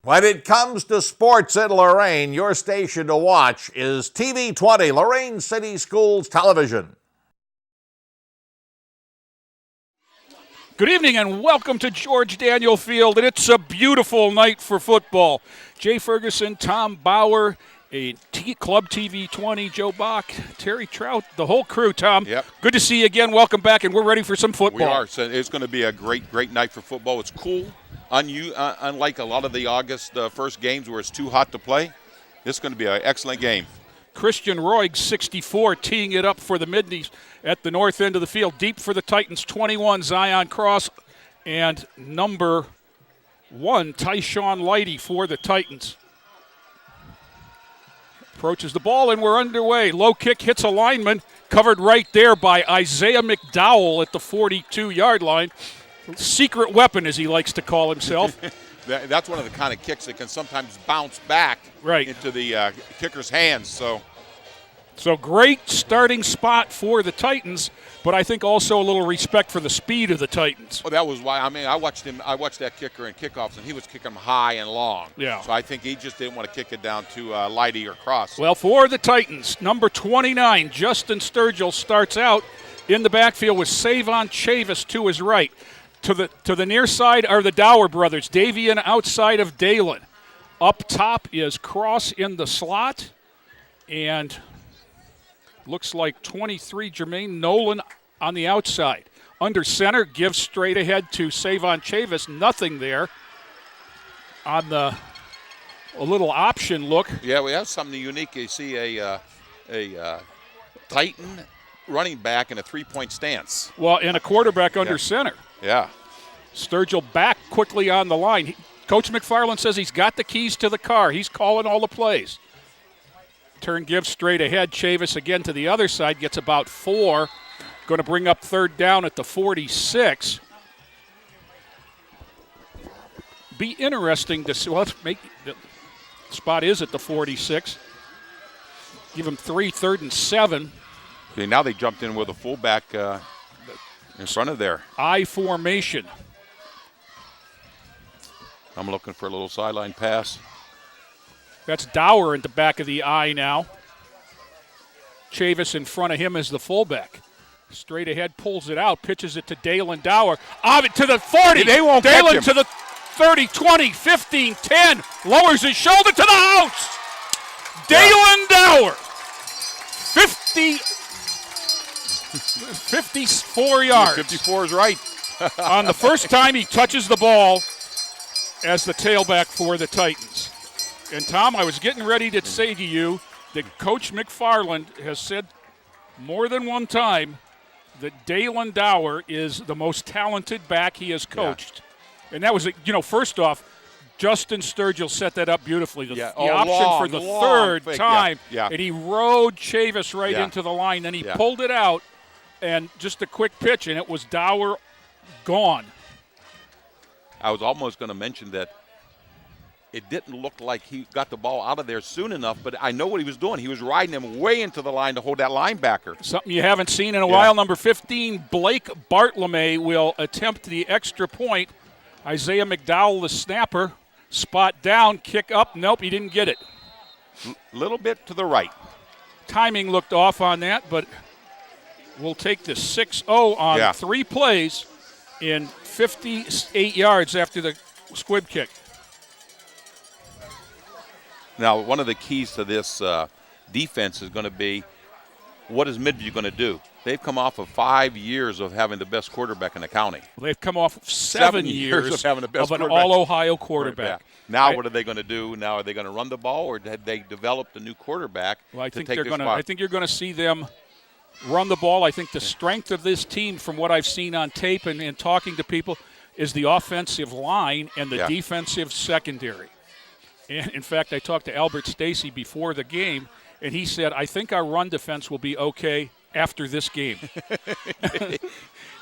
When it comes to sports in Lorain, your station to watch is TV 20, Lorain City Schools Television. Good evening and welcome to George Daniel Field, and it's a beautiful night for football. Jay Ferguson, Tom Bauer, Club TV 20, Joe Bach, Terry Trout, the whole crew, Tom. Yep. Good to see you again. Welcome back, and we're ready for some football. We are. So it's going to be a great night for football. It's cool. Unlike a lot of the August first games where it's too hot to play, this is going to be an excellent game. Christian Roig, 64, teeing it up for the Middies at the north end of the field. Deep for the Titans, 21, Zion Cross, and number 1, Tyshawn Lighty for the Titans. Approaches the ball, and we're underway. Low kick hits a lineman, covered right there by Isaiah McDowell at the 42-yard line. Secret weapon, as he likes to call himself. That's one of the kind of kicks that can sometimes bounce back into the kicker's hands. So great starting spot for the Titans, but I think also a little respect for the speed of the Titans. Well, that was why. I watched that kicker in kickoffs, and he was kicking them high and long. Yeah. So I think he just didn't want to kick it down to Lighty or Cross. Well, for the Titans, number 29, Justin Sturgill starts out in the backfield with Savon Chavis to his right. To the near side are the Dower brothers, Davian outside of Dalen. Up top is Cross in the slot, and looks like 23, Jermaine Nolan on the outside. Under center, gives straight ahead to Savon Chavis. Nothing there on a little option look. Yeah, we have something unique. You see a Titan running back in a three-point stance. Well, and a quarterback under center. Yeah. Sturgill back quickly on the line. Coach McFarland says he's got the keys to the car. He's calling all the plays. Turn gives straight ahead. Chavis again to the other side. Gets about 4. Going to bring up third down at the 46. Be interesting to see. Well, let's make the spot is at the 46. Give him 3, 3rd and 7. Okay, now they jumped in with a fullback in front of there. I formation. I'm looking for a little sideline pass. That's Dower in the back of the I now. Chavis in front of him as the fullback. Straight ahead, pulls it out, pitches it to Dalen Dower. To the 40. They won't Dalen catch him. to the 30, 20, 15, 10. Lowers his shoulder to the house. Dalen Dower. 54 yards. 54 is right. On the first time he touches the ball as the tailback for the Titans. And, Tom, I was getting ready to say to you that Coach McFarland has said more than one time that Dalen Dower is the most talented back he has coached. Yeah. And that was, first off, Justin Sturgill set that up beautifully. The option for the third time. Yeah. And he rode Chavis right into the line. Then he pulled it out, and just a quick pitch, and it was Dower gone. I was almost going to mention that it didn't look like he got the ball out of there soon enough, but I know what he was doing. He was riding him way into the line to hold that linebacker. Something you haven't seen in a while. Number 15, Blake Bartlome will attempt the extra point. Isaiah McDowell, the snapper, spot down, kick up. Nope, he didn't get it. Little bit to the right. Timing looked off on that, but we'll take the 6-0 on 3 plays in 58 yards after the squib kick. Now, one of the keys to this defense is going to be, what is Midview going to do? They've come off of 5 years of having the best quarterback in the county. They've come off of 7 years of having the best of an all-Ohio quarterback. Now, what are they going to do? Now, are they going to run the ball, or have they developed a new quarterback I think to take their spot? I think you're going to see them run the ball. I think the strength of this team, from what I've seen on tape and talking to people, is the offensive line and the defensive secondary. And, in fact, I talked to Albert Stacy before the game, and he said, I think our run defense will be okay after this game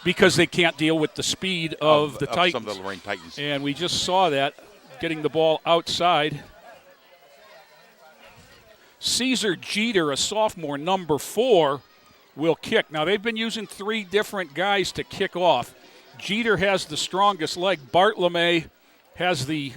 because they can't deal with the speed of the Titans. Some of the Lorain Titans. And we just saw that, getting the ball outside. Caesar Jeter, a sophomore, number 4, will kick. Now, they've been using 3 different guys to kick off. Jeter has the strongest leg. Bartlome has the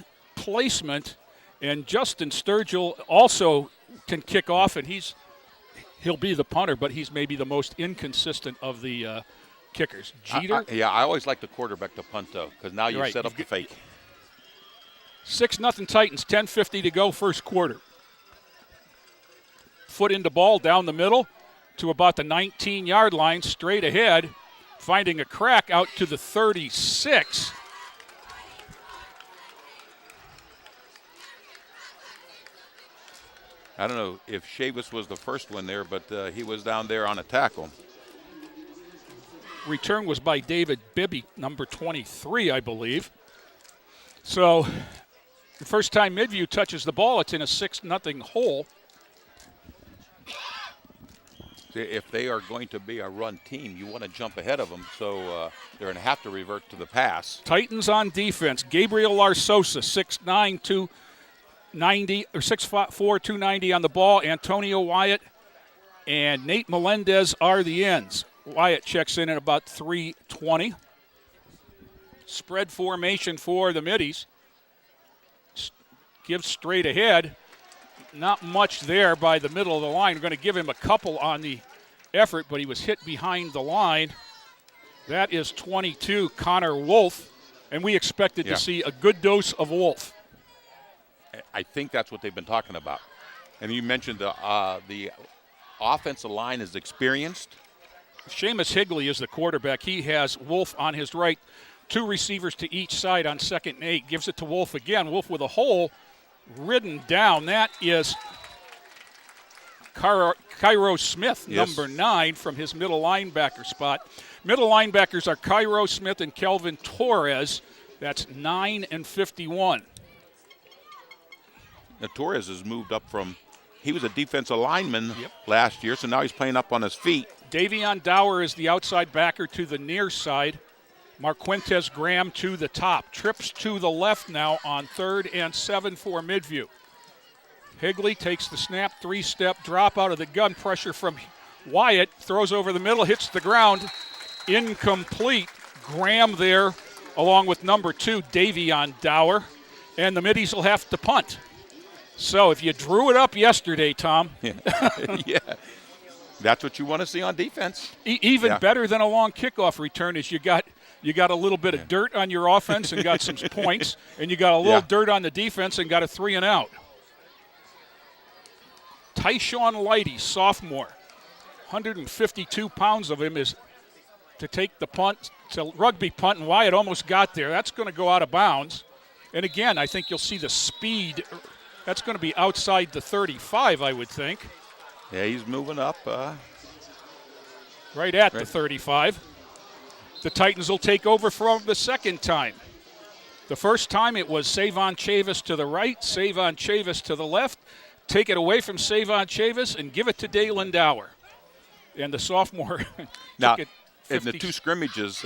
placement, and Justin Sturgill also can kick off, and he'll be the punter, but he's maybe the most inconsistent of the kickers. Jeter? I always like the quarterback to punt, though, because now you set up the fake. 6-0 Titans, 10:50 to go, first quarter. Foot into ball down the middle to about the 19-yard line, straight ahead, finding a crack out to the 36. I don't know if Chavis was the first one there, but he was down there on a tackle. Return was by David Bibby, number 23, I believe. So the first time Midview touches the ball, it's in a 6-0 hole. If they are going to be a run team, you want to jump ahead of them, so they're going to have to revert to the pass. Titans on defense. Gabriel Larsosa, 6'9", 290, or 6'4", 290 on the ball. Antonio Wyatt and Nate Melendez are the ends. Wyatt checks in at about 320. Spread formation for the Middies. Gives straight ahead. Not much there by the middle of the line. We're going to give him a couple on the effort, but he was hit behind the line. That is 22, Connor Wolf, and we expected to see a good dose of Wolf. I think that's what they've been talking about. And you mentioned the offensive line is experienced. Seamus Higley is the quarterback. He has Wolf on his right, 2 receivers to each side on 2nd and 8. Gives it to Wolf again. Wolf with a hole. Ridden down. That is Cairo Smith, number 9, from his middle linebacker spot. Middle linebackers are Cairo Smith and Kelvin Torres. That's 9 and 51. Now, Torres has moved up from, he was a defensive lineman last year, so now he's playing up on his feet. Davion Dower is the outside backer to the near side. Marquintez Graham to the top. Trips to the left now on 3rd and 7 for Midview. Higley takes the snap, 3-step drop out of the gun. Pressure from Wyatt. Throws over the middle, hits the ground. Incomplete. Graham there along with number 2, Davion Dower. And the Middies will have to punt. So if you drew it up yesterday, Tom. Yeah. That's what you want to see on defense. Even better than a long kickoff return is you got a little bit of dirt on your offense and got some points, and you got a little dirt on the defense and got a 3 and out. Tyshawn Lighty, sophomore, 152 pounds of him is to take the punt, to rugby punt, and Wyatt almost got there. That's going to go out of bounds. And again, I think you'll see the speed. That's going to be outside the 35, I would think. Yeah, he's moving up. Right at the 35. The Titans will take over from the second time. The first time it was Savon Chavis to the right, Savon Chavis to the left. Take it away from Savon Chavis and give it to Dalen Dower. And the sophomore now, in the 2 scrimmages,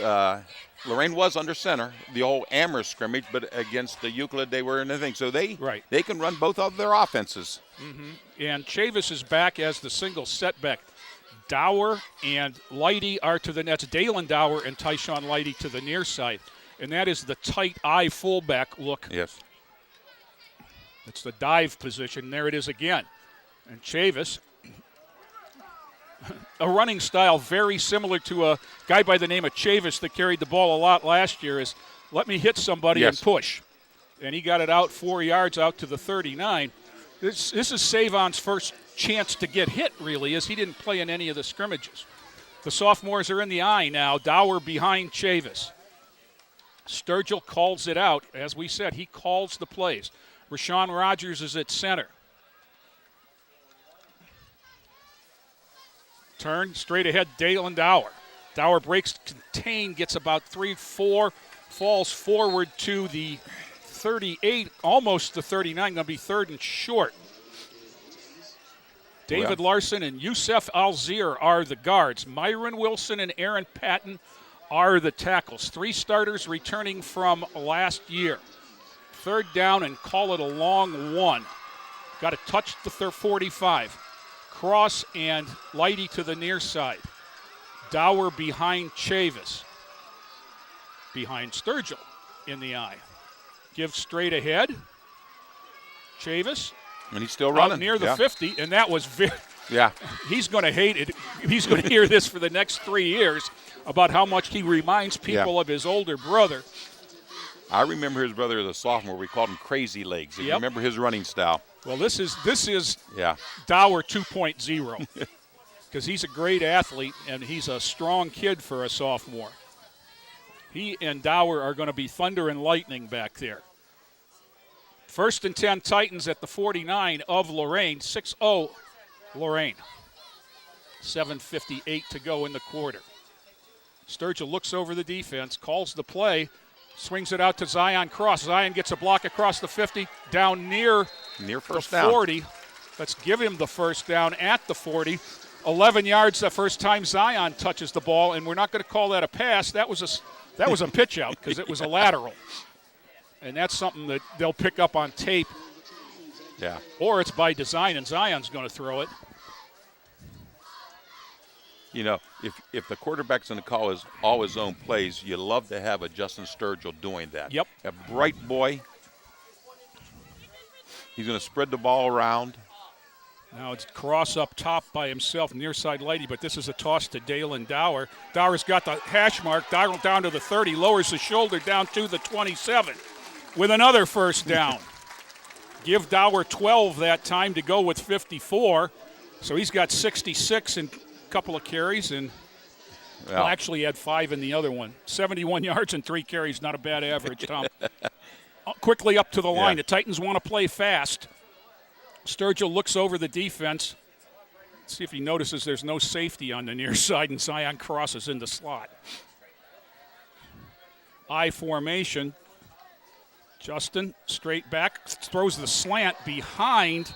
Lorain was under center, the old Amherst scrimmage, but against the Euclid they were in the thing. So they can run both of their offenses. Mm-hmm. And Chavis is back as the single setback. Dower and Lighty are to the nets. Dalen Dower and Tyshawn Lighty to the near side. And that is the tight eye fullback look. Yes. It's the dive position. There it is again. And Chavis, a running style very similar to a guy by the name of Chavis that carried the ball a lot last year, is let me hit somebody and push. And he got it out 4 yards out to the 39. This is Savon's first chance to get hit, really, as he didn't play in any of the scrimmages. The sophomores are in the eye now. Dower behind Chavis. Sturgill calls it out. As we said, he calls the plays. Rashawn Rogers is at center. Turn straight ahead, Dalen Dower. Dower breaks contain, gets about 3-4, falls forward to the 38, almost the 39, going to be 3rd and short. David Larson and Youssef Alzir are the guards. Myron Wilson and Aaron Patton are the tackles. 3 starters returning from last year. 3rd down and call it a long 1. Got to touch the 45. Cross and Lighty to the near side. Dower behind Chavis. Behind Sturgill in the eye. Give straight ahead. Chavis. And he's still running. Out near the 50, and that was very. Yeah. He's going to hate it. He's going to hear this for the next 3 years about how much he reminds people of his older brother. I remember his brother as a sophomore. We called him Crazy Legs. You remember his running style. Well, this is Dower 2.0 because he's a great athlete, and he's a strong kid for a sophomore. He and Dower are going to be thunder and lightning back there. 1st and 10 Titans at the 49 of Lorain. 6-0 Lorain. 7:58 to go in the quarter. Sturgill looks over the defense, calls the play, swings it out to Zion Cross. Zion gets a block across the 50, down near first the 40. Down. Let's give him the first down at the 40. 11 yards the first time Zion touches the ball, and we're not going to call that a pass. That was a pitch out because it was a lateral. And that's something that they'll pick up on tape. Yeah. Or it's by design, and Zion's going to throw it. You know, if the quarterback's going to call all his own plays, you love to have a Justin Sturgill doing that. Yep. A bright boy. He's going to spread the ball around. Now it's Cross up top by himself, near side lady, but this is a toss to Dalen Dower. Dower's got the hash mark, Dower down to the 30, lowers the shoulder down to the 27 with another first down. Give Dower 12 that time to go with 54. So he's got 66 and a couple of carries, and well, actually had 5 in the other one. 71 yards and 3 carries, not a bad average, Tom. Quickly up to the line. The Titans want to play fast. Sturgill looks over the defense. Let's see if he notices there's no safety on the near side, and Zion crosses in the slot. I formation. Justin straight back, throws the slant behind.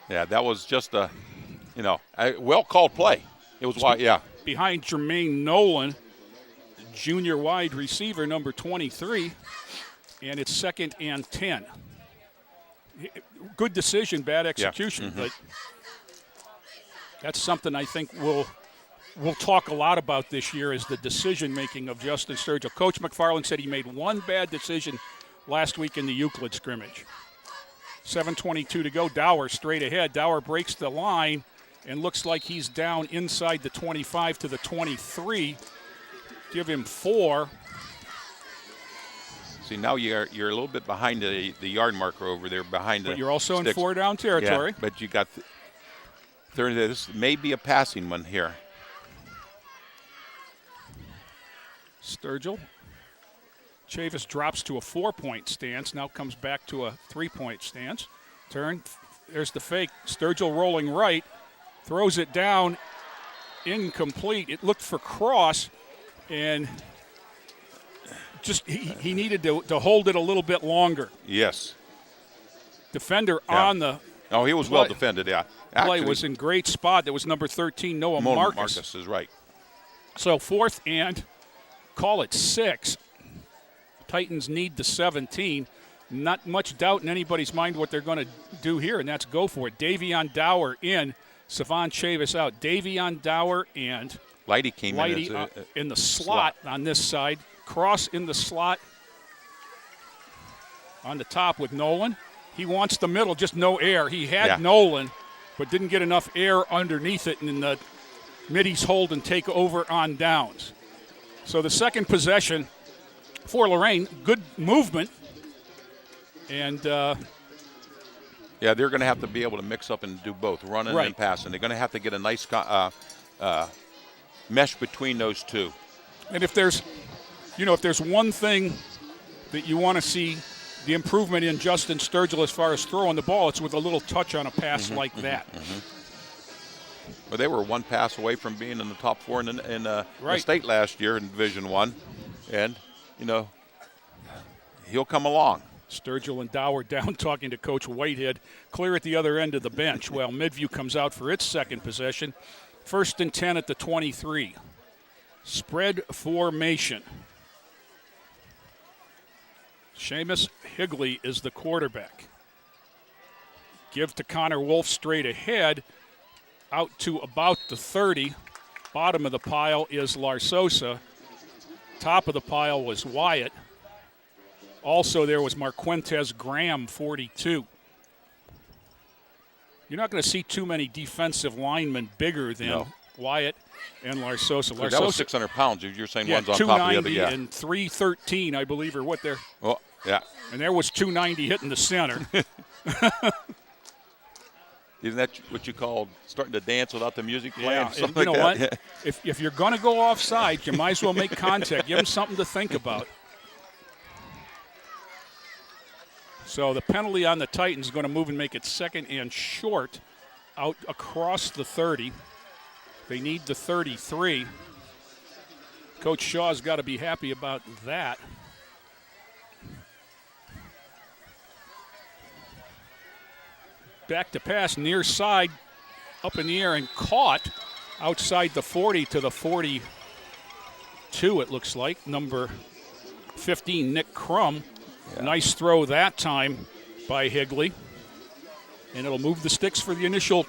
Yeah, that was just a well-called play. It was behind Jermaine Nolan, junior wide receiver number 23, and it's 2nd and 10. Good decision, bad execution, but that's something I think we'll talk a lot about this year is the decision-making of Justin Sturgill. Coach McFarland said he made one bad decision last week in the Euclid scrimmage. 7:22 to go. Dower straight ahead. Dower breaks the line and looks like he's down inside the 25 to the 23. Give him 4. See, now you're a little bit behind the yard marker over there, behind the. But you're also sticks. in 4-down territory. Yeah, but you got third. This may be a passing one here. Sturgill. Chavis drops to a 4-point stance. Now comes back to a 3-point stance. Turn. There's the fake. Sturgill rolling right. Throws it down. Incomplete. It looked for Cross, and just he needed to hold it a little bit longer. Yes. Defender on the. Oh, he was well defended, yeah. Play was in great spot. That was number 13, Noah Marcus. Marcus is right. So 4th and call it 6. Titans need the 17. Not much doubt in anybody's mind what they're going to do here, and that's go for it. Davion Dower in, Savon Chavis out. Davion Dower and Lighty came in the slot on this side. Cross in the slot on the top with Nolan. He wants the middle, just no air. He had Nolan, but didn't get enough air underneath it, and the Middies hold and take over on downs. So the second possession for Lorain, good movement. And they're going to have to be able to mix up and do both, running and passing. They're going to have to get a nice mesh between those two. And if there's one thing that you want to see the improvement in Justin Sturgill as far as throwing the ball, it's with a little touch on a pass like that. Well, they were one pass away from being in the top 4 in the state last year in Division I, and he'll come along. Sturgill and Dower down talking to Coach Whitehead, clear at the other end of the bench. Well, Midview comes out for its second possession. 1st and 10 at the 23. Spread formation. Seamus Higley is the quarterback. Give to Connor Wolf straight ahead, out to about the 30. Bottom of the pile is Larsosa. Top of the pile was Wyatt. Also there was Marquentez Graham, 42. You're not going to see too many defensive linemen bigger than Wyatt and Larsosa. So that was 600 pounds. You're saying one's on top of the other. Yeah, 290 and 313, I believe, or what they're. Well, yeah. And there was 290 hitting the center. Isn't that what you call starting to dance without the music playing? Yeah, and you know what? Yeah. If you're going to go offside, you might as well make contact. Give them something to think about. So the penalty on the Titans is going to move and make it second and short out across the 30. They need the 33. Coach Shaw's got to be happy about that. Back to pass, near side, up in the air and caught outside the 40 to the 42, it looks like. Number 15, Nick Crum. Yeah. Nice throw that time by Higley. And it'll move the sticks for the initial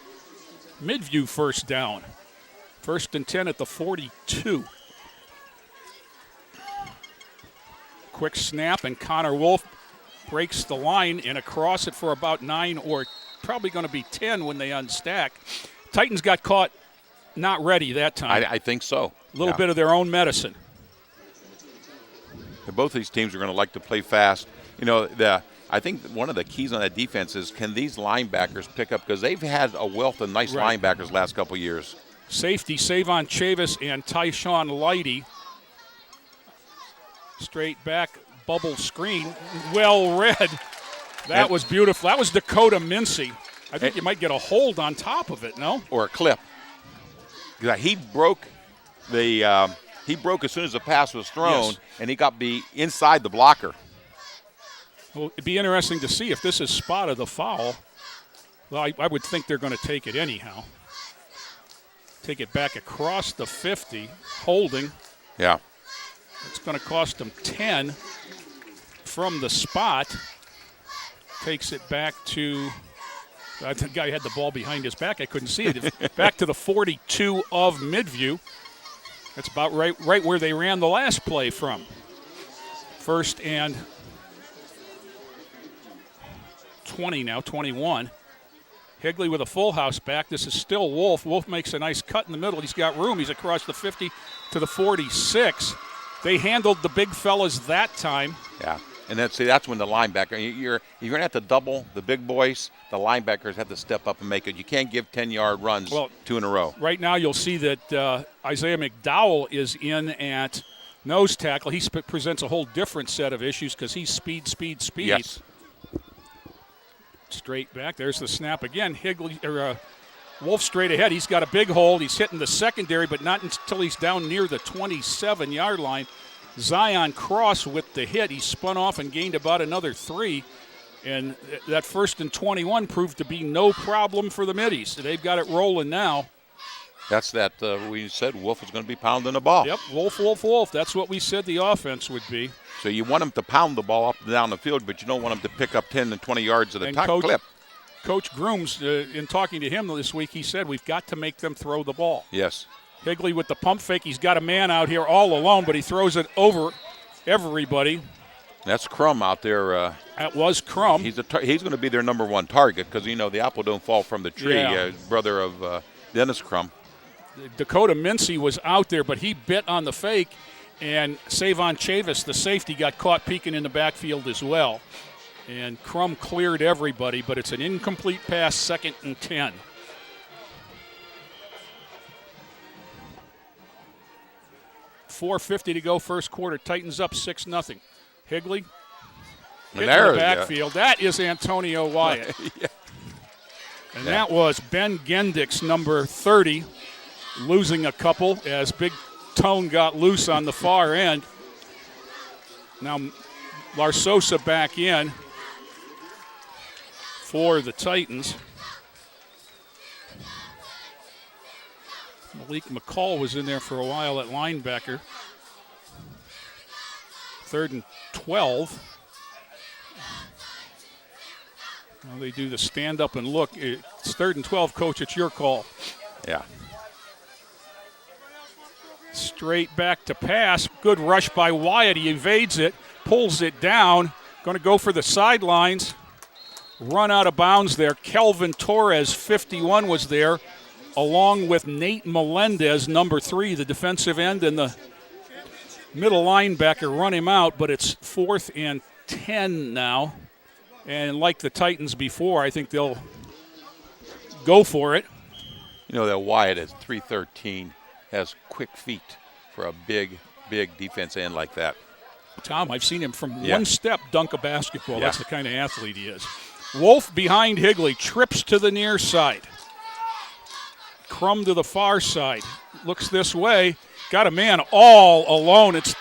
Midview first down. 1st and 10 at the 42. Quick snap, and Connor Wolf breaks the line and across it for about 9 or probably going to be 10 when they unstack. Titans got caught not ready that time. I think so. A little bit of their own medicine. Both these teams are going to like to play fast. You know, I think one of the keys on that defense is can these linebackers pick up, because they've had a wealth of nice linebackers the last couple of years. Safety, Savon Chavis and Tyshawn Lighty. Straight back, bubble screen, well read. That was beautiful. That was Dakota Mincy. I think you might get a hold on top of it, no? Or a clip. He broke He broke as soon as the pass was thrown, and he got inside the blocker. Well, it'd be interesting to see if this is spotted the foul. Well, I would think they're going to take it anyhow. Take it back across the 50, holding. Yeah. It's going to cost them 10 from the spot. Takes it back to, the guy had the ball behind his back. I couldn't see it. Back to the 42 of Midview. That's about right where they ran the last play from. 1st and 20 now, 21. Higley with a full house back. This is still Wolf. Wolf makes a nice cut in the middle. He's got room. He's across the 50 to the 46. They handled the big fellas that time. Yeah, and that's when the linebacker, you're going to have to double the big boys. The linebackers have to step up and make it. You can't give 10-yard runs 2 in a row. Right now you'll see that Isaiah McDowell is in at nose tackle. He presents a whole different set of issues because he's speed. Yes. Straight back. There's the snap again. Wolf straight ahead. He's got a big hold. He's hitting the secondary, but not until he's down near the 27-yard line. Zion Cross with the hit. He spun off and gained about another 3. And that 1st and 21 proved to be no problem for the Middies. They've got it rolling now. That's we said Wolf was going to be pounding the ball. Yep, Wolf. That's what we said the offense would be. So you want him to pound the ball up and down the field, but you don't want him to pick up 10 and 20 yards at a clip. Coach Grooms, in talking to him this week, he said we've got to make them throw the ball. Yes. Higley with the pump fake. He's got a man out here all alone, but he throws it over everybody. That's Crum out there. That was Crum. He's going to be their number 1 target because, the apple don't fall from the tree. Yeah. Brother of Dennis Crum. Dakota Mincy was out there, but he bit on the fake, and Savon Chavis, the safety, got caught peeking in the backfield as well. And Crum cleared everybody, but it's an incomplete pass, 2nd and 10. .450 to go, first quarter. Titans up 6-0. Higley in the backfield. That is Antonio Wyatt. Yeah. And that was Ben Gendix, number 30, losing a couple as Big Tone got loose on the far end. Now Larsosa back in for the Titans. Malik McCall was in there for a while at linebacker. 3rd and 12. Now they do the stand up and look. It's 3rd and 12, Coach. It's your call. Yeah. Straight back to pass. Good rush by Wyatt. He evades it, pulls it down, Going to go for the sidelines. Run out of bounds there. Kelvin Torres, 51, was there, along with Nate Melendez, number 3, the defensive end, and the middle linebacker. Run him out, but it's 4th and 10 now. And like the Titans before, I think they'll go for it. You know that Wyatt at 313 has quick feet for a big defense end like that. Tom, I've seen him from one step dunk a basketball. Yeah. That's the kind of athlete he is. Wolf behind Higley, trips to the near side. Crum to the far side. Looks this way. Got a man all alone. It's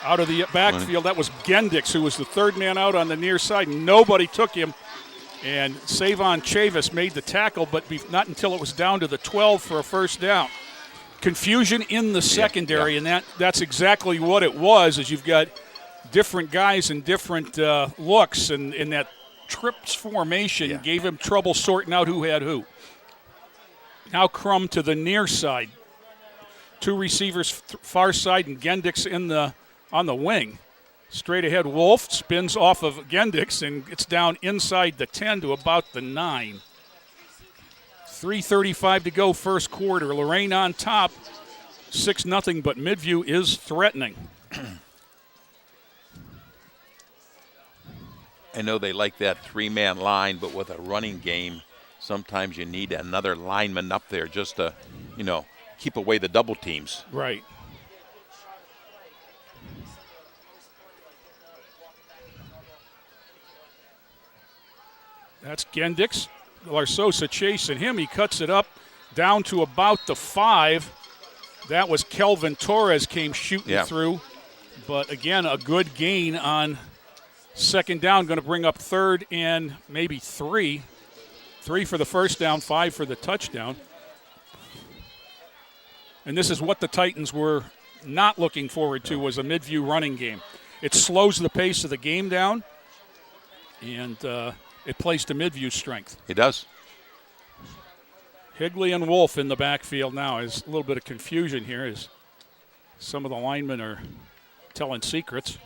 out of the backfield. That was Gendix, who was the third man out on the near side. Nobody took him. And Savon Chavis made the tackle, but not until it was down to the 12 for a first down. Confusion in the secondary, and that's exactly what it was, as you've got different guys and different looks, and in that trips formation gave him trouble sorting out who had who. Now Crum to the near side. 2 receivers far side, and Gendix on the wing. Straight ahead, Wolf spins off of Gendix, and it's down inside the 10 to about the 9. 3:35 to go, first quarter. Lorain on top, 6-0, but Midview is threatening. I know they like that 3-man line, but with a running game, sometimes you need another lineman up there just to, keep away the double teams. Right. That's Gendix. Larsosa chasing him. He cuts it up down to about the 5. That was Kelvin Torres came shooting through. But, again, a good gain on second down. Going to bring up 3rd and maybe 3. 3 for the first down, 5 for the touchdown. And this is what the Titans were not looking forward to, was a Midview running game. It slows the pace of the game down, and it plays to Midview's strength. It does. Higley and Wolf in the backfield now. There's a little bit of confusion here as some of the linemen are telling secrets.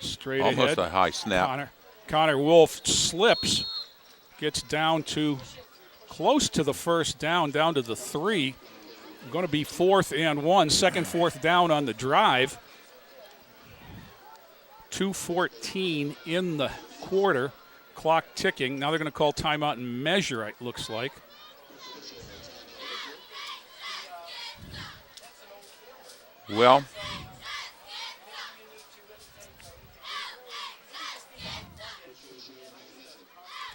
Straight ahead. Almost a high snap. Connor Wolf slips, gets down to close to the first down to the 3. Going to be 4th and 1, second 4th down on the drive. 2:14 in the quarter. Clock ticking. Now they're going to call timeout and measure, it looks like. Well,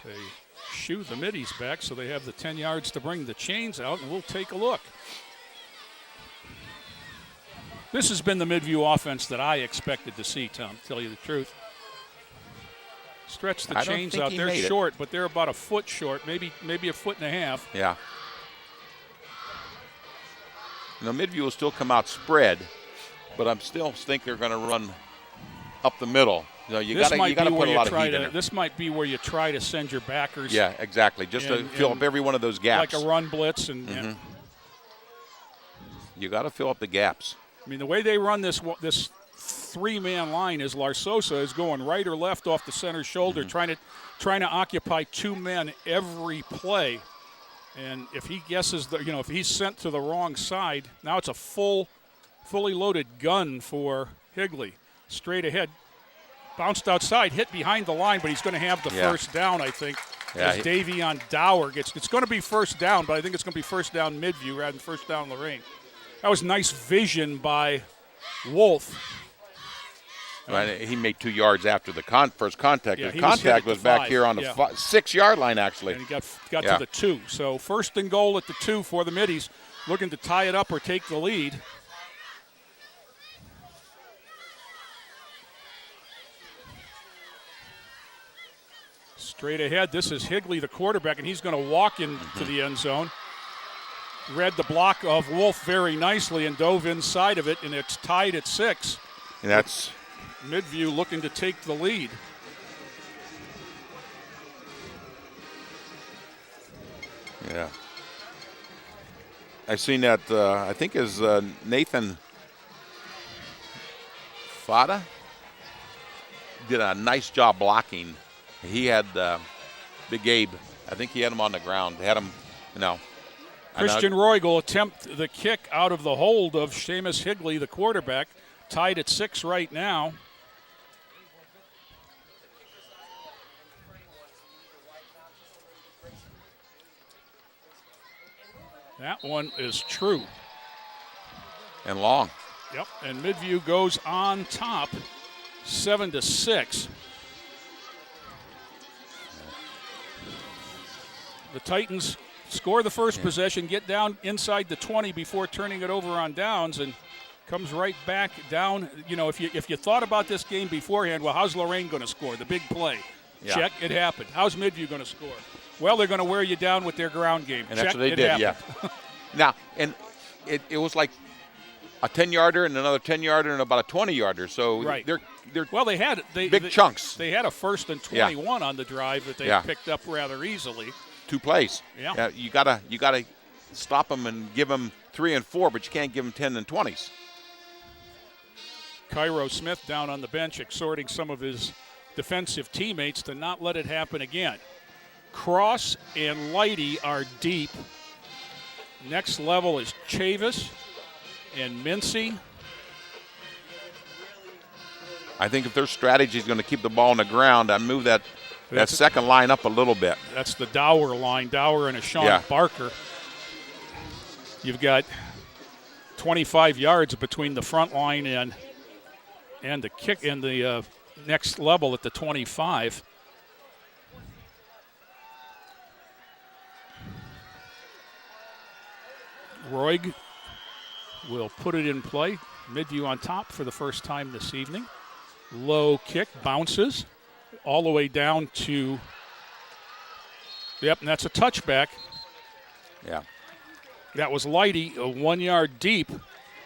they shoo the middies back, so they have the 10 yards to bring the chains out, and we'll take a look. This has been the Midview offense that I expected to see, Tom, to tell you the truth. Stretch the chains out. They're short, but they're about a foot short, maybe a foot and a half. Yeah. Midview will still come out spread, but I'm still think they're going to run up the middle. You got to put a lot of heat in there. This might be where you try to send your backers. Yeah, exactly. Just to fill up every one of those gaps. Like a run blitz. And you got to fill up the gaps. I mean, the way they run this 3-man line is Larsosa is going right or left off the center shoulder, trying to occupy 2 men every play. And if he guesses if he's sent to the wrong side, now it's a fully loaded gun for Higley. Straight ahead, bounced outside, hit behind the line, but he's going to have the first down, I think. As Davion Dower it's going to be first down, but I think it's going to be first down Midview rather than first down Lorain. That was nice vision by Wolf. Right, he made 2 yards after the first contact. Yeah, the contact was back 5. Here on the 6-yard line, actually. And he got to the 2. So first and goal at the 2 for the Middies, looking to tie it up or take the lead. Straight ahead, this is Higley, the quarterback, and he's going to walk into the end zone. Read the block of Wolf very nicely and dove inside of it, and it's tied at 6. And that's Midview looking to take the lead. Yeah. I've seen that, I think is Nathan Fada. did a nice job blocking. He had Big Gabe. I think he had him on the ground. They had him, Christian Roig will attempt the kick out of the hold of Seamus Higley, the quarterback, tied at 6 right now. That one is true. And long. Yep, and Midview goes on top, 7-6. The Titans score the first possession, get down inside the 20 before turning it over on downs, and comes right back down. If you thought about this game beforehand, well, how's Lorain going to score? The big play. Yeah. Check, it happened. How's Midview going to score? Well, they're going to wear you down with their ground game. And Check, that's what they it did, happened. yeah. Now, and it was like a 10-yarder and another 10-yarder and about a 20-yarder. So right. they're They had big chunks. They had a 1st and 21 on the drive that they picked up rather easily. 2 plays. Yeah. You gotta stop them and give them 3 and 4, but you can't give them 10 and 20s. Cairo Smith down on the bench exhorting some of his defensive teammates to not let it happen again. Cross and Lighty are deep. Next level is Chavis and Mincy. I think if their strategy is going to keep the ball on the ground, I move that second line up a little bit. That's the Dower line, Dower and a Sean Barker. You've got 25 yards between the front line and the kick and the next level at the 25. Roig will put it in play. Midview on top for the first time this evening. Low kick, bounces all the way down to, and that's a touchback. Yeah. That was Lighty, 1 yard deep.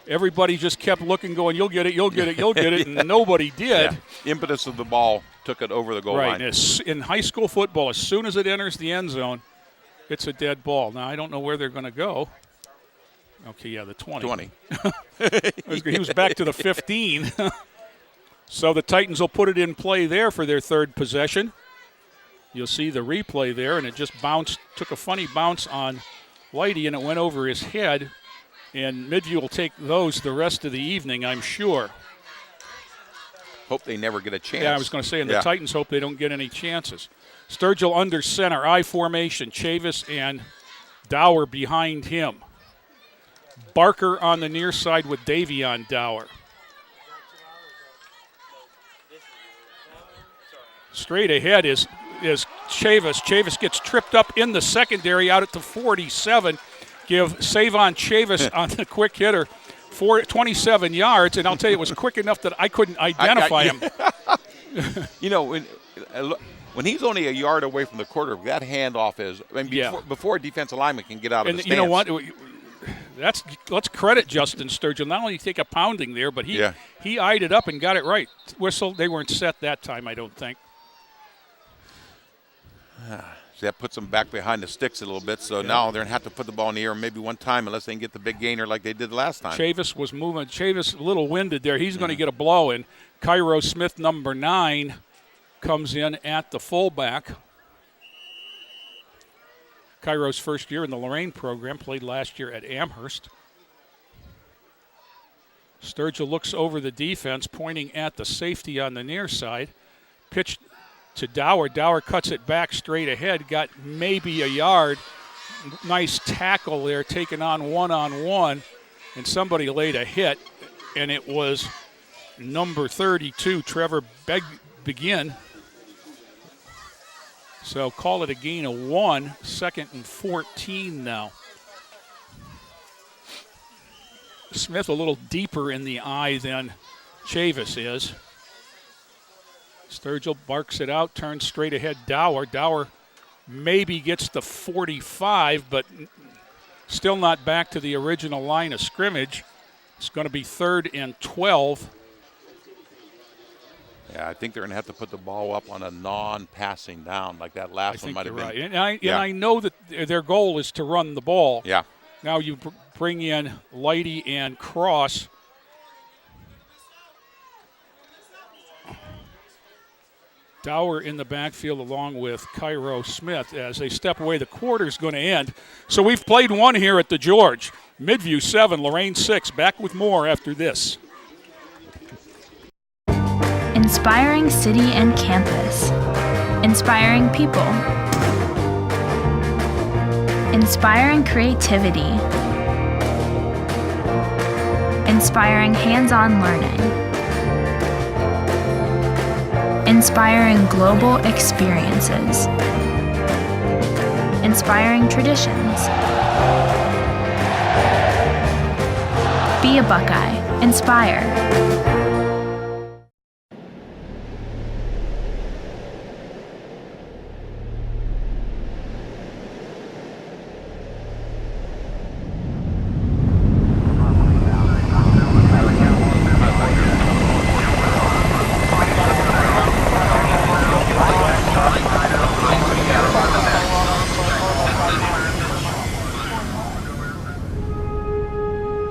Everybody just kept looking, going, you'll get it, you'll get it, you'll get it, and nobody did. Yeah. Impetus of the ball took it over the goal line. Right, in high school football, as soon as it enters the end zone, it's a dead ball. Now, I don't know where they're going to go. Okay, the 20. He was back to the 15. So the Titans will put it in play there for their third possession. You'll see the replay there, and it just took a funny bounce on Lighty, and it went over his head. And Midview will take those the rest of the evening, I'm sure. Hope they never get a chance. Yeah, I was going to say, and the Titans hope they don't get any chances. Sturgill under center, I formation. Chavis and Dower behind him. Barker on the near side with Davion Dower. Straight ahead is Chavis. Chavis gets tripped up in the secondary out at the 47. Give Savon Chavis on the quick hitter 27 yards, and I'll tell you, it was quick enough that I couldn't identify him. When he's only a yard away from the quarterback, that handoff is before a defensive lineman can get out of the stance. You know what? Let's credit Justin Sturgill. Not only take a pounding there, but he eyed it up and got it right. Whistle. They weren't set that time, I don't think. So that puts them back behind the sticks a little bit. So now they're going to have to put the ball in the air maybe one time unless they can get the big gainer like they did last time. Chavis was moving. Chavis a little winded there. He's going to get a blow in. Cairo Smith, number 9, comes in at the fullback. Cairo's first year in the Lorain program, played last year at Amherst. Sturgill looks over the defense, pointing at the safety on the near side. Pitched to Dower. Dower cuts it back straight ahead, got maybe a yard. Nice tackle there, taken on one-on-one, and somebody laid a hit, and it was number 32, Trevor Begin. So call it a gain of 1, 2nd and 14 now. Smith a little deeper in the eye than Chavis is. Sturgill barks it out, turns straight ahead Dower. Dower maybe gets the 45, but still not back to the original line of scrimmage. It's going to be 3rd and 12. Yeah, I think they're going to have to put the ball up on a non-passing down like that last one might have been. Right. And I know that their goal is to run the ball. Yeah. Now you bring in Lighty and Cross. Dower in the backfield along with Cairo Smith as they step away. The quarter's going to end. So we've played one here at the George. Midview 7, Lorain 6. Back with more after this. Inspiring city and campus. Inspiring people. Inspiring creativity. Inspiring hands-on learning. Inspiring global experiences. Inspiring traditions. Be a Buckeye. Inspire.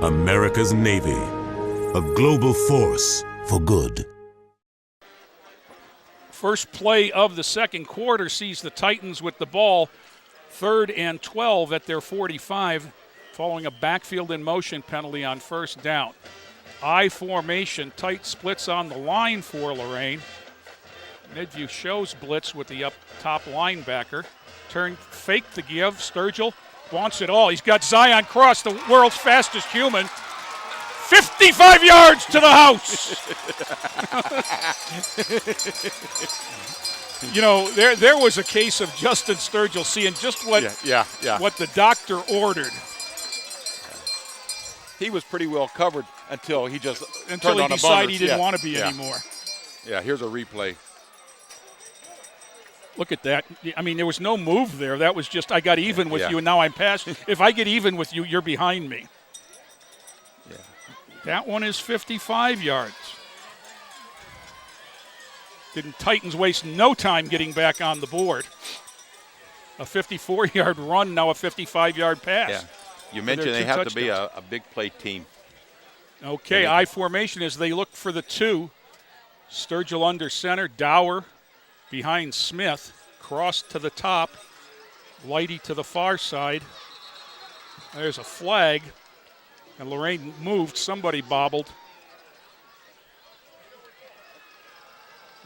America's Navy, a global force for good. First play of the second quarter sees the Titans with the ball, 3rd and 12 at their 45, following a backfield in motion penalty on first down. I formation, tight splits on the line for Lorain. Midview shows blitz with the up top linebacker. Fake the give. Sturgill wants it all. He's got Zion Cross, the world's fastest human. 55 yards to the house. You know, there was a case of Justin Sturgill seeing just what the doctor ordered. He was pretty well covered until he decided he didn't want to be anymore. Yeah, here's a replay. Look at that. I mean, there was no move there. That was just, I got even with you, and now I'm past. If I get even with you, you're behind me. Yeah. That one is 55 yards. Didn't Titans waste no time getting back on the board. A 54-yard run, now a 55-yard pass. Yeah. You mentioned they have to be a big play team. Okay, I formation as they look for the 2. Sturgill under center, Dower behind Smith, cross to the top, Lighty to the far side. There's a flag, and Lorain moved. Somebody bobbled.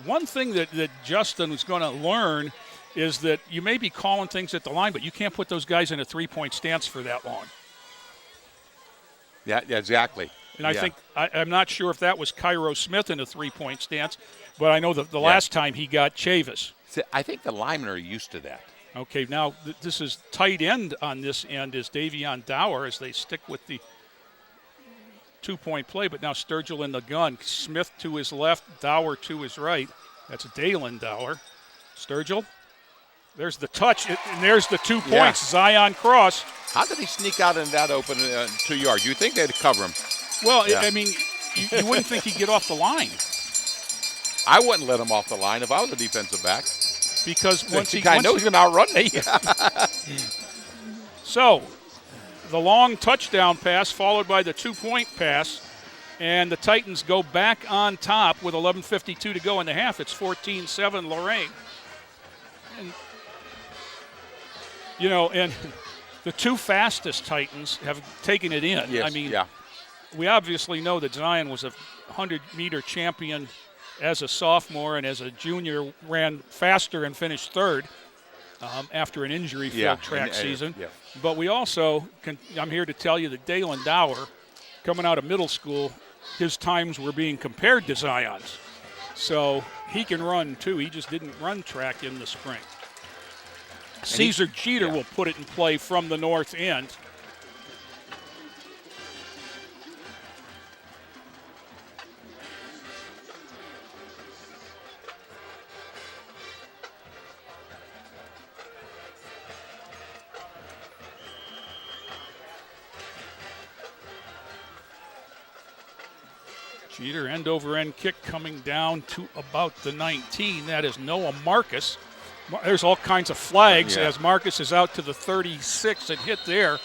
One thing that Justin is going to learn is that you may be calling things at the line, but you can't put those guys in a three-point stance for that long. Yeah, exactly. And I think, I'm not sure if that was Cairo Smith in a three-point stance, but I know the last time he got Chavis. See, I think the linemen are used to that. Okay, now this is tight end on this end is Davion Dower as they stick with the two-point play, but now Sturgill in the gun. Smith to his left, Dower to his right. That's Dalen Dower. Sturgill, there's the touch, and there's the 2 points. Zion Cross. How did he sneak out in that open 2 yards? You think they'd cover him? Well, I mean, you wouldn't think he'd get off the line. I wouldn't let him off the line if I was a defensive back. Because once I know he's going to outrun me. So, the long touchdown pass followed by the 2-point pass, and the Titans go back on top with 11:52 to go in the half. It's 14-7 Lorain. And, you know, and the 2 fastest Titans have taken it in. Yes, I mean, we obviously know that Zion was a 100-meter champion as a sophomore, and as a junior ran faster and finished 3rd after an injury-filled track season. Yeah. But we also, I'm here to tell you that Dalen Dower, coming out of middle school, his times were being compared to Zion's. So he can run, too. He just didn't run track in the spring. Caesar Jeter will put it in play from the north end. Jeter end-over-end kick coming down to about the 19. That is Noah Marcus. There's all kinds of flags as Marcus is out to the 36 and hit there.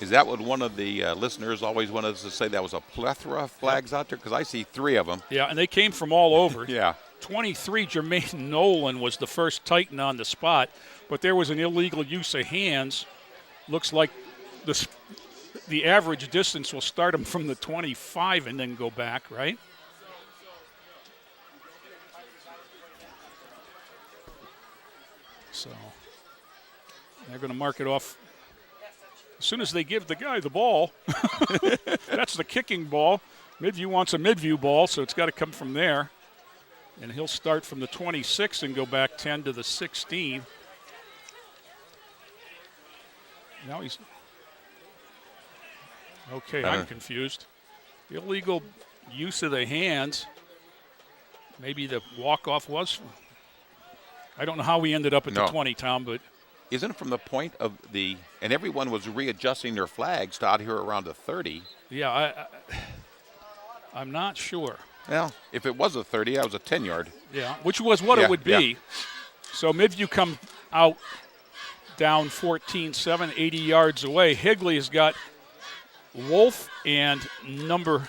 Is that what one of the listeners always wanted us to say, that was a plethora of flags out there? Because I see 3 of them. Yeah, and they came from all over. Yeah. 23, Jermaine Nolan was the first Titan on the spot, but there was an illegal use of hands. Looks like the average distance will start him from the 25 and then go back, right? So they're going to mark it off as soon as they give the guy the ball. That's the kicking ball. Midview wants a Midview ball, so it's got to come from there. And he'll start from the 26 and go back 10 to the 16. Now he's okay. I'm confused. Illegal use of the hands. Maybe the walk-off was. I don't know how we ended up at the 20, Tom, but. Isn't it from the point of the, and everyone was readjusting their flags to out here around the 30? Yeah, I'm not sure. Well, if it was a 30, that was a 10-yard. Yeah, which was what it would be. Yeah. So Midview come out down 14-7, 80 yards away. Higley has got Wolf and number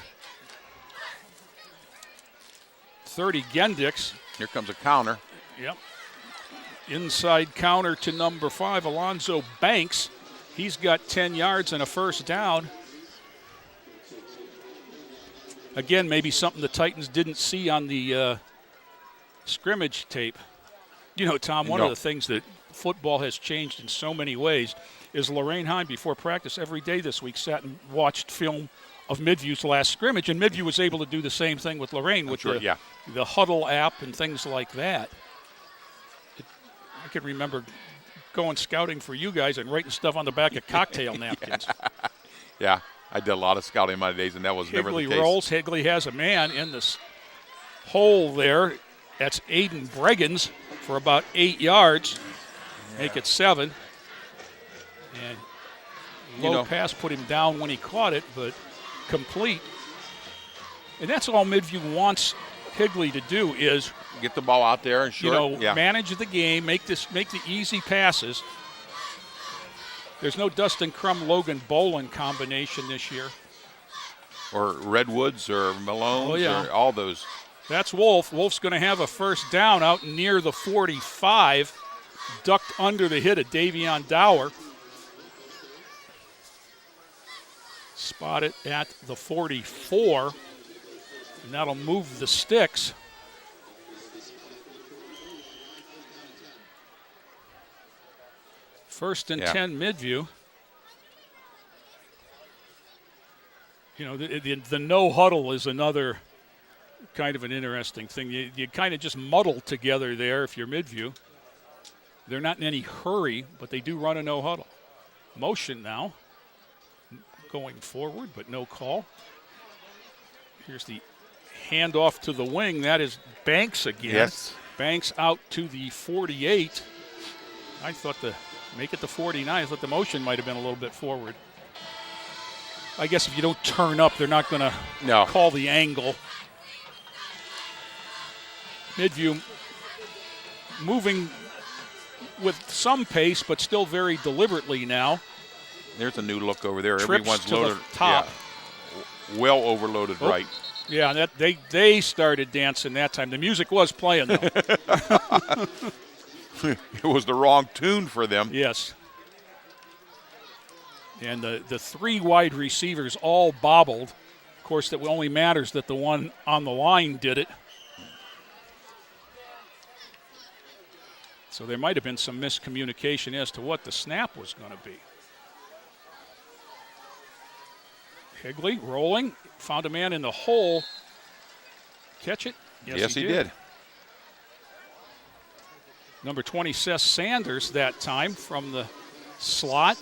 30, Gendix. Here comes a counter. Yep. Inside counter to number 5, Alonzo Banks. He's got 10 yards and a first down. Again, maybe something the Titans didn't see on the scrimmage tape. You know, Tom, one of the things that football has changed in so many ways is Lorain Hine, before practice every day this week, sat and watched film of Midview's last scrimmage, and Midview was able to do the same thing with Lorain with the Huddle app and things like that. I can remember going scouting for you guys and writing stuff on the back of cocktail napkins. Yeah, I did a lot of scouting in my days, and that was never the case. Higley rolls. Higley has a man in this hole there. That's Aiden Breggins for about 8 yards. Make it 7. And low pass put him down when he caught it, but complete. And that's all Midview wants Higley to do is get the ball out there and manage the game, make the easy passes. There's no Dustin Crum, Logan Bolin combination this year. Or Redwoods or Malone's or all those. That's Wolf. Wolf's going to have a first down out near the 45. Ducked under the hit of Davion Dower. Spotted at the 44. And that'll move the sticks. First and 10 Midview. You know, the no huddle is another kind of an interesting thing. You kind of just muddle together there if you're Midview. They're not in any hurry, but they do run a no huddle. Motion now going forward, but no call. Here's the handoff to the wing. That is Banks again. Yes. Banks out to the 48. I thought make it the 49. I thought the motion might have been a little bit forward. I guess if you don't turn up, they're not going to call the angle. Midview moving with some pace, but still very deliberately now. There's a new look over there. Trips Everyone's to loaded. The top. Yeah. Well overloaded right. Yeah, that they started dancing that time. The music was playing, though. It was the wrong tune for them. Yes. And the 3 wide receivers all bobbled. Of course, that only matters that the one on the line did it. So there might have been some miscommunication as to what the snap was going to be. Higley rolling, found a man in the hole. Catch it? Yes, he did. Number 20, Seth Sanders that time from the slot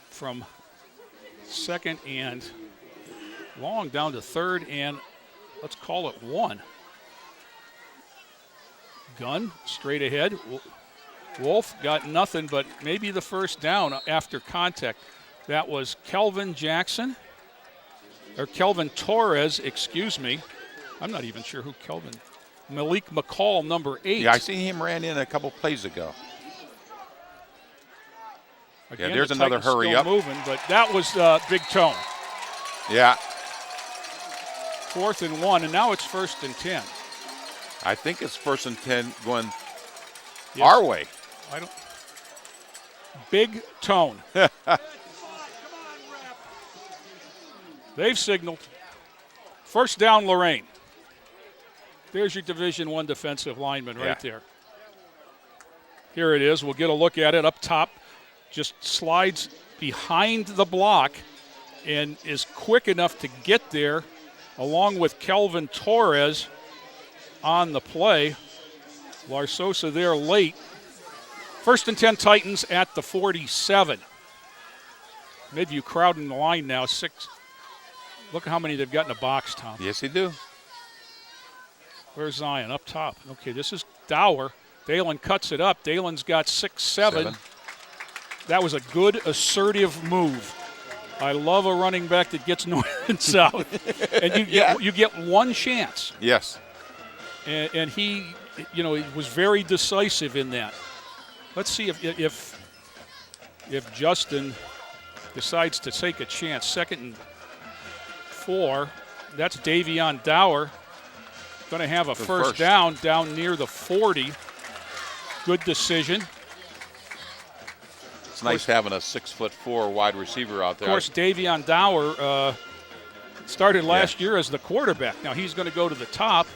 from second and long down to third and let's call it 1. Gun straight ahead. Wolf got nothing but maybe the first down after contact. That was Kelvin Torres, excuse me. I'm not even sure who Kelvin. Malik McCall, number 8. Yeah, I seen him ran in a couple plays ago. Again, there's the another Titans hurry still up. moving, but that was Big Tone. Yeah, 4th and 1, and now it's 1st and 10. I think it's 1st and 10 going Yes. our way. I don't. Big Tone. They've signaled. 1st down, Lorain. There's your Division I defensive lineman right there. Here it is. We'll get a look at it up top. Just slides behind the block and is quick enough to get there, along with Kelvin Torres on the play. Larsosa there late. 1st and 10 Titans at the 47. Midview crowding the line now. 6. Look at how many they've got in a box, Tom. Yes, they do. Where's Zion? Up top. Okay, this is Dower. Dalen cuts it up. Dalen's got 6-7. That was a good, assertive move. I love a running back that gets north and south. And you get one chance. Yes. And he, he was very decisive in that. Let's see if Justin decides to take a chance. 2nd and 4. That's Davion Dower. Going to have a first down near the 40. Good decision. It's nice having a 6'4" wide receiver out there. Of course, Davion Dower started last year as the quarterback. Now he's going to go to the top.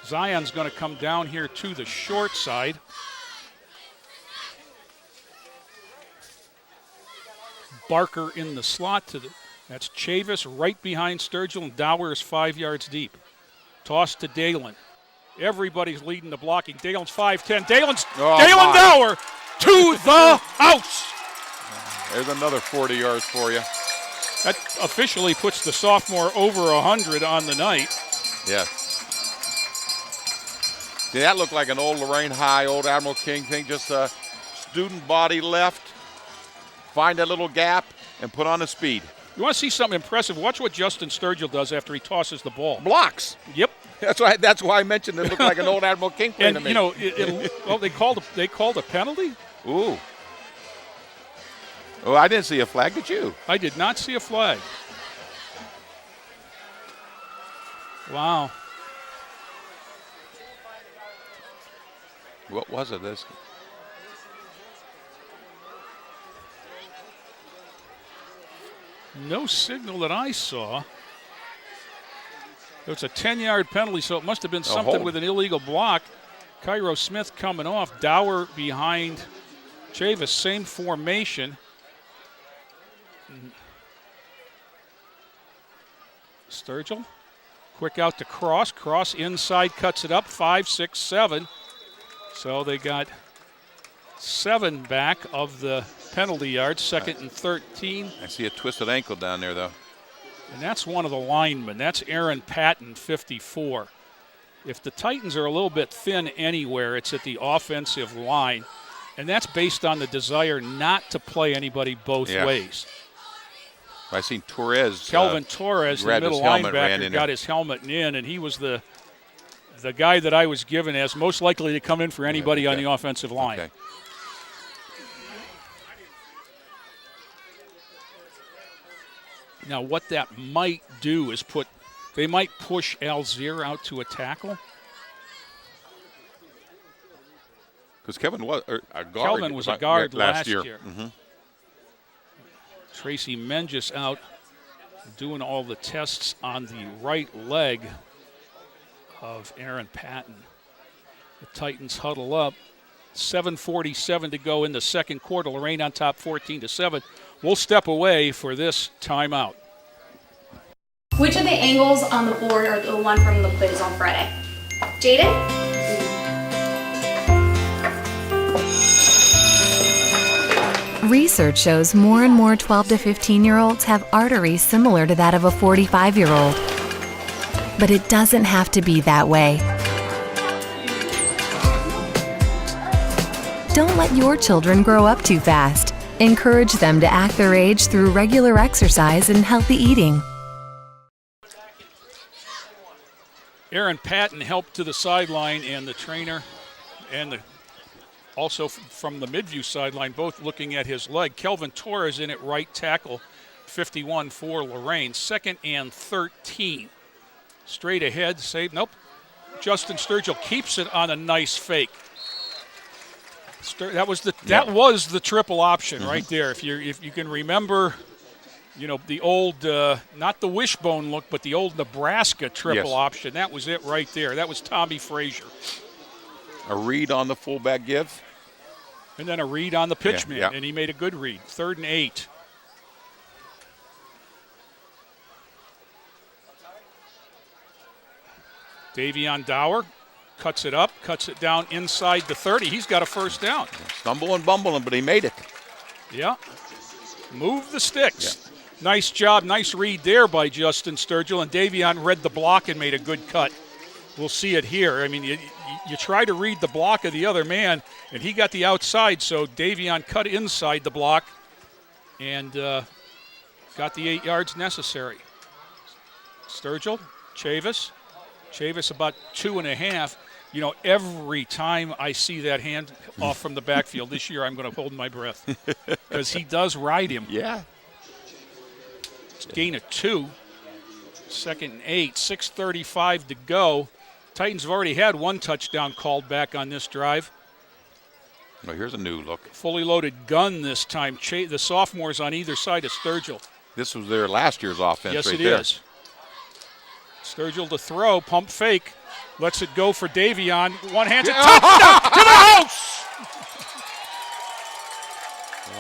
Zion's going to come down here to the short side. Barker in the slot that's Chavis right behind Sturgill, and Dower is 5 yards deep. Toss to Dalen. Everybody's leading the blocking. Dalen's 5'10". Dalen Dower to the house. There's another 40 yards for you. That officially puts the sophomore over 100 on the night. Yes. Did that look like an old Lorain High, old Admiral King thing? Just a student body left, find that little gap, and put on the speed. You want to see something impressive? Watch what Justin Sturgill does after he tosses the ball. Blocks. Yep. That's why I mentioned it looked like an old Admiral King play and to me. They called a penalty? Ooh. Oh, I didn't see a flag, did you? I did not see a flag. Wow. What was it? This. No signal that I saw. It's a 10-yard penalty, so it must have been something with an illegal block. Cairo Smith coming off. Dower behind Chavis, same formation. Sturgill, quick out to Cross. Cross inside, cuts it up, 5, 6, 7. So they got 7 back of the penalty yards, 2nd and 13. I see a twisted ankle down there, though. And that's one of the linemen. That's Aaron Patton, 54. If the Titans are a little bit thin anywhere, it's at the offensive line. And that's based on the desire not to play anybody both ways. I seen Torres. Kelvin Torres, the middle linebacker, got his helmet in, and he was the guy that I was given as most likely to come in for anybody on the offensive line. Okay. Now, what that might do is they might push Alzier out to a tackle. Because Kelvin was a guard. Kelvin was a guard last year. Mm-hmm. Tracy Menges out doing all the tests on the right leg of Aaron Patton. The Titans huddle up. 7:47 to go in the second quarter. Lorain on top 14-7. We'll step away for this timeout. Which of the angles on the board are the one from the quiz on Friday? Jaden? Research shows more and more 12 to 15-year-olds have arteries similar to that of a 45-year-old. But it doesn't have to be that way. Don't let your children grow up too fast. Encourage them to act their age through regular exercise and healthy eating. Aaron Patton helped to the sideline, and the trainer and the Also from the Midview sideline, both looking at his leg. Kelvin Torres in at right tackle, 51 for Lorain. 2nd and 13. Straight ahead, save, nope. Justin Sturgill keeps it on a nice fake. That was the triple option right there. If you can remember, the old, not the wishbone look, but the old Nebraska triple option. That was it right there. That was Tommy Frazier. A read on the fullback give. And then a read on the pitchman, and he made a good read. 3rd and 8. Davion Dower cuts it up, cuts it down inside the 30. He's got a first down. Stumbling, bumbling, but he made it. Yeah. Move the sticks. Yeah. Nice job, nice read there by Justin Sturgill, and Davion read the block and made a good cut. We'll see it here. I mean, you try to read the block of the other man, and he got the outside, so Davion cut inside the block and got the 8 yards necessary. Sturgill, Chavis about 2.5. Every time I see that hand off from the backfield this year, I'm going to hold my breath because he does ride him. Yeah. It's gain of 2. 2nd and 8, 6:35 to go. Titans have already had 1 touchdown called back on this drive. Well, here's a new look. Fully loaded gun this time. The sophomores on either side of Sturgill. This was their last year's offense. Yes, right it there. is. Sturgill to throw, pump fake. Lets it go for Davion. One-handed touchdown to the house!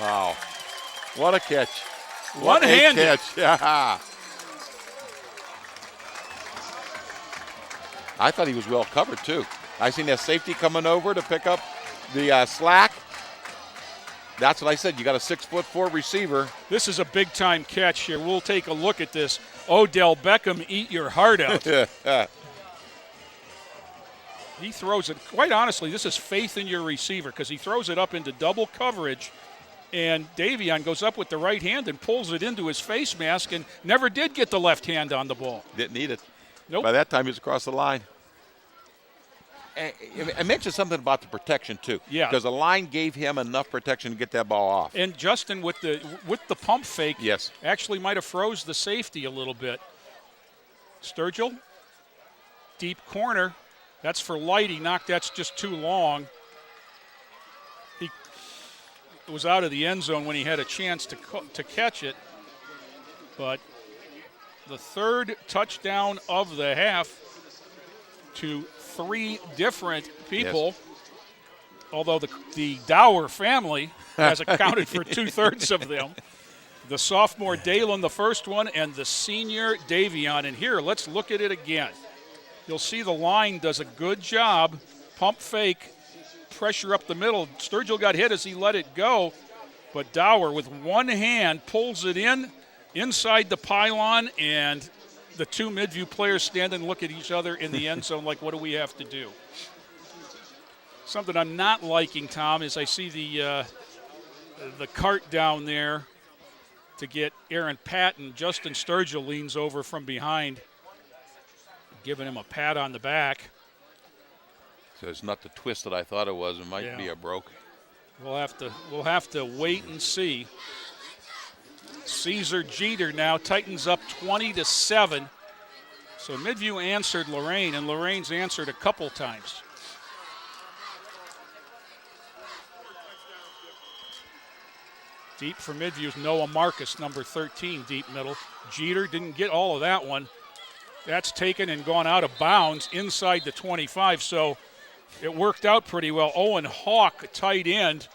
Wow. What a catch. One-handed. What a catch. Yeah. I thought he was well covered, too. I seen that safety coming over to pick up the slack. That's what I said. You got a 6'4" receiver. This is a big-time catch here. We'll take a look at this. Odell Beckham, eat your heart out. He throws it. Quite honestly, this is faith in your receiver because he throws it up into double coverage, and Davion goes up with the right hand and pulls it into his face mask and never did get the left hand on the ball. Didn't need it. Nope. By that time, he was across the line. I mentioned something about the protection, too. Yeah. Because the line gave him enough protection to get that ball off. And Justin, with the pump fake, yes, actually might have froze the safety a little bit. Sturgill, deep corner. That's for Light. He knocked. That's just too long. He was out of the end zone when he had a chance to catch it. But the 3rd touchdown of the half to 3 different people, yes. Although the Dower family has accounted for 2/3 of them. The sophomore Dalen, the first one, and the senior Davion. And here, let's look at it again. You'll see the line does a good job. Pump fake, pressure up the middle. Sturgill got hit as he let it go, but Dower with one hand pulls it inside the pylon, and the 2 Midview players stand and look at each other in the end zone like, what do we have to do? Something I'm not liking, Tom, is I see the cart down there to get Aaron Patton. Justin Sturgill leans over from behind, giving him a pat on the back. So it's not the twist that I thought it was. It might be a broke. We'll have to wait and see. Caesar Jeter now, Titans up 20-7. So Midview answered Lorain, and Lorain's answered a couple times. Deep for Midview's Noah Marcus, number 13, deep middle. Jeter didn't get all of that one. That's taken and gone out of bounds inside the 25, so it worked out pretty well. Owen Hawk, tight end,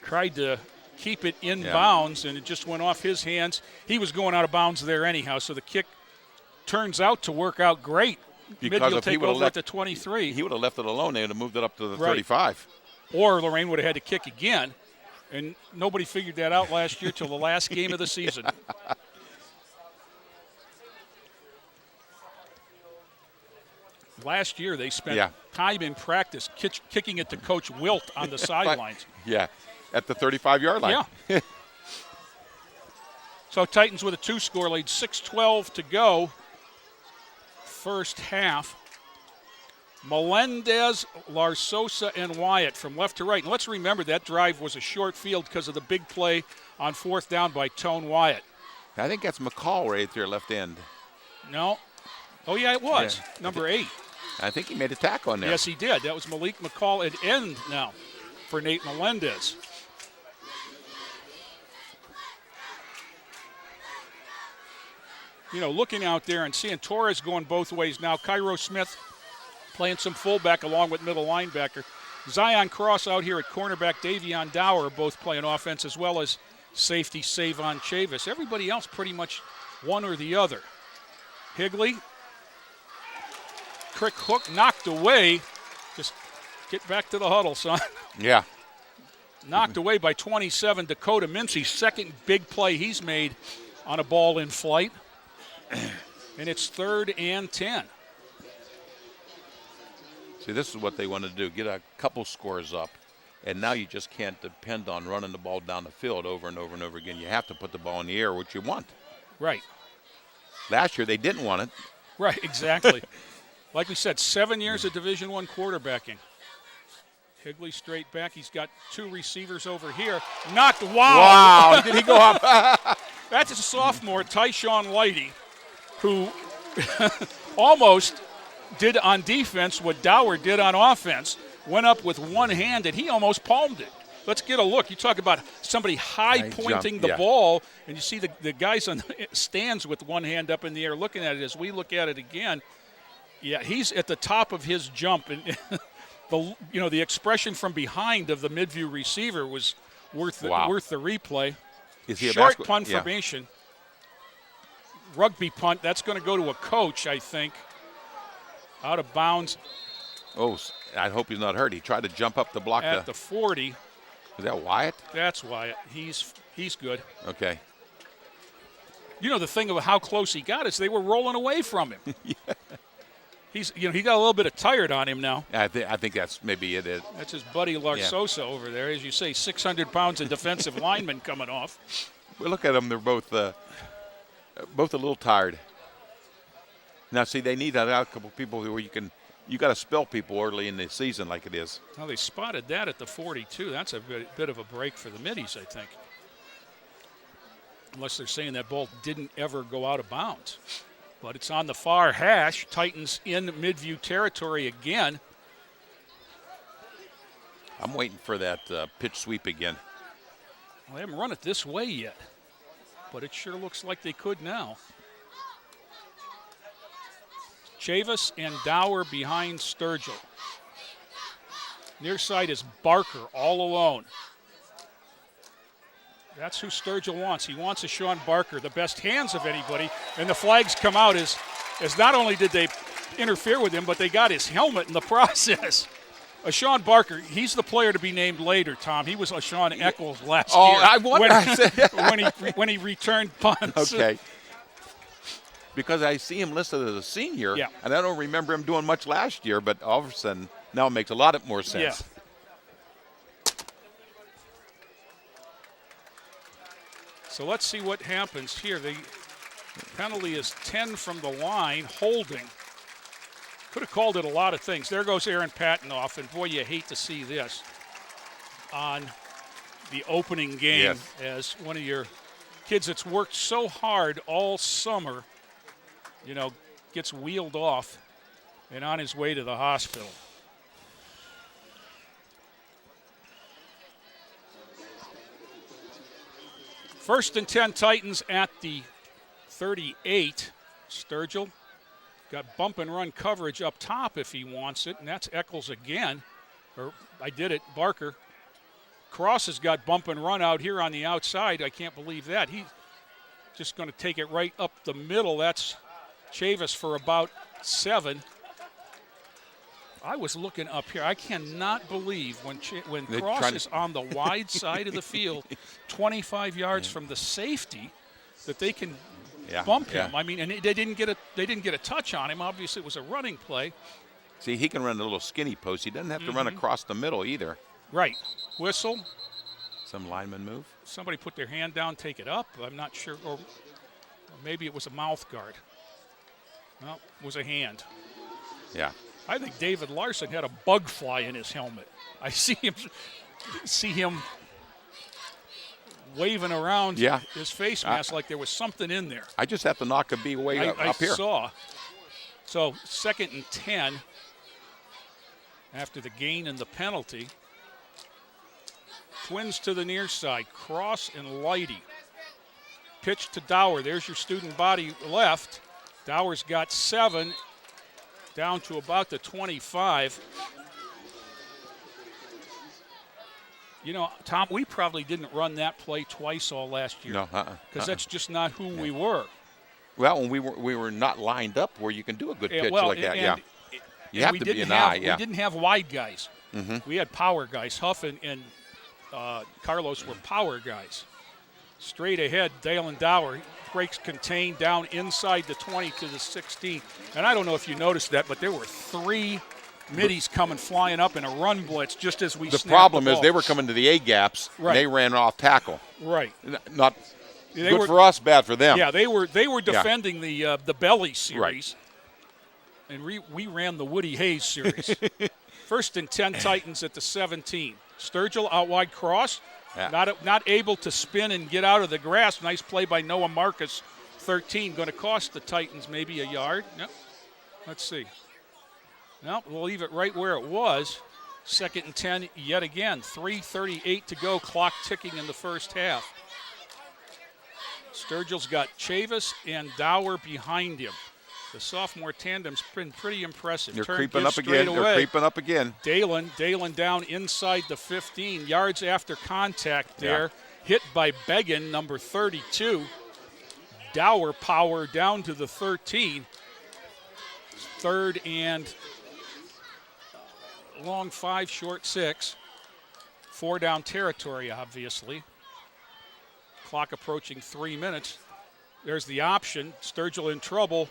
tried to keep it in bounds, and it just went off his hands. He was going out of bounds there anyhow, so the kick turns out to work out great. Because Midview if take he would have over left at the 23. He would have left it alone. They would have moved it up to the 35. Or Lorain would have had to kick again, and nobody figured that out last year till the last game of the season. Last year they spent time in practice kicking it to Coach Wilt on the sidelines. Yeah, at the 35-yard line. Yeah. So Titans with a 2-score lead, 6:12 to go. First half. Melendez, Larsosa, and Wyatt from left to right. And let's remember that drive was a short field because of the big play on 4th down by Tone Wyatt. I think that's McCall right there, left end. No. Oh, yeah, it was. Yeah. Number 8. I think he made a tackle on there. Yes, he did. That was Malik McCall at end now for Nate Melendez. You know, looking out there and seeing Torres going both ways now. Cairo Smith playing some fullback along with middle linebacker. Zion Cross out here at cornerback. Davion Dower both playing offense, as well as safety Savon Chavis. Everybody else pretty much one or the other. Higley. Crick hook knocked away. Just get back to the huddle, son. Yeah. Knocked away by 27. Dakota Mincy, second big play he's made on a ball in flight. And it's 3rd and 10. See, this is what they want to do, get a couple scores up. And now you just can't depend on running the ball down the field over and over and over again. You have to put the ball in the air, which you want. Right. Last year, they didn't want it. Right, exactly. Like we said, 7 years of Division I quarterbacking. Higley straight back. He's got 2 receivers over here. Knocked. Wow. Did he go up? That's a sophomore, Tyshawn Lighty, who almost did on defense what Dower did on offense. Went up with one hand, and he almost palmed it. Let's get a look. You talk about somebody high-pointing the ball, and you see the guys on the stands with one hand up in the air looking at it. As we look at it again, yeah, he's at the top of his jump. And the expression from behind of the Midview receiver was worth the replay. Is he Short punt formation. Rugby punt. That's going to go to a coach, I think. Out of bounds. Oh, I hope he's not hurt. He tried to jump up to block at the 40. Is that Wyatt? That's Wyatt. He's good. Okay. You know, the thing about how close he got is they were rolling away from him. Yeah. He got a little bit of tired on him now. I think that's maybe it. That's his buddy Larsosa over there. As you say, 600 pounds of defensive lineman coming off. Well, look at them. They're both a little tired. Now, see, they need a couple people where you got to spell people early in the season like it is. Well, they spotted that at the 42. That's a bit of a break for the Middies, I think. Unless they're saying that ball didn't ever go out of bounds. But it's on the far hash. Titans in Midview territory again. I'm waiting for that pitch sweep again. Well, they haven't run it this way yet. But it sure looks like they could now. Chavis and Dower behind Sturgill. Near side is Barker all alone. That's who Sturgill wants. He wants a Sean Barker, the best hands of anybody. And the flags come out as not only did they interfere with him, but they got his helmet in the process. A Sean Barker, he's the player to be named later, Tom. He was a Sean Eccles last year. I wonder. when he returned punts. Okay. Because I see him listed as a senior, and I don't remember him doing much last year, but all of a sudden now it makes a lot more sense. Yeah. So let's see what happens here. The penalty is 10 from the line, holding. Could have called it a lot of things. There goes Aaron Patton off, and boy, you hate to see this on the opening game as one of your kids that's worked so hard all summer, gets wheeled off and on his way to the hospital. First and 10 Titans at the 38. Sturgill got bump and run coverage up top if he wants it, and that's Eccles again. Barker. Cross has got bump and run out here on the outside. I can't believe that. He's just going to take it right up the middle. That's Chavis for about 7. I was looking up here. I cannot believe when Cross is on the wide side of the field, 25 yards from the safety, that they can bump him. I mean, and they didn't get a touch on him. Obviously, it was a running play. See, he can run a little skinny post. He doesn't have to run across the middle either. Right. Whistle. Some lineman move. Somebody put their hand down, take it up. I'm not sure. Or maybe it was a mouth guard. Well, it was a hand. Yeah. I think David Larson had a bug fly in his helmet. I see him waving around his face mask like there was something in there. I just have to knock a bee way up here. I saw. So 2nd and 10 after the gain and the penalty. Twins to the near side, Cross and Lighty. Pitch to Dower. There's your student body left. Dower's got 7, down to about the 25. You know, Tom, we probably didn't run that play twice all last year. No, because that's just not who we were. Well, when we were not lined up where you can do a good pitch like that. You have to be an eye. We didn't have wide guys. We had power guys. Huff and Carlos were power guys. Straight ahead, Dalen Dower breaks contained down inside the 20 to the 16. And I don't know if you noticed that, but there were 3 middies coming flying up in a run blitz just as we snapped the ball. The problem is they were coming to the A gaps, and they ran off tackle. Right. Not good for us, bad for them. Yeah, they were defending the Belly series. Right. And we ran the Woody Hayes series. 1st and 10 Titans at the 17. Sturgill out wide cross. Yeah. Not able to spin and get out of the grass. Nice play by Noah Marcus. 13 going to cost the Titans maybe a yard. Yep. Let's see. No, we'll leave it right where it was. 2nd and 10 yet again. 3:38 to go. Clock ticking in the first half. Sturgill's got Chavis and Dower behind him. The sophomore tandem's been pretty impressive. They're creeping up again. They're creeping up again. Dalen down inside the 15, yards after contact there. Hit by Began, number 32. Dower power down to the 13. 3rd and long 5, short 6. 4 down territory, obviously. Clock approaching 3 minutes. There's the option. Sturgill in trouble.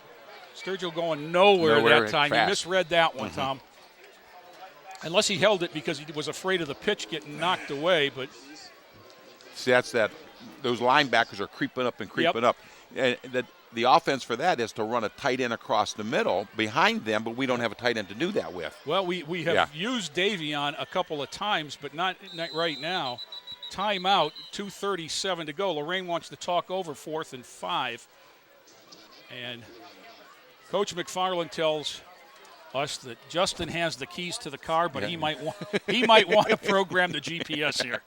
Sturgill going nowhere that time. Fast. You misread that one, Tom. Unless he held it because he was afraid of the pitch getting knocked away. But see, that's that. Those linebackers are creeping up and creeping up. And the offense for that is to run a tight end across the middle behind them, but we don't have a tight end to do that with. Well, we have used Davion a couple of times, but not right now. Timeout, 2:37 to go. Lorain wants to talk over 4th and 5. And Coach McFarland tells us that Justin has the keys to the car, but he might want to program the GPS here.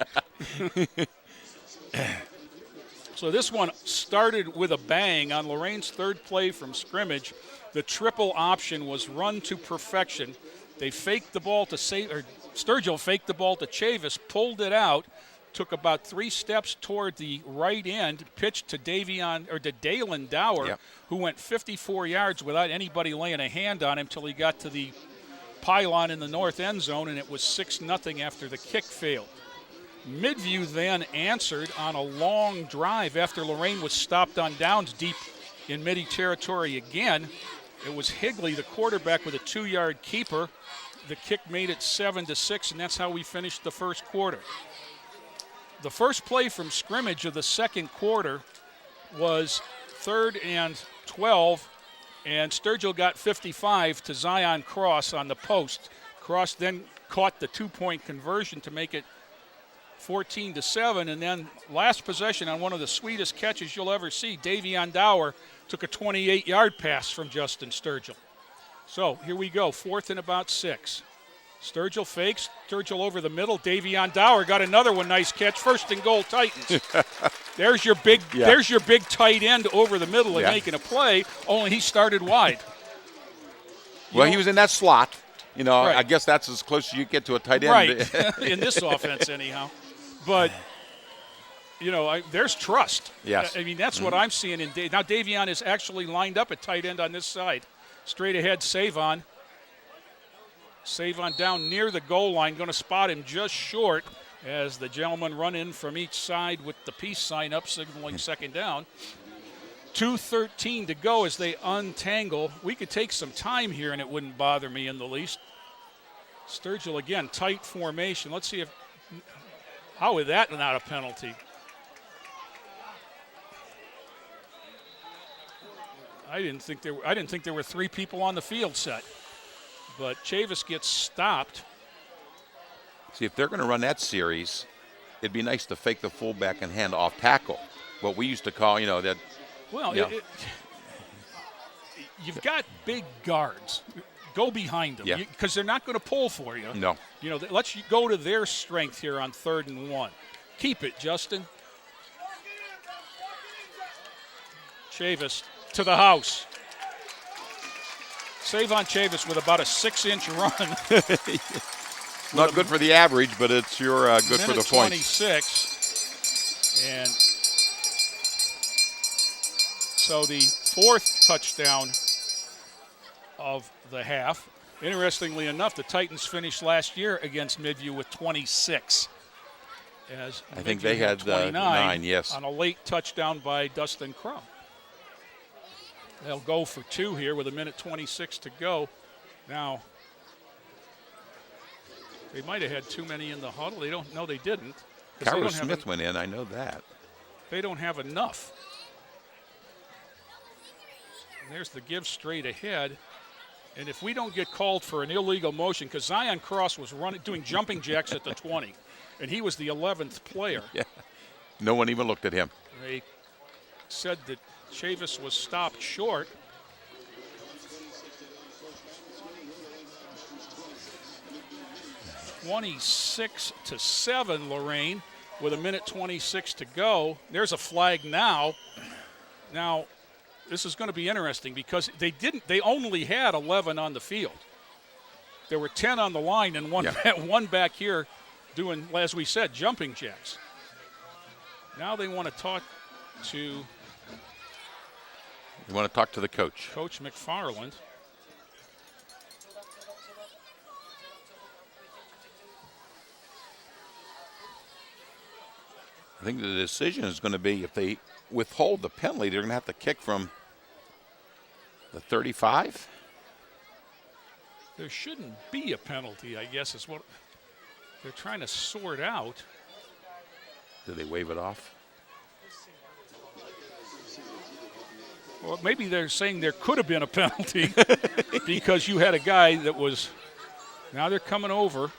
So this one started with a bang on Lorain's 3rd play from scrimmage. The triple option was run to perfection. They faked the ball to Sturgill faked the ball to Chavis, pulled it out, took about 3 steps toward the right end, pitched to Dalen Dower, who went 54 yards without anybody laying a hand on him till he got to the pylon in the north end zone, and it was 6-0 after the kick failed. Midview then answered on a long drive after Lorain was stopped on downs deep in Midi territory again. It was Higley, the quarterback, with a 2-yard keeper. The kick made it 7-6, and that's how we finished the first quarter. The first play from scrimmage of the second quarter was 3rd and 12, and Sturgill got 55 to Zion Cross on the post. Cross then caught the 2-point conversion to make it 14-7, and then last possession on one of the sweetest catches you'll ever see, Davion Dower took a 28-yard pass from Justin Sturgill. So here we go, 4th and about 6. Sturgill fakes, Sturgill over the middle. Davion Dower got another one, nice catch. 1st and goal, Titans. There's your big tight end over the middle and making a play, only he started wide. He was in that slot. You know, I guess that's as close as you get to a tight end. Right, in this offense anyhow. But, you know, there's trust. Yes. I mean, that's what I'm seeing in Dave. Now Davion is actually lined up at tight end on this side. Straight ahead, Savon. Savon down near the goal line, going to spot him just short as the gentlemen run in from each side with the peace sign up, signaling 2nd down. 2:13 to go as they untangle. We could take some time here and it wouldn't bother me in the least. Sturgill again, tight formation. Let's see how is that not a penalty? I didn't think there were 3 people on the field set. but Chavis gets stopped. See, if they're going to run that series, it'd be nice to fake the fullback and hand off tackle. What we used to call, that. Well, Yeah. You've got big guards. Go behind them Yeah. because they're not going to pull for you. No. Let's go to their strength here on 3rd and 1. Keep it, Justin. Chavis to the house. Savon Chavis with about a 6-inch run. Not good for the average, but it's your good for the points. 26. And so the 4th touchdown of the half. Interestingly enough, the Titans finished last year against Midview with 26. As I think Midview they had 9, yes. On a late touchdown by Dustin Crum. They'll go for 2 here with 1:26 to go. Now, they might have had too many in the huddle. They don't. No, they didn't. Carlos Smith went in. I know that. They don't have enough. And there's the give straight ahead. And if we don't get called for an illegal motion, because Zion Cross was doing jumping jacks at the 20, and he was the 11th player. Yeah. No one even looked at him. They said that Chavis was stopped short. (26-7), Lorain, with 1:26 to go. There's a flag now. Now, this is going to be interesting because they only had 11 on the field. There were 10 on the line and one back here doing, as we said, jumping jacks. Now they want to talk to You want to talk to the coach. Coach McFarland. I think the decision is going to be if they withhold the penalty, they're going to have to kick from the 35. There shouldn't be a penalty, I guess, is what they're trying to sort out. Do they wave it off? Well, maybe they're saying there could have been a penalty because you had a guy that was. Now they're coming over.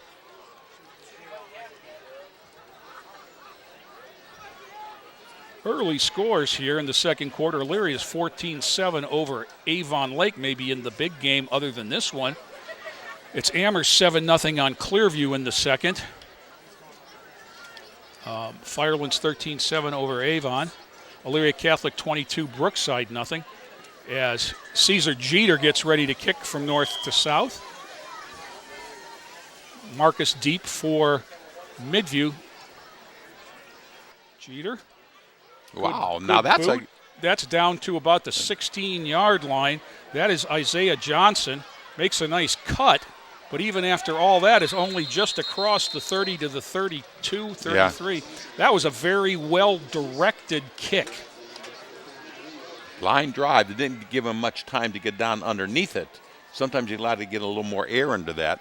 Early scores here in the second quarter. Leary is 14-7 over Avon Lake, maybe in the big game other than this one. It's Amherst 7-0 on Clearview in the second. Firelands 13-7 over Avon. Elyria Catholic 22, Brookside 0. As Caesar Jeter gets ready to kick from north to south. Marcus Deep for Midview. Jeter. Wow, Good now that's boot. That's down to about the 16-yard line. That is Isaiah Johnson. Makes a nice cut, but even after all that is only just across the 30 to the 32, 33. Yeah. That was a very well-directed kick. Line drive. It didn't give him much time to get down underneath it. Sometimes you're allowed to get a little more air into that.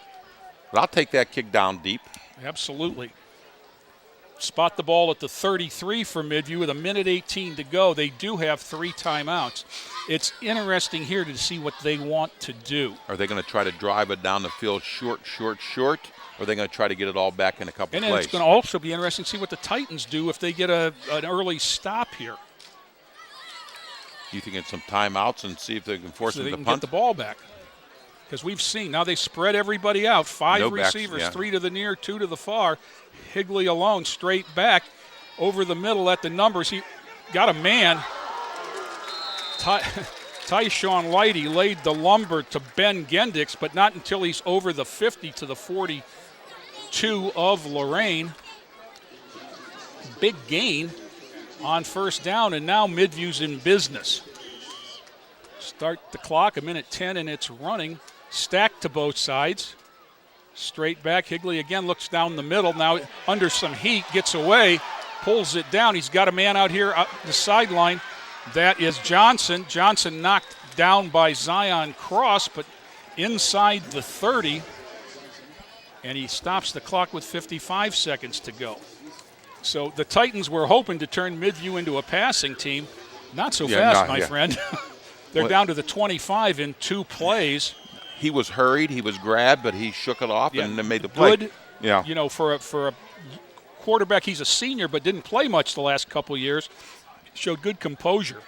But I'll take that kick down deep. Absolutely. Spot the ball at the 33 for Midview with 1:18 to go. They do have 3 timeouts. It's interesting here to see what they want to do. Are they going to try to drive it down the field short? Or are they going to try to get it all back in a couple plays? And it's going to also be interesting to see what the Titans do if they get an early stop here. You think it's some timeouts and see if they can force them to punt? Get the ball back. Because we've seen, now they spread everybody out. 5 receivers, backs, 3 to the near, 2 to the far. Higley alone, straight back, over the middle at the numbers. He got a man. Tyshawn Lighty laid the lumber to Ben Gendix, but not until he's over the 50 to the 42 of Lorain. Big gain on first down, and now Midview's in business. Start the clock, 1:10, and it's running. Stacked to both sides. Straight back. Higley again looks down the middle. Now under some heat, gets away, pulls it down. He's got a man out here up the sideline. That is Johnson. Johnson knocked down by Zion Cross, but inside the 30. And he stops the clock with 55 seconds to go. So the Titans were hoping to turn Midview into a passing team. Not so fast, my friend. They're down to the 25 in 2 plays. he was hurried, he was grabbed, but he shook it off Yeah, and then made the play. Good, Yeah. you know, for a quarterback, he's a senior but didn't play much the last couple of years. Showed good composure.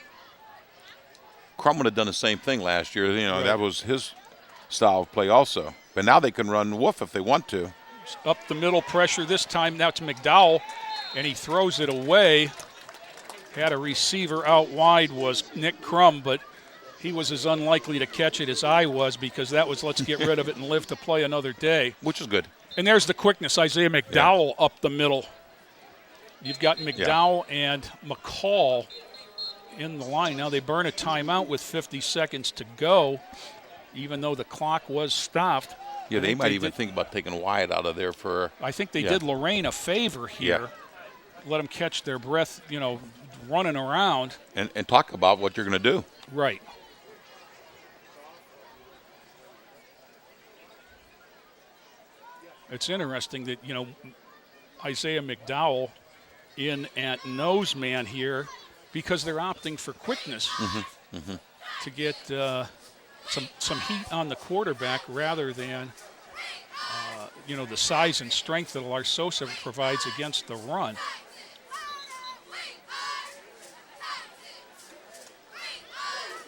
Crum would have done the same thing last year. You know, Right. that was his style of play also. But now they can run woof if they want to. Up the middle pressure this time. Now it's McDowell, and he throws it away. Had a receiver out wide was Nick Crum, but he was as unlikely to catch it as I was because that was let's get rid of it and live to play another day. Which is good. And there's the quickness. Isaiah McDowell up the middle. You've got McDowell and McCall in the line. Now they burn a timeout with 50 seconds to go, even though the clock was stopped. Yeah, they might even think about taking Wyatt out of there for. I think they did Lorain a favor here. Let them catch their breath, you know, running around. And talk about what you're going to do. Right. It's interesting that, you know, Isaiah McDowell in at nose man here because they're opting for quickness to get some heat on the quarterback rather than, you know, the size and strength that Larsosa provides against the run.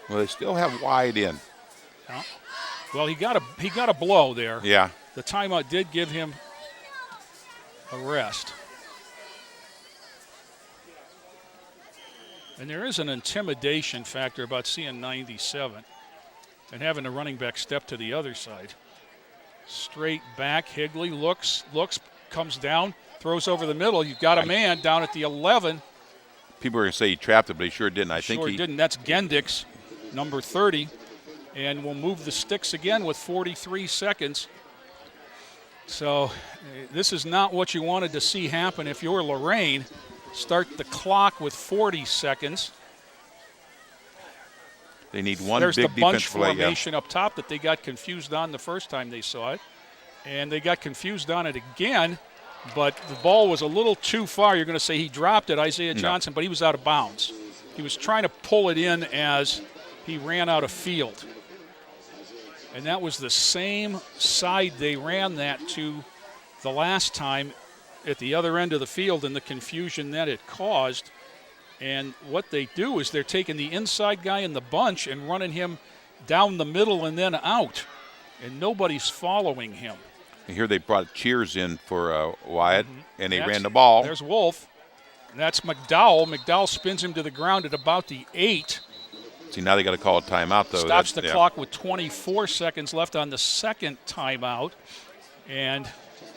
Well, they still have Wyatt in. Yeah. Well, he got a blow there. Yeah. The timeout did give him a rest. And there is an intimidation factor about seeing 97 and having the running back step to the other side. Straight back, Higley looks, comes down, throws over the middle. You've got a man down at the 11. People are going to say he trapped it, but he sure didn't. I Sure think he didn't. That's Gendix, number 30. And we'll move the sticks again with 43 seconds. So this is not what you wanted to see happen if you're Lorain. Start the clock with 40 seconds. They need one There's big the bunch defense play. formation up top that they got confused on the first time they saw it. And they got confused on it again, but the ball was a little too far. You're going to say he dropped it, Isaiah Johnson, but he was out of bounds. He was trying to pull it in as he ran out of field. And that was the same side they ran that to the last time at the other end of the field and the confusion that it caused. And what they do is they're taking the inside guy in the bunch and running him down the middle and then out. And nobody's following him. And here they brought Cheers in for Wyatt, and they ran the ball. There's Wolf. And that's McDowell. McDowell spins him to the ground at about the 8. See, now they got to call a timeout, though. Stops the clock with 24 seconds left on the second timeout. And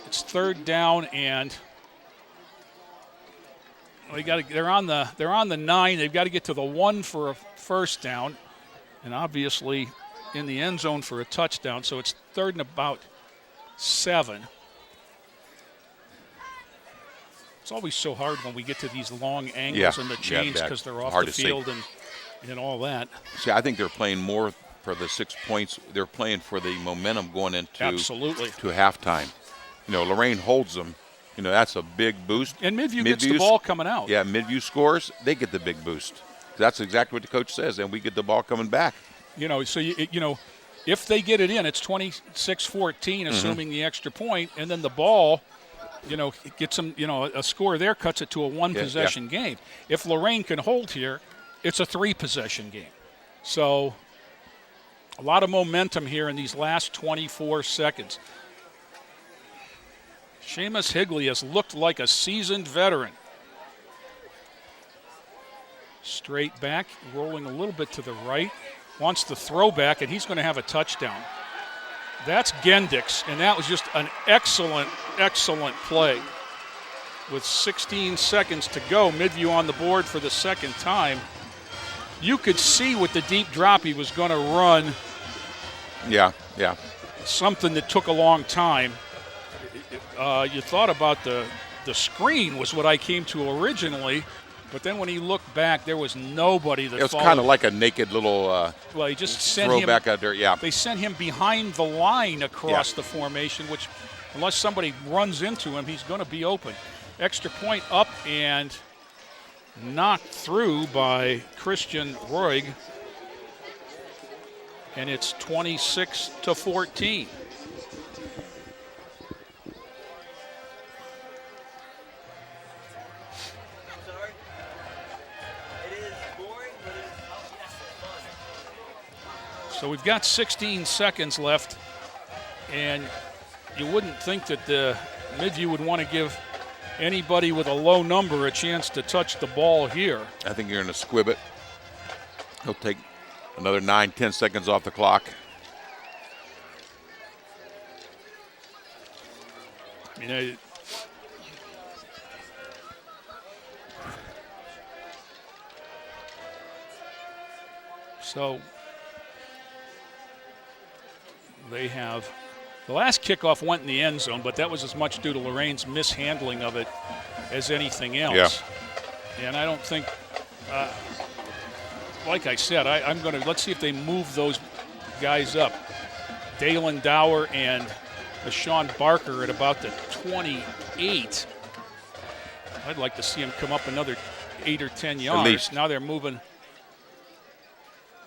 it's third down, and they're on the 9. They've got to get to the 1 for a first down, and obviously in the end zone for a touchdown. So it's third and about 7. It's always so hard when we get to these long angles and the change because they're off hard the to field and all that. See, I think they're playing more for the 6 points. They're playing for the momentum going into Absolutely. to halftime. You know, Lorain holds them. You know, that's a big boost. And Midview gets the ball coming out. Yeah, Midview scores, they get the big boost. That's exactly what the coach says, and we get the ball coming back. You know, so, you know, if they get it in, it's 26-14, assuming the extra point, and then the ball, you know, gets them, you know, a score there cuts it to a one-possession game. If Lorain can hold here, it's a 3-possession game. So a lot of momentum here in these last 24 seconds. Seamus Higley has looked like a seasoned veteran. Straight back, rolling a little bit to the right. Wants the throw back, and he's going to have a touchdown. That's Gendix, and that was just an excellent, excellent play. With 16 seconds to go, Midview on the board for the second time. You could see with the deep drop he was going to run. Yeah. Something that took a long time. You thought about the screen was what I came to originally, but then when he looked back, there was nobody that it was followed. kind of like a naked little well, he just sent throw him back out there. Yeah, they sent him behind the line across the formation, which unless somebody runs into him, he's going to be open. Extra point up and knocked through by Christian Roig. and it's 26-14. So we've got 16 seconds left, and you wouldn't think that Midview would want to give anybody with a low number a chance to touch the ball here. I think you're going to squib it. He'll take another 9-10 seconds off the clock. You know, so they have the last kickoff went in the end zone, but that was as much due to Lorain's mishandling of it as anything else. Yeah. And I don't think, like I said, I'm going to, let's see if they move those guys up. Dalen Dower and Sean Barker at about the 28. I'd like to see him come up another 8 or 10 yards. At least. Now they're moving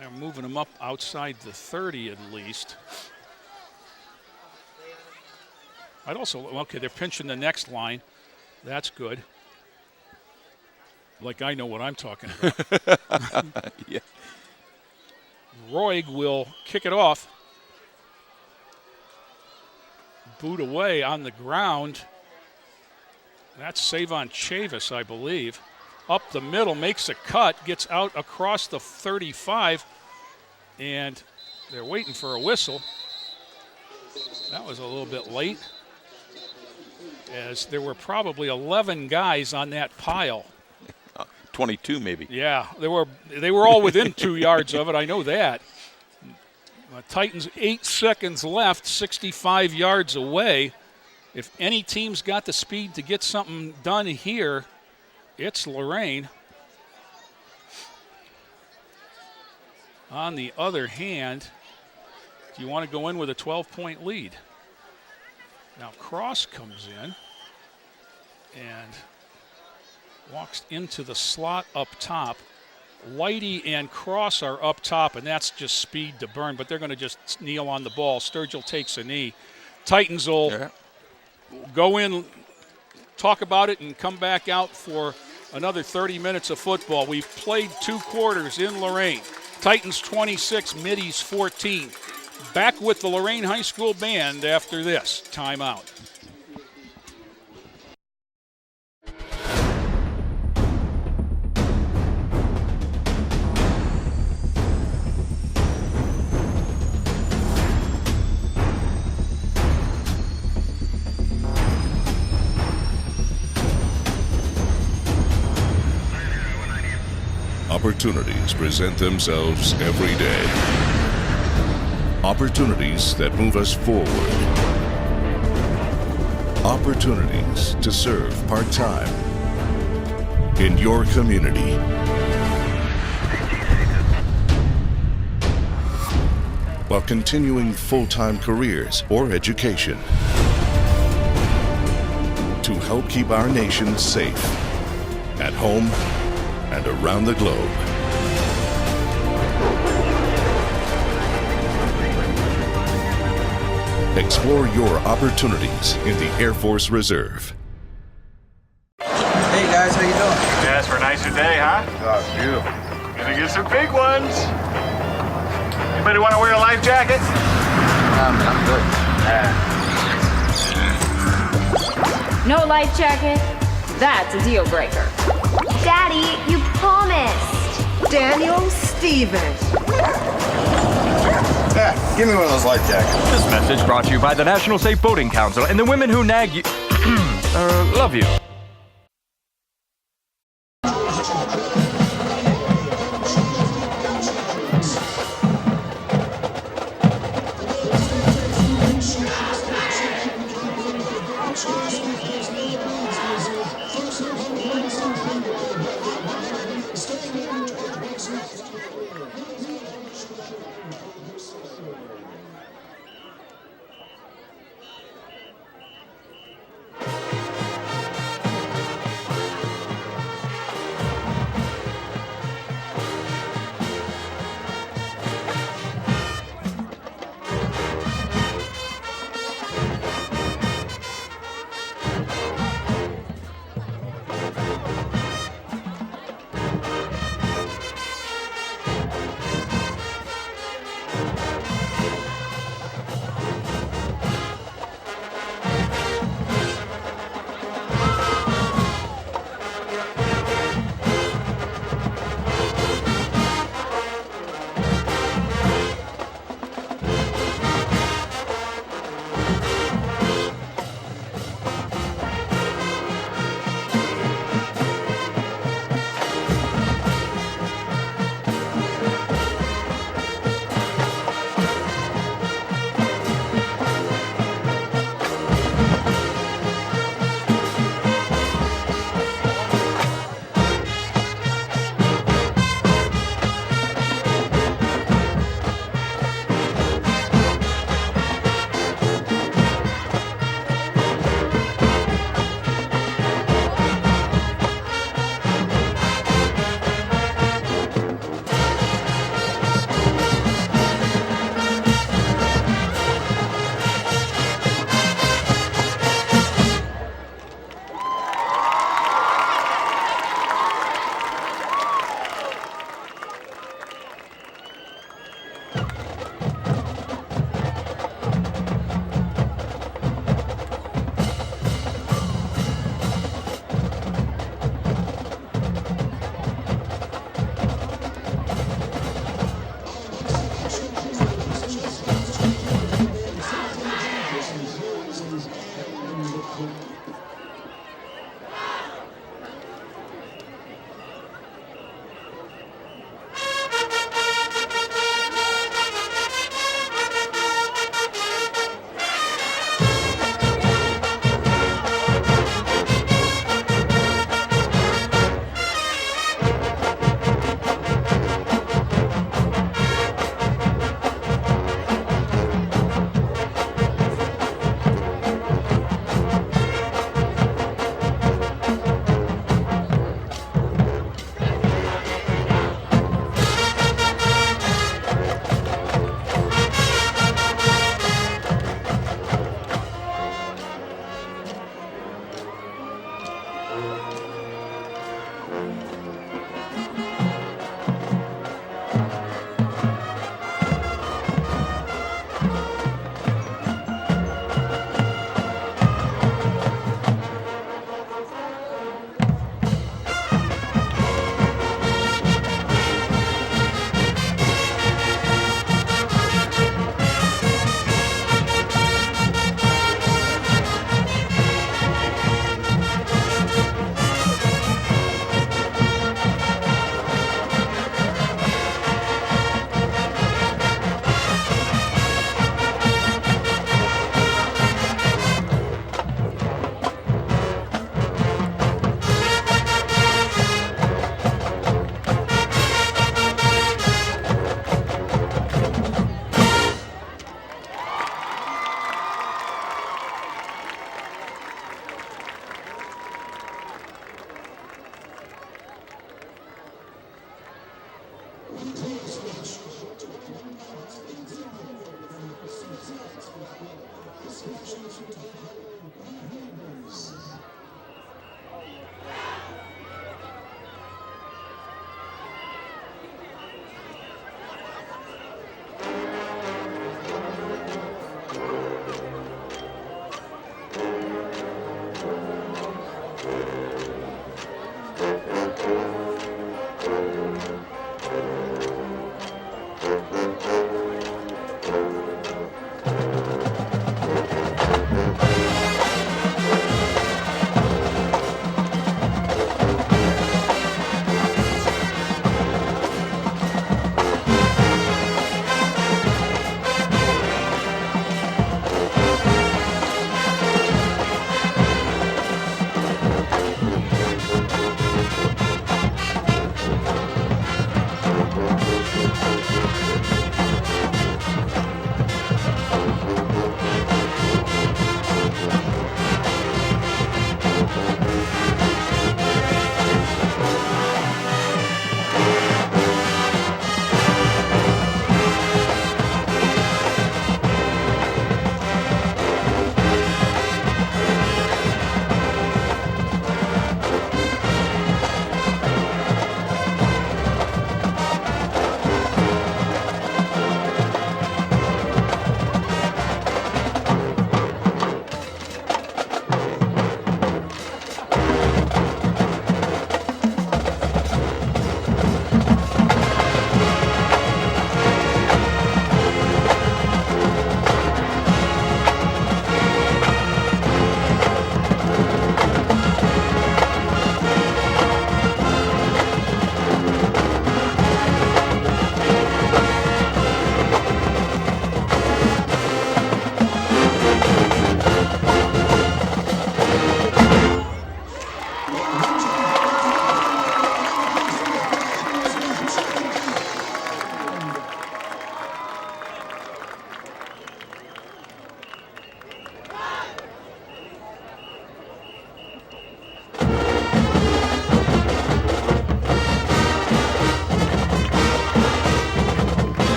them up outside the 30 at least. I'd also, okay, they're pinching the next line. That's good. Like I know what I'm talking about. Yeah. Roig will kick it off. Boot away on the ground. That's Savon Chavis, I believe. Up the middle, makes a cut, gets out across the 35, and they're waiting for a whistle. That was a little bit late, as there were probably 11 guys on that pile. 22 maybe. Yeah, they were all within 2 yards of it, I know that. Titans 8 seconds left, 65 yards away. If any team's got the speed to get something done here, it's Lorain. On the other hand, do you want to go in with a 12-point lead? Now Cross comes in and walks into the slot up top. Whitey and Cross are up top, and that's just speed to burn, but they're going to just kneel on the ball. Sturgill takes a knee. Titans will go in, talk about it, and come back out for another 30 minutes of football. We've played 2 quarters in Lorain. Titans 26, Middies 14. Back with the Lorain High School band after this timeout. Opportunities present themselves every day. Opportunities that move us forward. Opportunities to serve part-time in your community. While continuing full-time careers or education. To help keep our nation safe at home and around the globe. Explore your opportunities in the Air Force Reserve. Hey guys, how you doing? Yes, for a nicer day, huh? Oh, it's beautiful. Gonna get some big ones. Anybody want to wear a life jacket? I'm good. No life jacket? That's a deal breaker. Daddy, you promised. Daniel Stevens. Yeah, give me one of those life jackets. This message brought to you by the National Safe Boating Council and the women who nag you. Love you.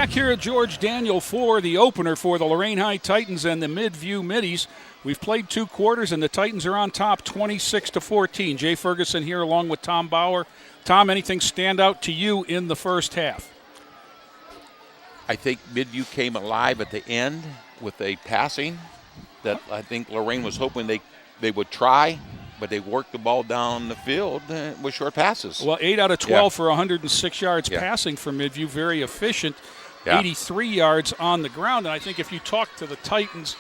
Back here at George Daniel for the opener for the Lorain High Titans and the Midview Middies. We've played 2 quarters, and the Titans are on top 26-14. Jay Ferguson here along with Tom Bauer. Tom, anything stand out to you in the first half? I think Midview came alive at the end with a passing that I think Lorain was hoping they would try, but they worked the ball down the field with short passes. Well, 8 out of 12 for 106 yards passing for Midview. Very efficient. 83 yards on the ground. And I think if you talk to the Titans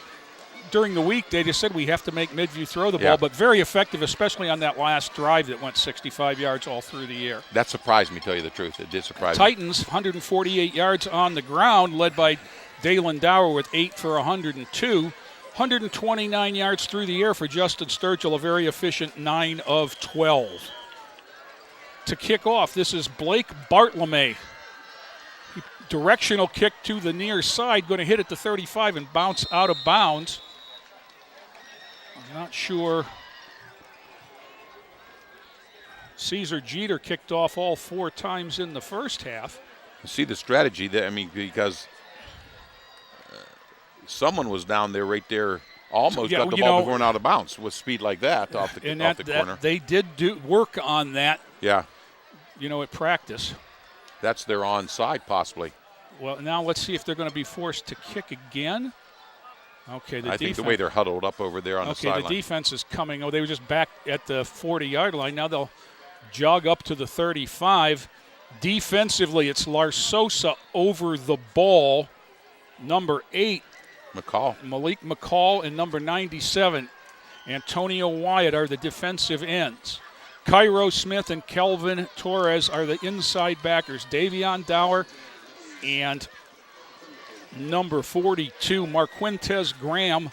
during the week, they just said we have to make Midview throw the ball, but very effective, especially on that last drive that went 65 yards all through the air. That surprised me, to tell you the truth. It did surprise me. Titans, 148 yards on the ground, led by Dalen Dower with 8 for 102. 129 yards through the air for Justin Sturgill, a very efficient 9 of 12. To kick off, this is Blake Bartlome. Directional kick to the near side, going to hit at the 35 and bounce out of bounds. I'm not sure. Caesar Jeter kicked off all 4 times in the first half. See the strategy there, because someone was down there right there, almost got the ball going out of bounds with speed like that off the corner. They did work on that. Yeah. At practice. That's their onside, possibly. Well, now let's see if they're going to be forced to kick again. Okay, I think the way they're huddled up over there on the sideline. Okay, the defense is coming. Oh, they were just back at the 40-yard line. Now they'll jog up to the 35. Defensively, it's Lars Sosa over the ball. Number 8, Malik McCall, and number 97, Antonio Wyatt are the defensive ends. Cairo Smith and Kelvin Torres are the inside backers. Davion Dower and number 42, Marquintez Graham,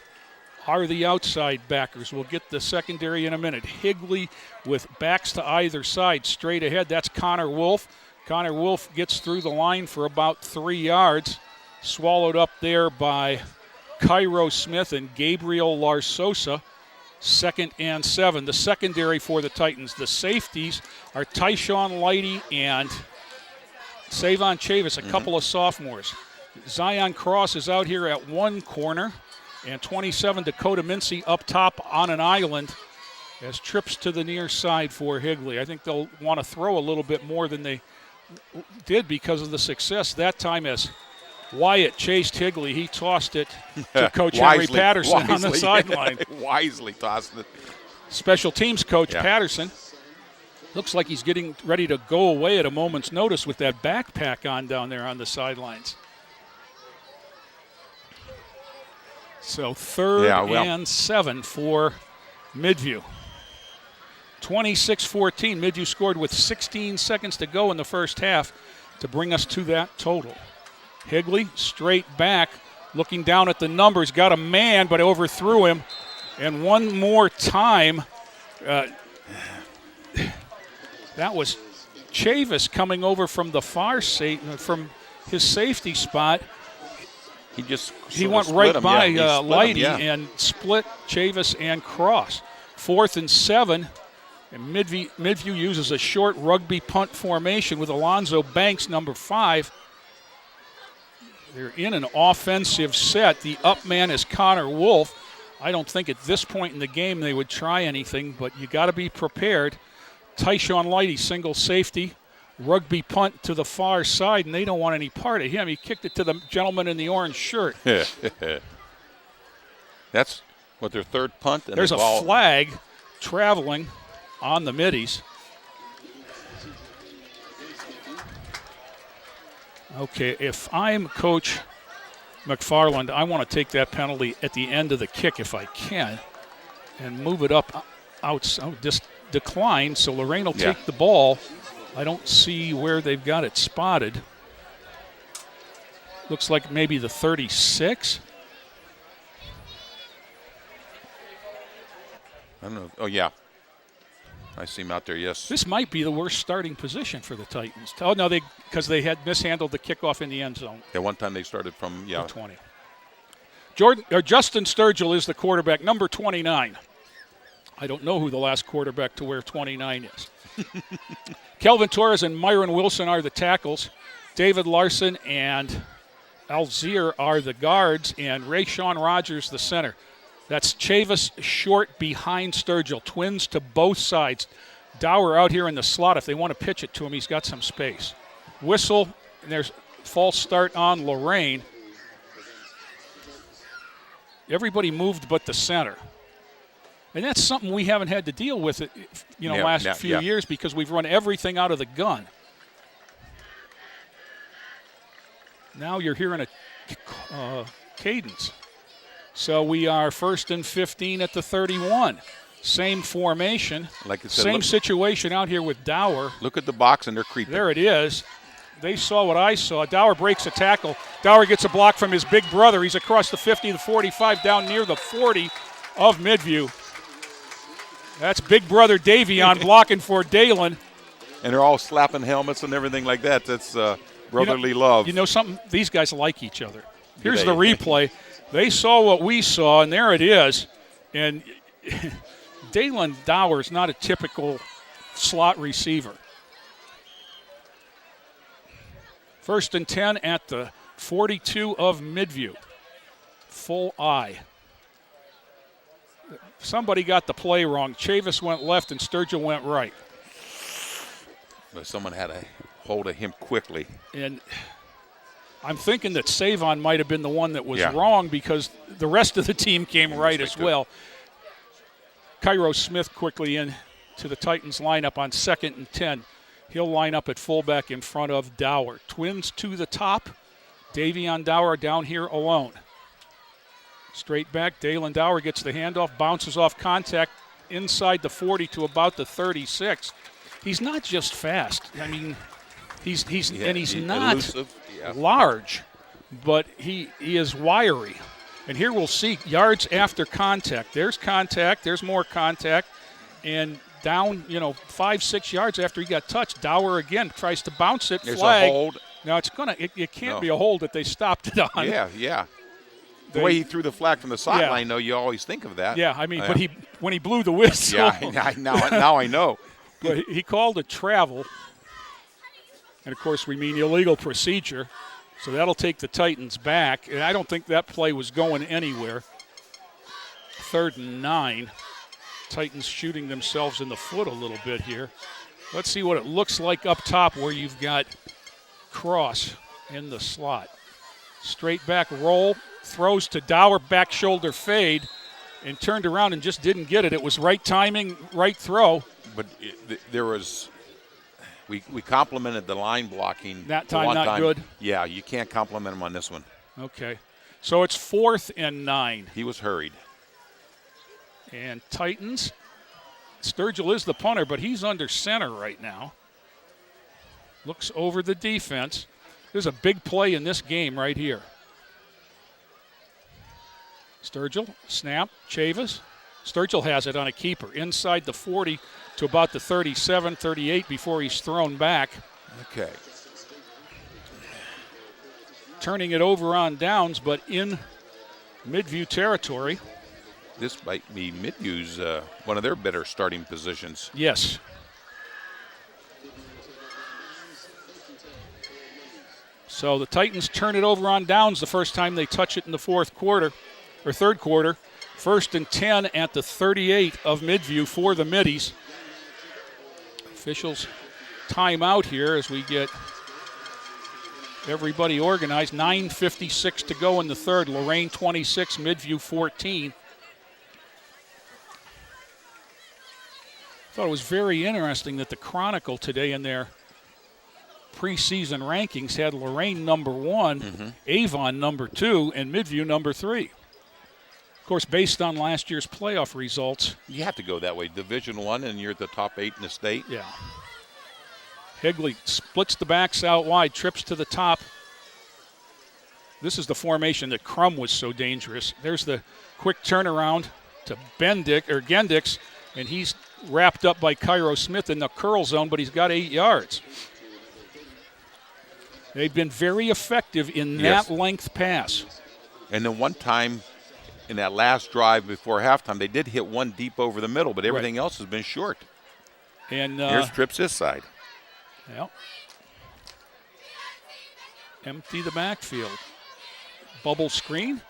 are the outside backers. We'll get the secondary in a minute. Higley with backs to either side. Straight ahead, that's Connor Wolf. Connor Wolf gets through the line for about 3 yards. Swallowed up there by Cairo Smith and Gabriel Larsosa. 2nd and 7. The secondary for the Titans. The safeties are Tyshawn Lighty and Savon Chavis, a couple of sophomores. Zion Cross is out here at one corner, and 27, Dakota Mincy up top on an island as trips to the near side for Higley. I think they'll want to throw a little bit more than they did because of the success that time as Wyatt chased Higley. He tossed it to Coach Henry Patterson on the sideline. Wisely tossed it. Special teams coach Patterson. Looks like he's getting ready to go away at a moment's notice with that backpack on down there on the sidelines. So 3rd and 7 for Midview. 26-14. Midview scored with 16 seconds to go in the first half to bring us to that total. Higley straight back, looking down at the numbers, got a man but overthrew him. And one more time, that was Chavis coming over from the far from his safety spot. He went right by Lighty and split Chavis and Cross. 4th and 7. And Midview uses a short rugby punt formation with Alonzo Banks, number 5. They're in an offensive set. The up man is Connor Wolf. I don't think at this point in the game they would try anything, but you got to be prepared. Tyshawn Lighty, single safety, rugby punt to the far side, and they don't want any part of him. He kicked it to the gentleman in the orange shirt. That's what, their 3rd punt? And there's a flag traveling on the middies. Okay, if I'm Coach McFarland, I want to take that penalty at the end of the kick if I can and move it up outside. Just decline, so Lorain will take the ball. I don't see where they've got it spotted. Looks like maybe the 36. I don't know. Oh, yeah. I see him out there, yes. This might be the worst starting position for the Titans. Oh, no, because they had mishandled the kickoff in the end zone. Yeah, one time they started from, the 20. Justin Sturgill is the quarterback, number 29. I don't know who the last quarterback to wear 29 is. Kelvin Torres and Myron Wilson are the tackles. David Larson and Alzier are the guards, and Rayshawn Rogers the center. That's Chavis short behind Sturgill. Twins to both sides. Dower out here in the slot. If they want to pitch it to him, he's got some space. Whistle, and there's false start on Lorain. Everybody moved but the center. And that's something we haven't had to deal with last few years because we've run everything out of the gun. Now you're hearing a cadence. So we are 1st and 15 at the 31. Same formation, like I said, same situation out here with Dower. Look at the box, and they're creeping. There it is. They saw what I saw. Dower breaks a tackle. Dower gets a block from his big brother. He's across the 50, the 45, down near the 40 of Midview. That's big brother Davion blocking for Dalen. And they're all slapping helmets and everything like that. That's brotherly love. You know something? These guys like each other. Here's the replay. They saw what we saw, and there it is. And Dalen Dower is not a typical slot receiver. 1st and 10 at the 42 of Midview. Full eye. Somebody got the play wrong. Chavis went left and Sturgill went right. But someone had a hold of him quickly. And I'm thinking that Savon might have been the one that was wrong because the rest of the team came right as well. Cairo Smith quickly in to the Titans lineup on 2nd and 10. He'll line up at fullback in front of Dower. Twins to the top. Davion Dower down here alone. Straight back, Dalen Dower gets the handoff, bounces off contact inside the 40 to about the 36. He's not just fast. I mean, he's not elusive. Large, but he is wiry. And here we'll see yards after contact. There's more contact, and down 5-6 yards after he got touched, Dower again tries to bounce it. There's flag. a hold. Now it can't be a hold that they stopped it on. Yeah. The way he threw the flag from the sideline, though, you always think of that. Yeah, I mean, but when he blew the whistle. Yeah, now I know. But he called a travel, and of course we mean illegal procedure. So that'll take the Titans back, and I don't think that play was going anywhere. 3rd and 9. Titans shooting themselves in the foot a little bit here. Let's see what it looks like up top where you've got Cross in the slot. Straight back roll, throws to Dower, back shoulder fade, and turned around and just didn't get it. It was right timing, right throw. But there was – we complimented the line blocking. That time not good? Yeah, you can't compliment him on this one. Okay. So it's 4th and 9. He was hurried. And Titans, Sturgill is the punter, but he's under center right now. Looks over the defense. There's a big play in this game right here. Sturgill, snap, Chavis. Sturgill has it on a keeper inside the 40 to about the 37, 38 before he's thrown back. Okay. Turning it over on downs, but in Midview territory. This might be Midview's one of their better starting positions. Yes. So the Titans turn it over on downs the first time they touch it in the third quarter. 1st and 10 at the 38 of Midview for the Middies. Officials timeout here as we get everybody organized. 9:56 to go in the third. Lorain 26, Midview 14. I thought it was very interesting that the Chronicle today in their preseason rankings had Lorain number 1, Avon number 2, and Midview number 3. Of course, based on last year's playoff results. You have to go that way. Division I, and you're at the top 8 in the state. Yeah. Higley splits the backs out wide, trips to the top. This is the formation that Crum was so dangerous. There's the quick turnaround to Gendix, and he's wrapped up by Cairo Smith in the curl zone, but he's got 8 yards. They've been very effective in that length pass. And then one time in that last drive before halftime, they did hit one deep over the middle, but everything else has been short. And here's trips this side. Yeah. Empty the backfield. Bubble screen.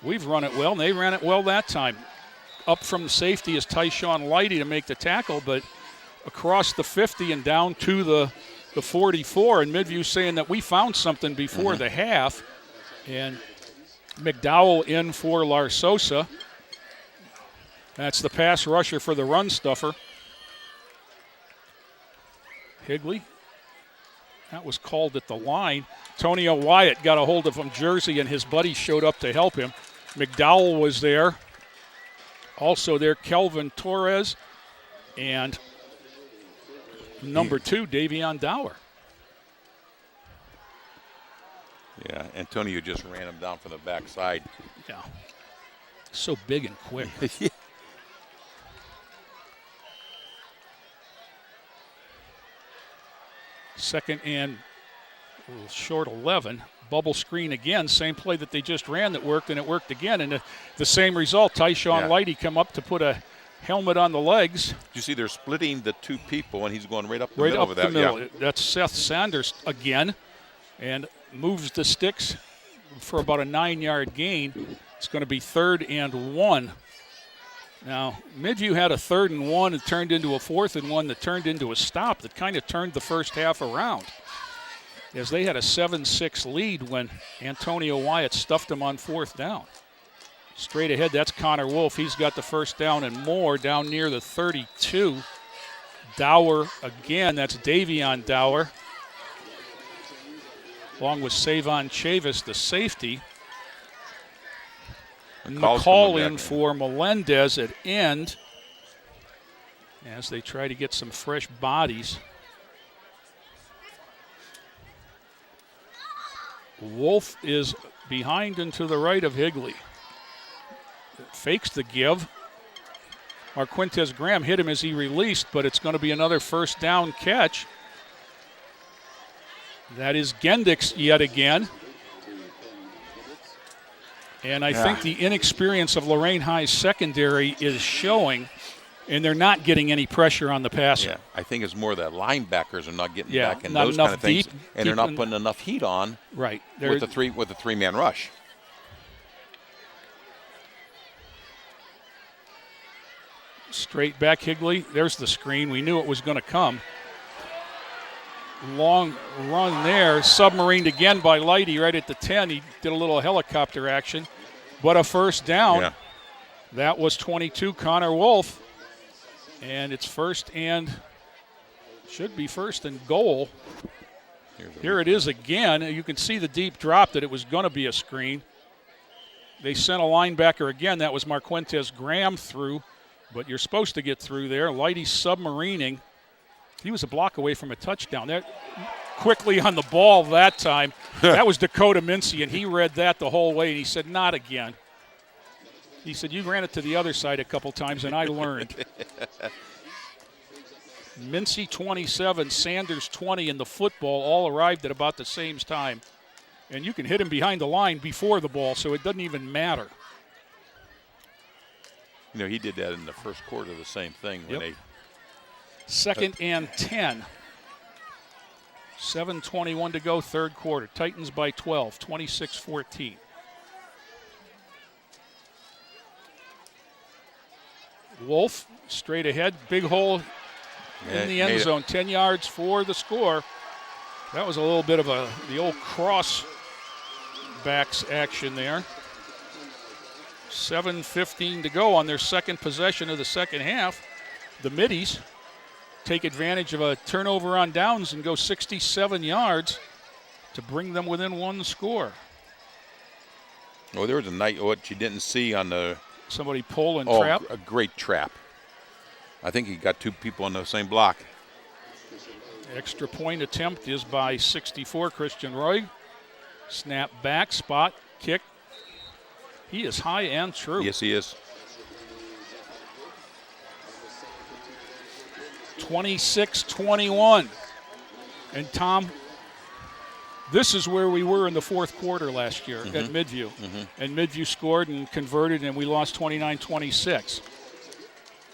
We've run it well, and they ran it well that time. Up from the safety is Tyshawn Lighty to make the tackle, but across the 50 and down to the 44. And Midview saying that we found something before the half. And McDowell in for Larsosa. That's the pass rusher for the run stuffer. Higley. That was called at the line. Antonio Wyatt got a hold of him jersey, and his buddy showed up to help him. McDowell was there. Also there, Kelvin Torres. And number 2, Davion Dower. Yeah, Antonio just ran him down from the backside. Yeah. So big and quick. Second and short 11. Bubble screen again. Same play that they just ran that worked, and it worked again. And the same result. Tyshawn Lighty come up to put a helmet on the legs. You see they're splitting the 2 people, and he's going right up the middle of that. Yeah. That's Seth Sanders again. And moves the sticks for about a 9-yard gain. It's going to be 3rd and 1. Now, Midview had a 3rd and 1 that turned into a 4th and 1 that turned into a stop that kind of turned the first half around, as they had a 7-6 lead when Antonio Wyatt stuffed them on 4th down. Straight ahead, that's Connor Wolf. He's got the first down and more down near the 32. Dower again, that's Davion Dower, along with Savon Chavis, the safety. McCall in for Melendez at end as they try to get some fresh bodies. Wolf is behind and to the right of Higley. Fakes the give. Marquintez Graham hit him as he released, but it's going to be another first down catch. That is Gendix yet again. And I think the inexperience of Lorain High's secondary is showing, and they're not getting any pressure on the passer. Yeah, I think it's more that linebackers are not getting back in those kind of things, and they're not putting enough heat on. Right. With the 3-man rush. Straight back Higley. There's the screen. We knew it was going to come. Long run there, submarined again by Lighty right at the 10. He did a little helicopter action, but a first down. Yeah. That was 22, Connor Wolf. And it's first and goal. Here it is again. You can see the deep drop that it was going to be a screen. They sent a linebacker again. That was Marquintez Graham through, but you're supposed to get through there. Lighty submarining. He was a block away from a touchdown. That quickly on the ball that time. That was Dakota Mincy, and he read that the whole way, and he said, not again. He said, you ran it to the other side a couple times, and I learned. Mincy 27, Sanders 20, and the football all arrived at about the same time. And you can hit him behind the line before the ball, so it doesn't even matter. You know, he did that in the first quarter, the same thing. When they 2nd and 10. 7:21 to go, third quarter. Titans by 12, 26-14. Wolf straight ahead, big hole in the end zone, 10 yards for the score. That was a little bit of the old cross backs action there. 7:15 to go on their second possession of the second half. The Middies take advantage of a turnover on downs and go 67 yards to bring them within one score. Oh, there was a night what you didn't see on the somebody pull and trap. A great trap. I think he got 2 people on the same block. Extra point attempt is by 64 Christian Roy. Snap back, spot, kick. He is high and true. Yes, he is. 26-21. And Tom, this is where we were in the fourth quarter last year at Midview. And Midview scored and converted, and we lost 29-26.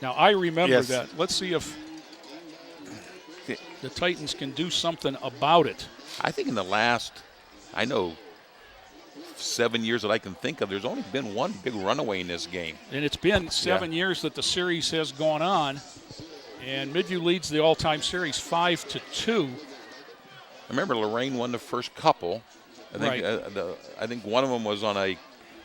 Now, I remember that. Let's see if the Titans can do something about it. I think in the last, 7 years that I can think of, there's only been one big runaway in this game. And it's been 7 years that the series has gone on. And Midview leads the all-time series 5-2. I remember Lorain won the first couple. I think I think one of them was on a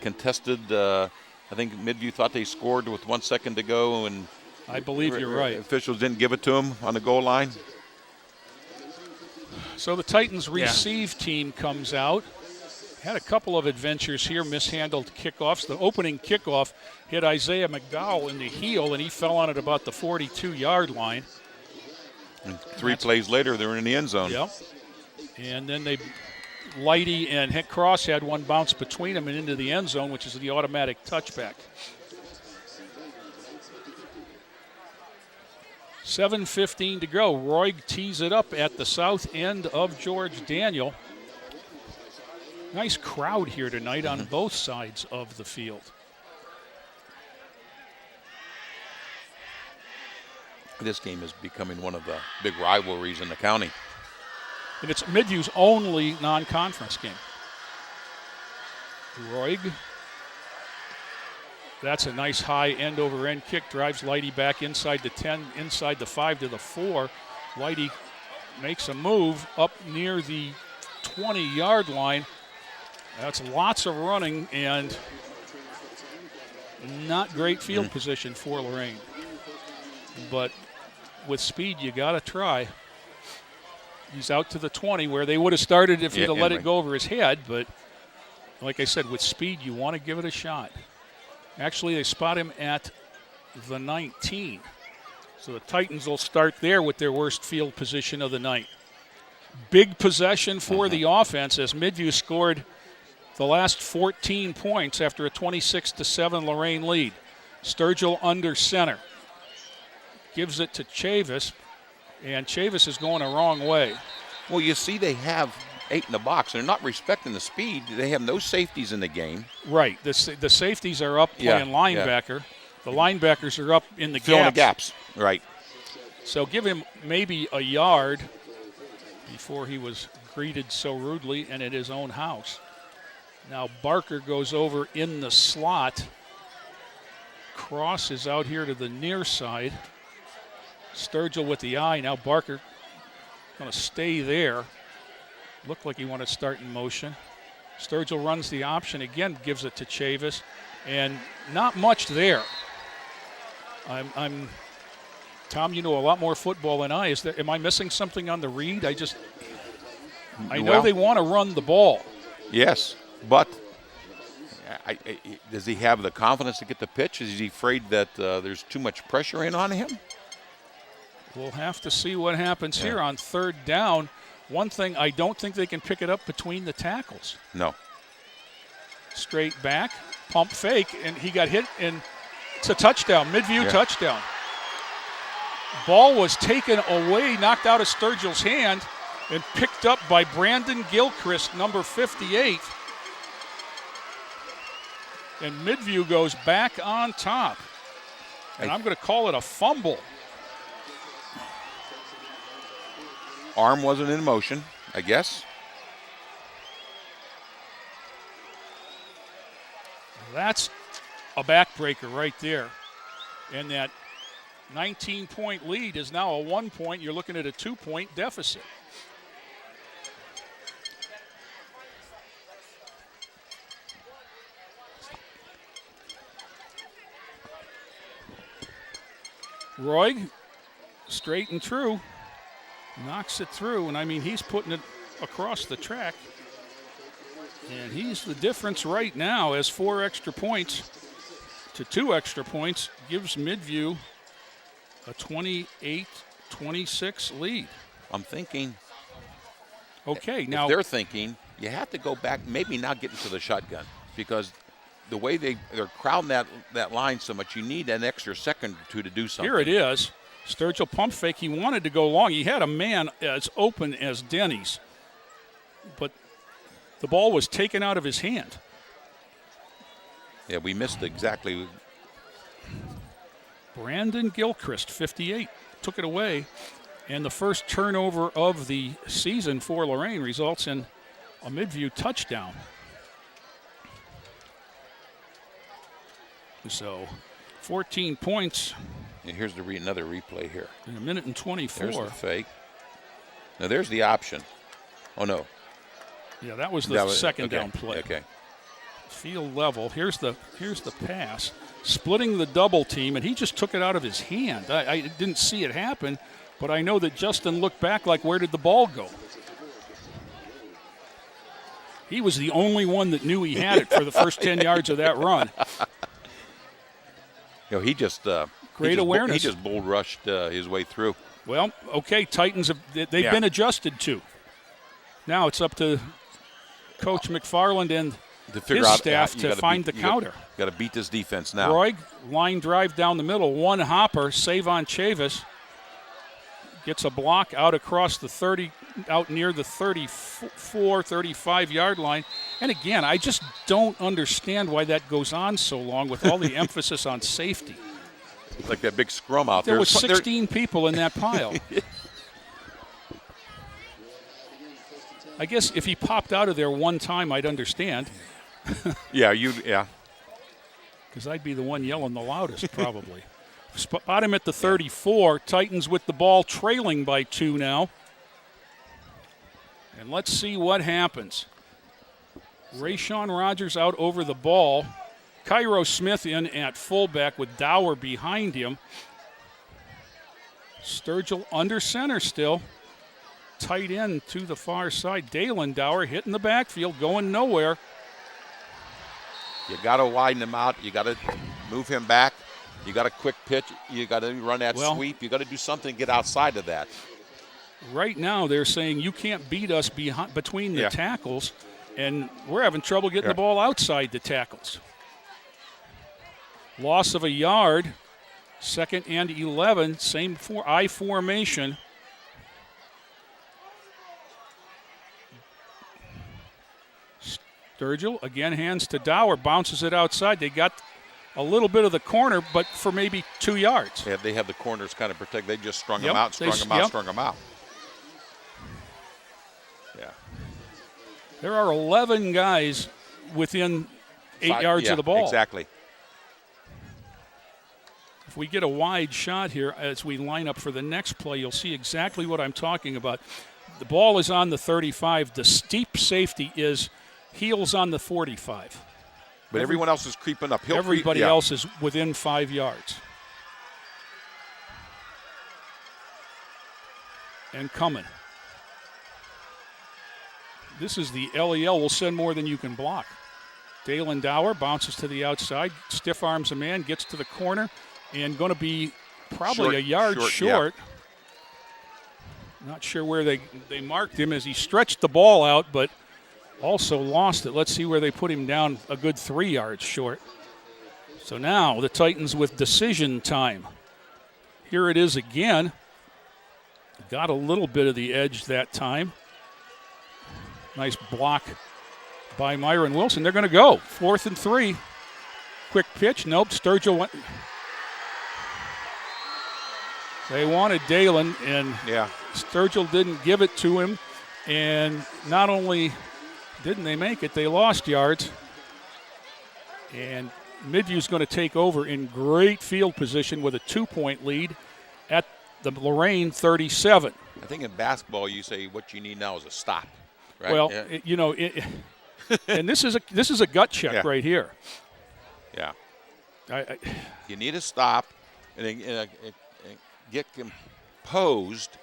contested. I think Midview thought they scored with 1 second to go, and I believe you're right. Officials didn't give it to him on the goal line. So the Titans receive team comes out. Had a couple of adventures here, mishandled kickoffs. The opening kickoff hit Isaiah McDowell in the heel, and he fell on it about the 42-yard line. And three plays later, they're in the end zone. Yep. And then Lighty and Cross had one bounce between them and into the end zone, which is the automatic touchback. 7:15 to go. Roig tees it up at the south end of George Daniel. Nice crowd here tonight on both sides of the field. This game is becoming one of the big rivalries in the county. And it's Midview's only non-conference game. Roig. That's a nice high end-over-end kick. Drives Lighty back inside the 10, inside the 5 to the 4. Lighty makes a move up near the 20-yard line. That's lots of running and not great field position for Lorain. But with speed, you got to try. He's out to the 20 where they would have started if he'd have let it go over his head. But like I said, with speed, you want to give it a shot. Actually, they spot him at the 19. So the Titans will start there with their worst field position of the night. Big possession for the offense as Midview scored the last 14 points after a 26-7 Lorain lead. Sturgill under center. Gives it to Chavis, and Chavis is going the wrong way. Well, you see they have 8 in the box. They're not respecting the speed. They have no safeties in the game. Right. The safeties are up playing linebacker. The linebackers are up in the filling the gaps. Right. So give him maybe a yard before he was greeted so rudely and at his own house. Now Barker goes over in the slot. Cross is out here to the near side. Sturgill with the eye. Now Barker going to stay there. Looked like he wanted to start in motion. Sturgill runs the option again, gives it to Chavis, and not much there. I'm Tom, you know a lot more football than I. Am I missing something on the read? I know they want to run the ball. Yes, but does he have the confidence to get the pitch? Is he afraid that there's too much pressure in on him? We'll have to see what happens here on third down. One thing, I don't think they can pick it up between the tackles. No. Straight back, pump fake, and he got hit, and it's a touchdown, Midview touchdown. Ball was taken away, knocked out of Sturgill's hand, and picked up by Brandon Gilchrist, number 58. And Midview goes back on top. And I'm going to call it a fumble. Arm wasn't in motion, I guess. That's a backbreaker right there. And that 19-point lead is now a 1 point. You're looking at a 2-point deficit. Roig, straight and true, knocks it through, and I mean, he's putting it across the track. And he's the difference right now as 4 extra points to 2 extra points gives Midview a 28-26 lead. I'm thinking. Okay, now. If they're thinking, you have to go back, maybe not get into the shotgun, because the way they're crowding that line so much, you need an extra second or two to do something. Here it is. Sturgill pump fake. He wanted to go long. He had a man as open as Denny's, but the ball was taken out of his hand. Yeah, we missed exactly. Brandon Gilchrist, 58, took it away. And the first turnover of the season for Lorain results in a Midview touchdown. So 14 points. And here's another replay here. In a minute and 24. There's the fake. Now there's the option. Oh, no. Yeah, that was the second okay, down play. Okay. Field level. Here's the pass. Splitting the double team, and he just took it out of his hand. I didn't see it happen, but I know that Justin looked back like, where did the ball go? He was the only one that knew he had it for the first 10 yards of that run. You know, he just great awareness. He just bull rushed his way through. Well, okay, Titans they've been adjusted to. Now it's up to Coach McFarland and his staff to find the counter. Got to beat this defense now. Roy, line drive down the middle, one hopper, Savon Chavis gets a block out across the 30, out near the 34, 35-yard line. And again, I just don't understand why that goes on so long with all the emphasis on safety. Like that big scrum out there. There were 16 people in that pile. I guess if he popped out of there one time, I'd understand. Yeah. Because I'd be the one yelling the loudest, probably. Spot him at the 34. Titans with the ball, trailing by 2 now. And let's see what happens. Rayshawn Rogers out over the ball. Cairo Smith in at fullback with Dower behind him. Sturgill under center still. Tight end to the far side. Dalen Dower hitting the backfield, going nowhere. You got to widen him out. You got to move him back. You got a quick pitch. You got to run that sweep. You got to do something to get outside of that. Right now, they're saying you can't beat us between the tackles, and we're having trouble getting the ball outside the tackles. Loss of a yard. 2nd and 11. Same I formation. Sturgill again hands to Dower, bounces it outside. They got a little bit of the corner, but for maybe 2 yards. Yeah, they have the corners kind of protected. They just strung them out, strung them out. Yeah. There are 11 guys within 8 yards of the ball. Exactly. If we get a wide shot here as we line up for the next play, you'll see exactly what I'm talking about. The ball is on the 35. The steep safety is heels on the 45. But everyone else is creeping up. Everybody else is within 5 yards. And coming. This is the LEL. Will send more than you can block. Dalen Dower bounces to the outside, stiff arms a man, gets to the corner, and going to be probably a yard short. Not sure where they marked him as he stretched the ball out, but also lost it. Let's see where they put him down, a good 3 yards short. So now the Titans with decision time. Here it is again. Got a little bit of the edge that time. Nice block by Myron Wilson. They're going to go 4th and 3. Quick pitch. Nope. Sturgill went. They wanted Dalen, and Sturgill didn't give it to him. And not only didn't they make it, they lost yards. And Midview's going to take over in great field position with a 2-point lead at the Lorain 37. I think in basketball you say what you need now is a stop. Right? Well, and this is a gut check right here. Yeah. You need a stop and get composed.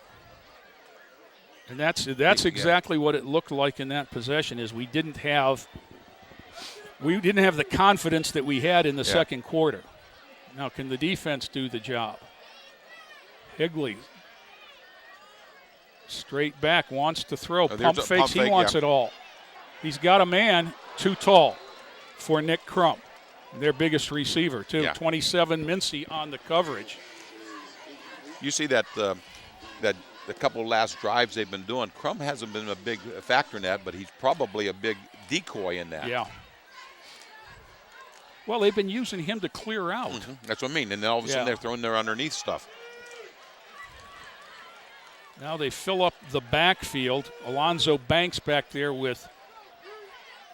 And that's exactly what it looked like in that possession. Is we didn't have the confidence that we had in the second quarter. Now, can the defense do the job? Higley, straight back, wants to throw. Pump fakes. He wants it all. He's got a man too tall for Nick Crump, their biggest receiver, too. 27 Mincy on the coverage. You see that the couple last drives they've been doing, Crump hasn't been a big factor in that, but he's probably a big decoy in that. Yeah. Well, they've been using him to clear out. Mm-hmm. That's what I mean. And then all of a sudden they're throwing their underneath stuff. Now they fill up the backfield. Alonzo Banks back there with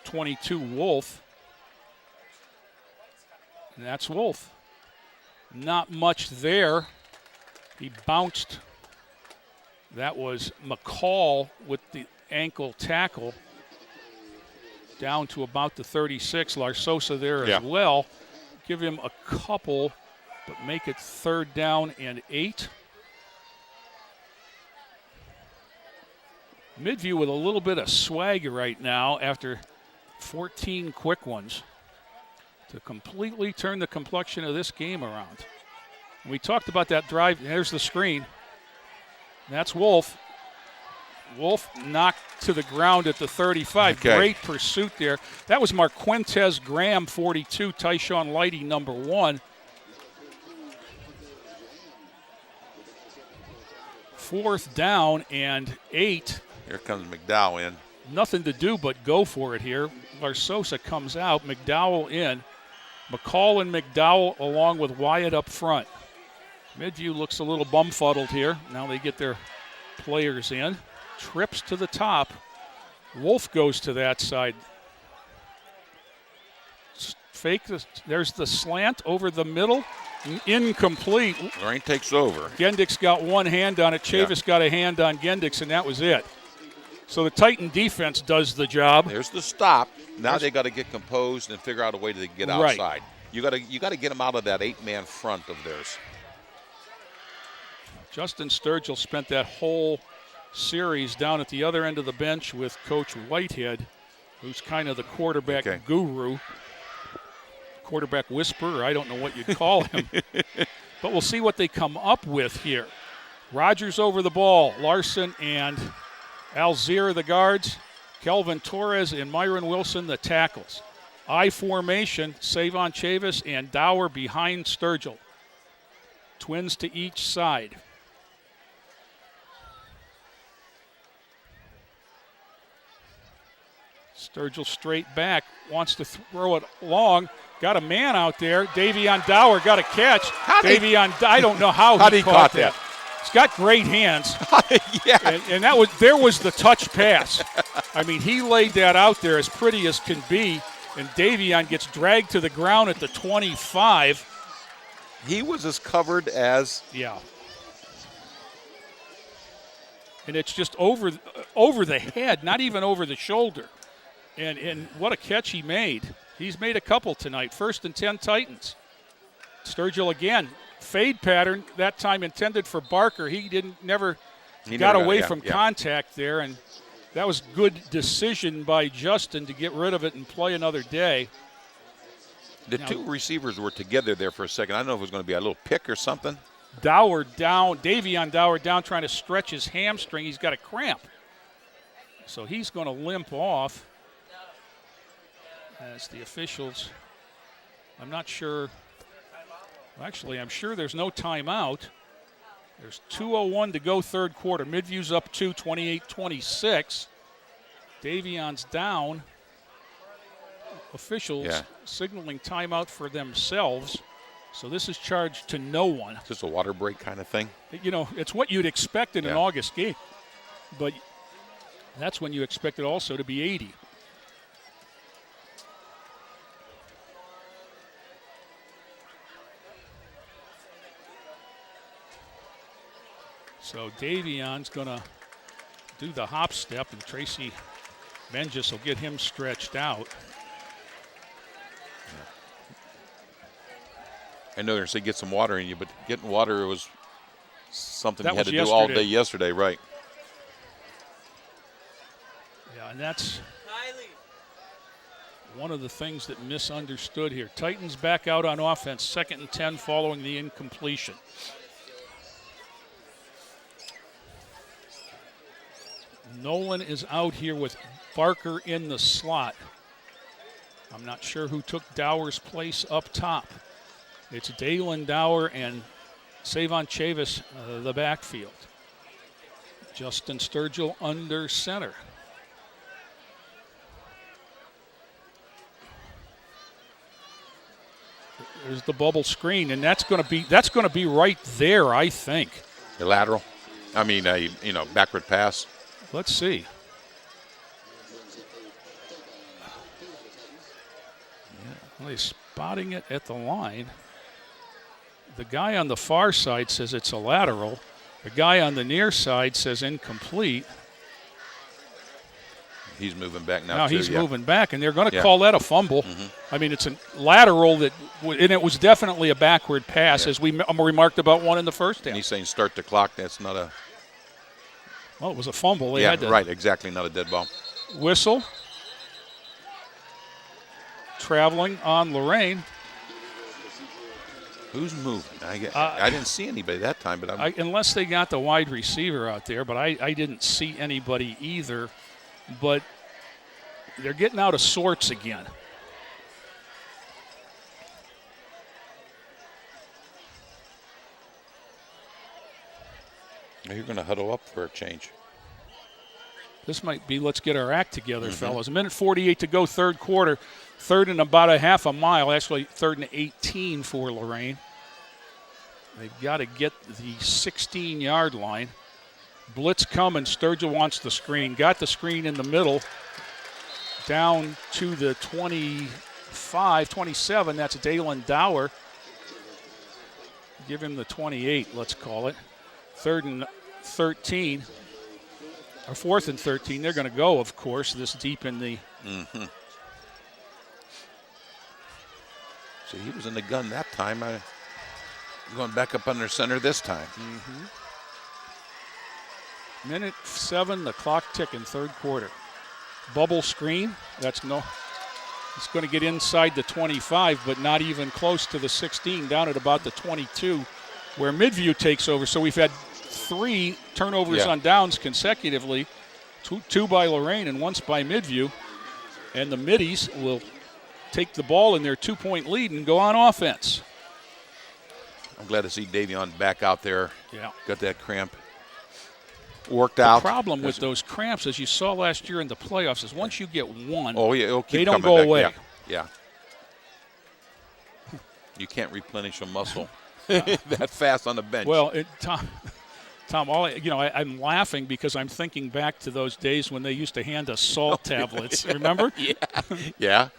22 Wolf. And that's Wolf. Not much there. He bounced. That was McCall with the ankle tackle down to about the 36. Larsosa there as well. Give him a couple, but make it 3rd down and 8. Midview with a little bit of swag right now after 14 quick ones to completely turn the complexion of this game around. We talked about that drive. There's the screen. That's Wolf. Wolf knocked to the ground at the 35. Okay. Great pursuit there. That was Marquentez Graham, 42. Tyshawn Lighty, number 1. 4th down and 8. Here comes McDowell in. Nothing to do but go for it here. Larsosa comes out. McDowell in. McCall and McDowell along with Wyatt up front. Midview looks a little bumfuddled here. Now they get their players in. Trips to the top. Wolf goes to that side. Fake. There's the slant over the middle. Incomplete. Lorain takes over. Gendix got one hand on it. Chavis got a hand on Gendix, and that was it. So the Titan defense does the job. There's the stop. Now they got to get composed and figure out a way to get outside. Right. You got to get them out of that 8-man front of theirs. Justin Sturgill spent that whole series down at the other end of the bench with Coach Whitehead, who's kind of the quarterback guru, quarterback whisperer. I don't know what you'd call him. But we'll see what they come up with here. Rogers over the ball. Larson and Alzier the guards. Kelvin Torres and Myron Wilson the tackles. I formation, Savon Chavis and Dower behind Sturgill. Twins to each side. Sturgill straight back, wants to throw it long. Got a man out there. Davion Dower got a catch. I don't know how he caught that. He's got great hands. Yeah. And there was the touch pass. I mean, he laid that out there as pretty as can be, and Davion gets dragged to the ground at the 25. He was as covered as... Yeah. And it's just over the head, not even over the shoulder. And what a catch he made. He's made a couple tonight. 1st and 10 Titans. Sturgill again. Fade pattern, that time intended for Barker. He never got away from contact there, and that was good decision by Justin to get rid of it and play another day. The two receivers were together there for a second. I don't know if it was going to be a little pick or something. Dower down, Davion Dower down trying to stretch his hamstring. He's got a cramp. So he's going to limp off as the officials, I'm not sure. Actually, I'm sure there's no timeout. There's 2:01 to go 3rd quarter. Midview's up 2, 28-26. Davion's down. Officials signaling timeout for themselves. So this is charged to no one. Is this a water break kind of thing? You know, it's what you'd expect in an August game. But that's when you expect it also to be 80. So Davion's going to do the hop step, and Tracy Menges will get him stretched out. I know they're saying get some water in you, but getting water was something That you had was to do all day yesterday, right? Yeah, and that's one of the things that misunderstood here. Titans back out on offense, 2nd and 10 following the incompletion. Nolan is out here with Barker in the slot. I'm not sure who took Dower's place up top. It's Dalen Dower and Savon Chavis, the backfield. Justin Sturgill under center. There's the bubble screen, and that's going to be right there, I think. The lateral. I mean, backward pass. Let's see. Yeah, well, they spotting it at the line. The guy on the far side says it's a lateral. The guy on the near side says incomplete. He's moving back now. Now too, he's yeah. moving back, and they're going to call that a fumble. Mm-hmm. I mean, it's a lateral and it was definitely a backward pass, as we remarked about one in the first half. And he's saying start the clock. That's not a. Well, it was a fumble. They yeah, had to right. Exactly, not a dead ball. whistle. Traveling on Lorain. Who's moving? I didn't see anybody that time, but unless they got the wide receiver out there, but I didn't see anybody either. But they're getting out of sorts again. You're going to huddle up for a change. This might be let's get our act together, fellas. 1:48 to go, third quarter. Third and about a half a mile. Actually, third and 18 for Lorain. They've got to get the 16-yard line. Blitz coming. Sturgill wants the screen. Got the screen in the middle. Down to the 25, 27. That's Dalen Dower. Give him the 28, let's call it. Third and 13. Or fourth and 13. They're going to go, of course, this deep in the. See, he was in the gun that time. Going back up under center this time. Minute 7, the clock ticking, third quarter. Bubble screen. It's going to get inside the 25, but not even close to the 16, down at about the 22, where Midview takes over. So we've had 3 turnovers on downs consecutively, two by Lorain and once by Midview. And the Middies will take the ball in their 2-point lead and go on offense. I'm glad to see Davion back out there. Yeah. Got that cramp worked out. The problem with those cramps, as you saw last year in the playoffs, is once you get one, it'll keep they don't coming go back. away. Yeah. You can't replenish a muscle that fast on the bench. Well, Tom, I'm laughing because I'm thinking back to those days when they used to hand us salt tablets. Remember? Yeah.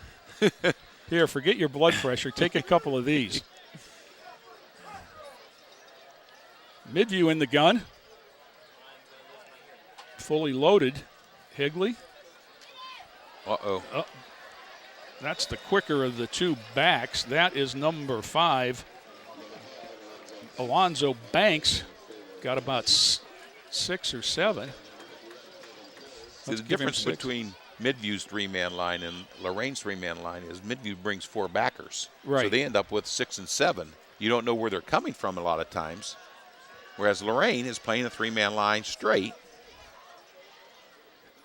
Here, forget your blood pressure. Take a couple of these. Midview in the gun. Fully loaded. Higley. Uh-oh. That's the quicker of the two backs. That is number 5. Alonzo Banks got about 6 or 7. See, the difference between Midview's 3-man line and Lorain's 3-man line is Midview brings 4 backers. Right. So they end up with 6 and 7. You don't know where they're coming from a lot of times. Whereas Lorain is playing a 3-man line straight.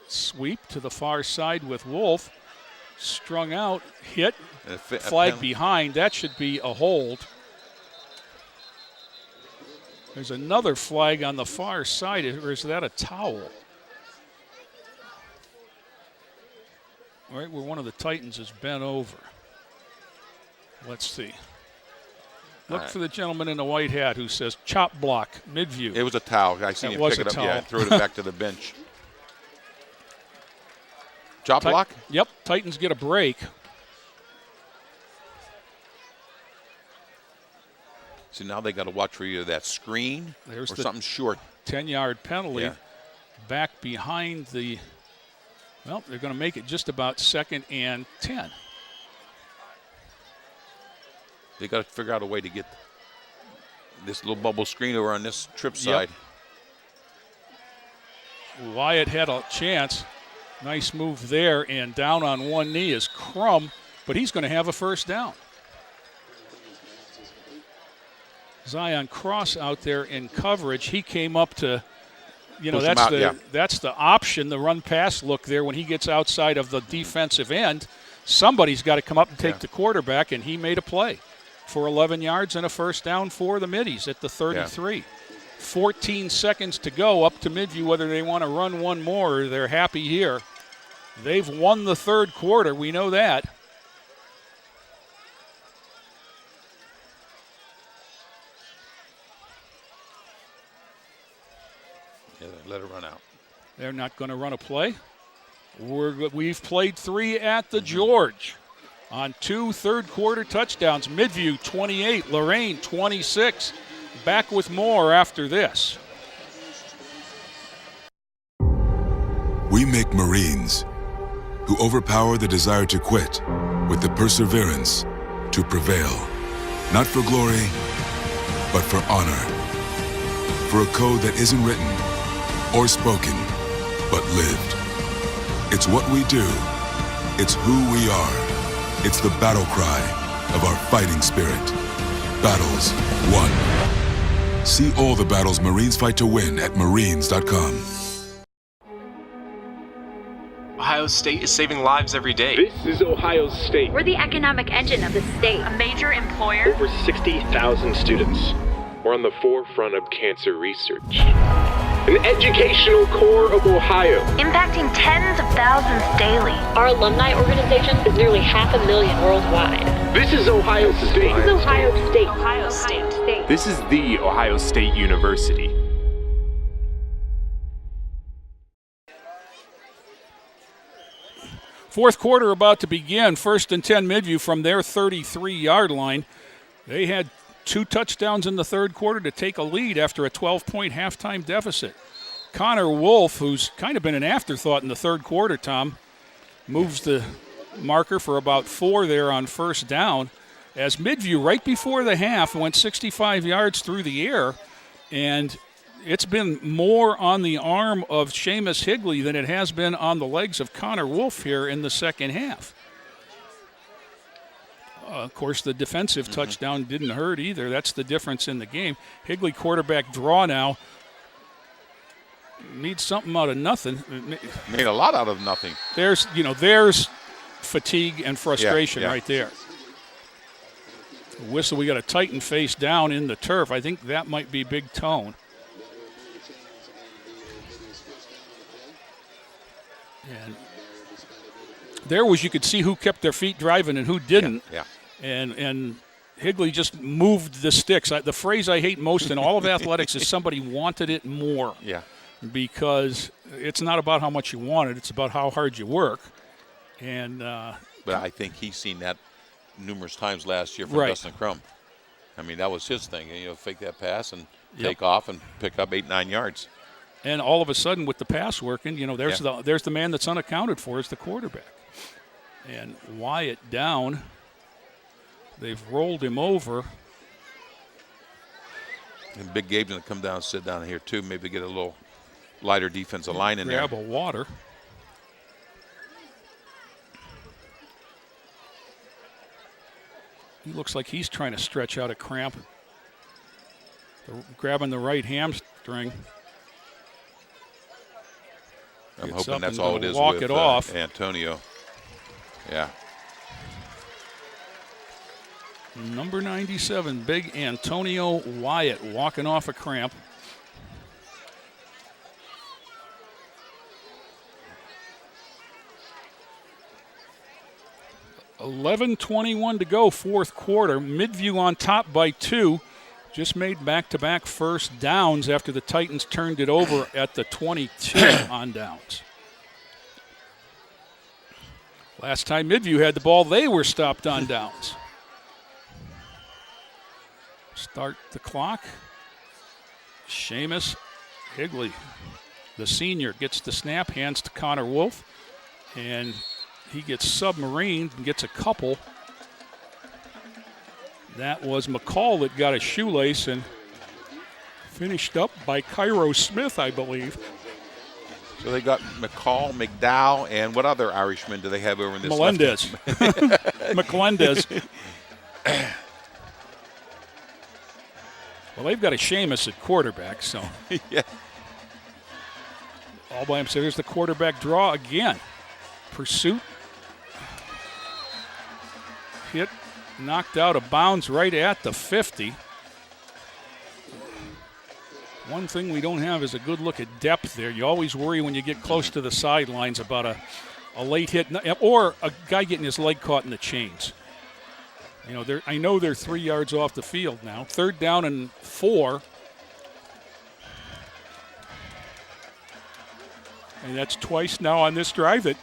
Sweep to the far side with Wolf. Strung out, hit, flag behind. That should be a hold. There's another flag on the far side, or is that a towel? Right where one of the Titans is bent over. Let's see. Look for the gentleman in the white hat who says chop block, Midview. It was a towel. I seen him pick it up and throw it back to the bench. Chop block? Yep, Titans get a break. So now they got to watch for either that screen or something short. 10-yard penalty back behind the, well, they're going to make it just about 2nd and 10. They got to figure out a way to get this little bubble screen over on this trip side. Wyatt had a chance. Nice move there, and down on one knee is Crum, but he's going to have a first down. Zion Cross out there in coverage. He came up to, that's the option, the run-pass look there when he gets outside of the defensive end. Somebody's got to come up and take the quarterback, and he made a play for 11 yards and a first down for the Middies at the 33. 14 seconds to go, up to Midview whether they want to run one more or they're happy here. They've won the third quarter. We know that. Yeah, let it run out. They're not going to run a play. We've played 3 at the George on 2 third-quarter touchdowns. Midview 28, Lorain 26. Back with more after this. We make Marines who overpower the desire to quit with the perseverance to prevail. Not for glory, but for honor. For a code that isn't written or spoken, but lived. It's what we do. It's who we are. It's the battle cry of our fighting spirit. Battles won. See all the battles Marines fight to win at marines.com. Ohio State is saving lives every day. This is Ohio State. We're the economic engine of the state. A major employer. Over 60,000 students. We're on the forefront of cancer research. An educational core of Ohio. Impacting tens of thousands daily. Our alumni organization is nearly 500,000 worldwide. This is Ohio State. This is Ohio State. Ohio State. This is the Ohio State University. Fourth quarter about to begin. 1st and 10 Midview from their 33-yard line. They had 2 touchdowns in the third quarter to take a lead after a 12-point halftime deficit. Connor Wolf, who's kind of been an afterthought in the third quarter, Tom, moves the marker for about 4 there on first down, as Midview right before the half went 65 yards through the air, and it's been more on the arm of Seamus Higley than it has been on the legs of Connor Wolf here in the second half. Of course, the defensive touchdown didn't hurt either. That's the difference in the game. Higley quarterback draw now. Needs something out of nothing. Made a lot out of nothing. There's fatigue and frustration right there. Whistle, we got a Titan face down in the turf. I think that might be Big Tone. And there you could see who kept their feet driving and who didn't. Yeah. And Higley just moved the sticks. The phrase I hate most in all of athletics is somebody wanted it more. Yeah. Because it's not about how much you want it, it's about how hard you work. And but I think he's seen that numerous times last year from Dustin Crum. I mean, that was his thing. Fake that pass and take off and pick up 8-9 yards. And all of a sudden, with the pass working, there's the man that's unaccounted for is the quarterback. And Wyatt down. They've rolled him over. And Big Gabe's going to come down and sit down here, too. Maybe get a little lighter defensive line in there. Grab a water. He looks like he's trying to stretch out a cramp. They're grabbing the right hamstring. I'm hoping that's all it is walk with it off. Antonio. Yeah. Number 97, Big Antonio Wyatt, walking off a cramp. $11:21 to go, fourth quarter. Midview on top by 2. Just made back-to-back first downs after the Titans turned it over at the 22 on downs. Last time Midview had the ball, they were stopped on downs. Start the clock. Seamus Higley, the senior, gets the snap, hands to Connor Wolf, and he gets submarined and gets a couple. That was McCall that got a shoelace and finished up by Cairo Smith, I believe. So they got McCall, McDowell, and what other Irishman do they have over in this? Melendez. McClendez. Well, they've got a Seamus at quarterback, so. Yeah. All by himself. There's the quarterback draw again. Pursuit. Hit. Knocked out of bounds right at the 50. One thing we don't have is a good look at depth there. You always worry when you get close to the sidelines about a late hit or a guy getting his leg caught in the chains. I know they're 3 yards off the field now. 3rd down and 4. And that's twice now on this drive that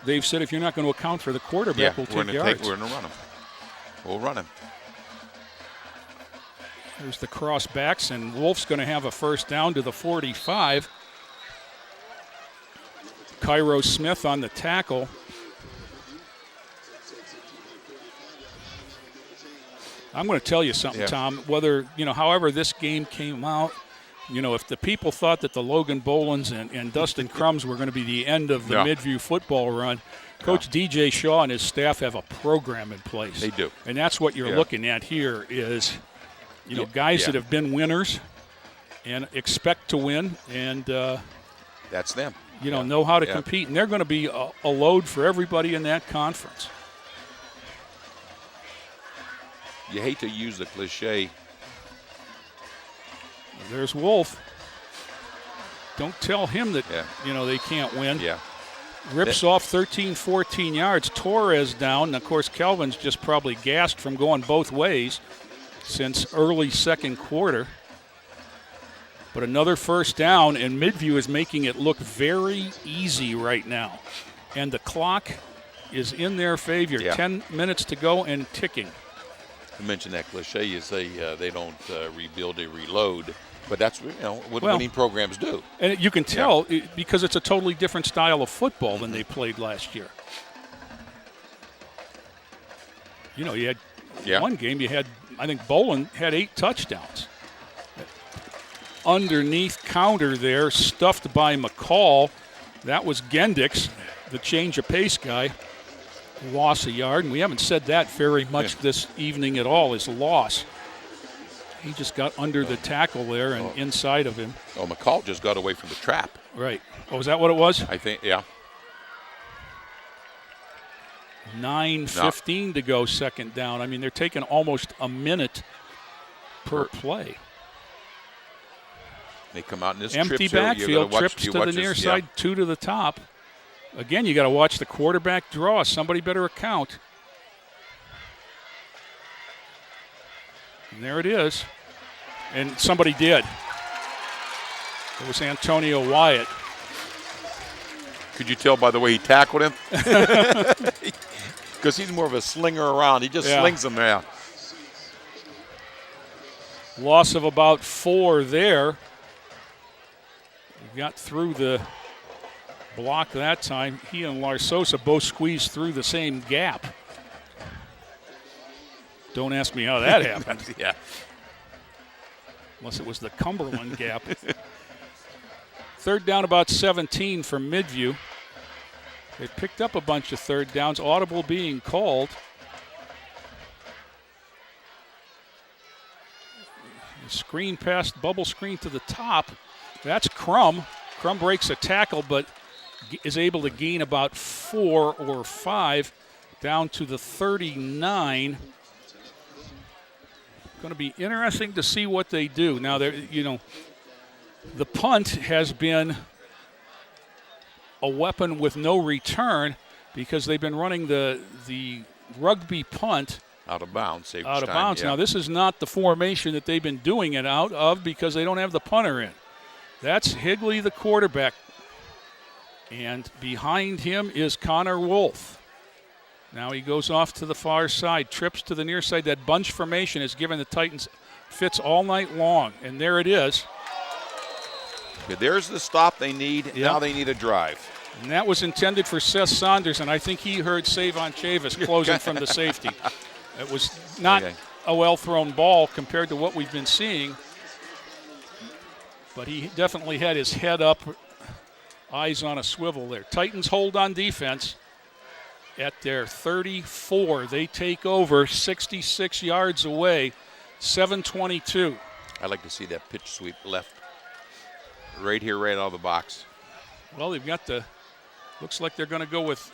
they've said if you're not going to account for the quarterback, we'll take yards. We're going to run him. We'll run him. There's the cross backs, and Wolf's going to have a first down to the 45. Cairo Smith on the tackle. I'm going to tell you something, Tom. Whether, however this game came out, if the people thought that the Logan Bolins and Dustin Crumbs were going to be the end of the Midview football run, Coach DJ Shaw and his staff have a program in place. They do. And that's what you're looking at here is, guys that have been winners and expect to win and that's them. Know how to compete. And they're going to be a load for everybody in that conference. You hate to use the cliche. There's Wolf. Don't tell him that, they can't win. Yeah. Rips off 13, 14 yards. Torres down. And, of course, Kelvin's just probably gassed from going both ways since early second quarter. But another first down, and Midview is making it look very easy right now. And the clock is in their favor. 10 minutes to go and ticking. You mentioned that cliche. You say they don't rebuild, they reload. But that's what winning programs do. And you can tell because it's a totally different style of football than they played last year. You had one game, I think Bolin had 8 touchdowns. Underneath counter there, stuffed by McCall. That was Gendix, the change of pace guy. Loss a yard, and we haven't said that very much this evening at all, is loss. He just got under the tackle there and inside of him. Oh, McCall just got away from the trap. Right. Oh, is that what it was? I think, 9:15 to go, second down. I mean, they're taking almost a minute per play. They come out in this empty backfield, trips to the near side, 2 to the top. Again, you got to watch the quarterback draw. Somebody better account. And there it is. And somebody did. It was Antonio Wyatt. Could you tell by the way he tackled him? Because he's more of a slinger around. He just slings them there. Loss of about 4 there. We got through the block that time. He and Larsosa both squeezed through the same gap. Don't ask me how that happened. Unless it was the Cumberland gap. Third down, about 17 for Midview. They picked up a bunch of third downs, audible being called. Screen pass, bubble screen to the top. That's Crum. Crum breaks a tackle, but is able to gain about 4 or 5 down to the 39. Going to be interesting to see what they do. Now, the punt has been a weapon with no return because they've been running the rugby punt out of bounds. Out of bounds. Now, this is not the formation that they've been doing it out of because they don't have the punter in. That's Higley, the quarterback. And behind him is Connor Wolf. Now he goes off to the far side, trips to the near side. That bunch formation has given the Titans fits all night long. And there it is. Okay, there's the stop they need. Yep. Now they need a drive. And that was intended for Seth Saunders, and I think he heard Savon Chavis closing from the safety. It was not a well-thrown ball compared to what we've been seeing. But he definitely had his head up, eyes on a swivel there. Titans hold on defense at their 34. They take over 66 yards away, 7:22. I'd like to see that pitch sweep left. Right here, right out of the box. Well, they've got looks like they're going to go with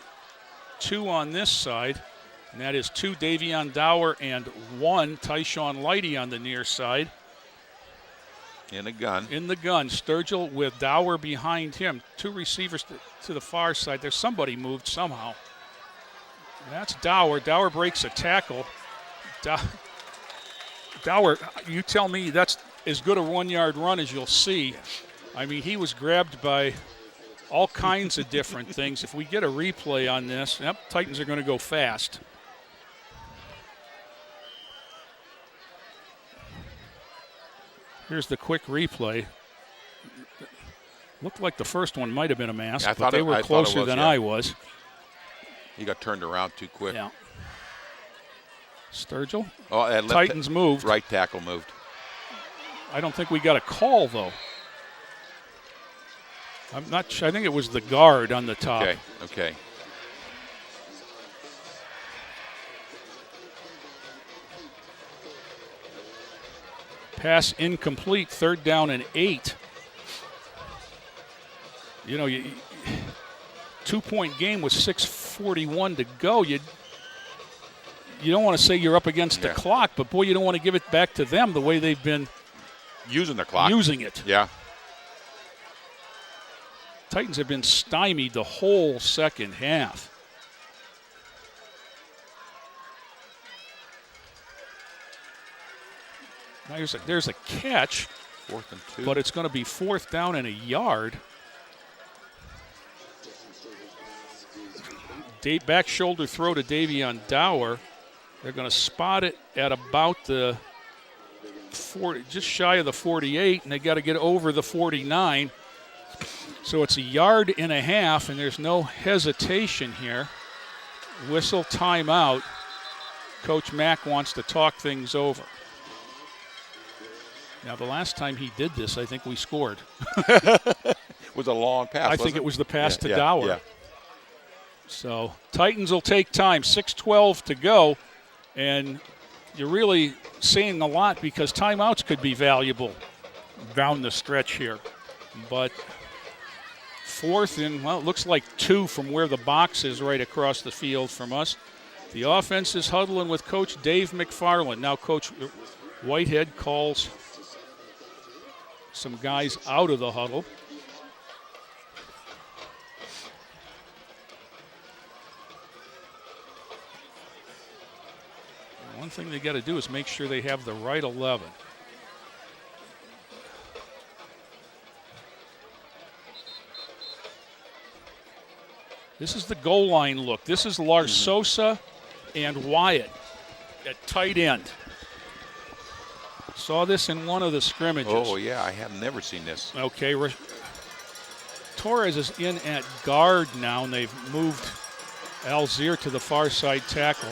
2 on this side. And that is 2 Davion Dower and 1 Tyshawn Lighty on the near side. In the gun. In the gun. Sturgill with Dower behind him. 2 receivers to the far side. There's somebody moved somehow. That's Dower. Dower breaks a tackle. Dower, you tell me that's as good a 1-yard run as you'll see. I mean, he was grabbed by all kinds of different things. If we get a replay on this, yep, Titans are going to go fast. Here's the quick replay. Looked like the first one might have been a mask, but they were closer than I was. He got turned around too quick. Yeah. Sturgill. Oh, Titans moved. Right tackle moved. I don't think we got a call, though. I'm not sure. I think it was the guard on the top. Okay. Pass incomplete, 3rd down and 8. You know, 2-point game with 6:41 to go. You don't want to say you're up against the clock, but boy, you don't want to give it back to them the way they've been using the clock. Using it. Yeah. Titans have been stymied the whole second half. Now there's a catch, 4th and 2. but it's going to be 4th down and a yard. Back shoulder throw to Davion Dower. They're going to spot it at about the 40, just shy of the 48, and they got to get over the 49. So it's a yard and a half, and there's no hesitation here. Whistle timeout. Coach Mack wants to talk things over. Now, the last time he did this, I think we scored. It was a long pass. I think it was the pass to yeah, Dower. Yeah. So Titans will take time. 6:12 to go, and you're really seeing a lot because timeouts could be valuable down the stretch here. But 4th and, well, it looks like 2 from where the box is right across the field from us. The offense is huddling with Coach Dave McFarland. Now Coach Whitehead calls some guys out of the huddle. One thing they got to do is make sure they have the right 11. This is the goal line look. This is Larsosa and Wyatt at tight end. Saw this in one of the scrimmages. Oh, yeah, I have never seen this. Okay, Torres is in at guard now, and they've moved Alzier to the far side tackle.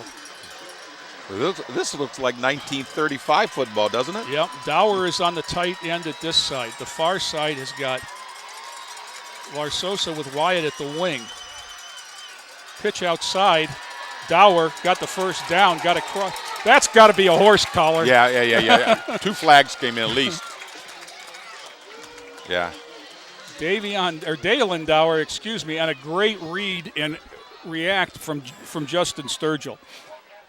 This looks like 1935 football, doesn't it? Yep. Dower is on the tight end at this side. The far side has got Larsosa with Wyatt at the wing. Pitch outside. Dower got the first down, got across. That's got to be a horse collar. Yeah. 2 flags came in at least. Yeah. Dalen Dower, and a great read and react from Justin Sturgill.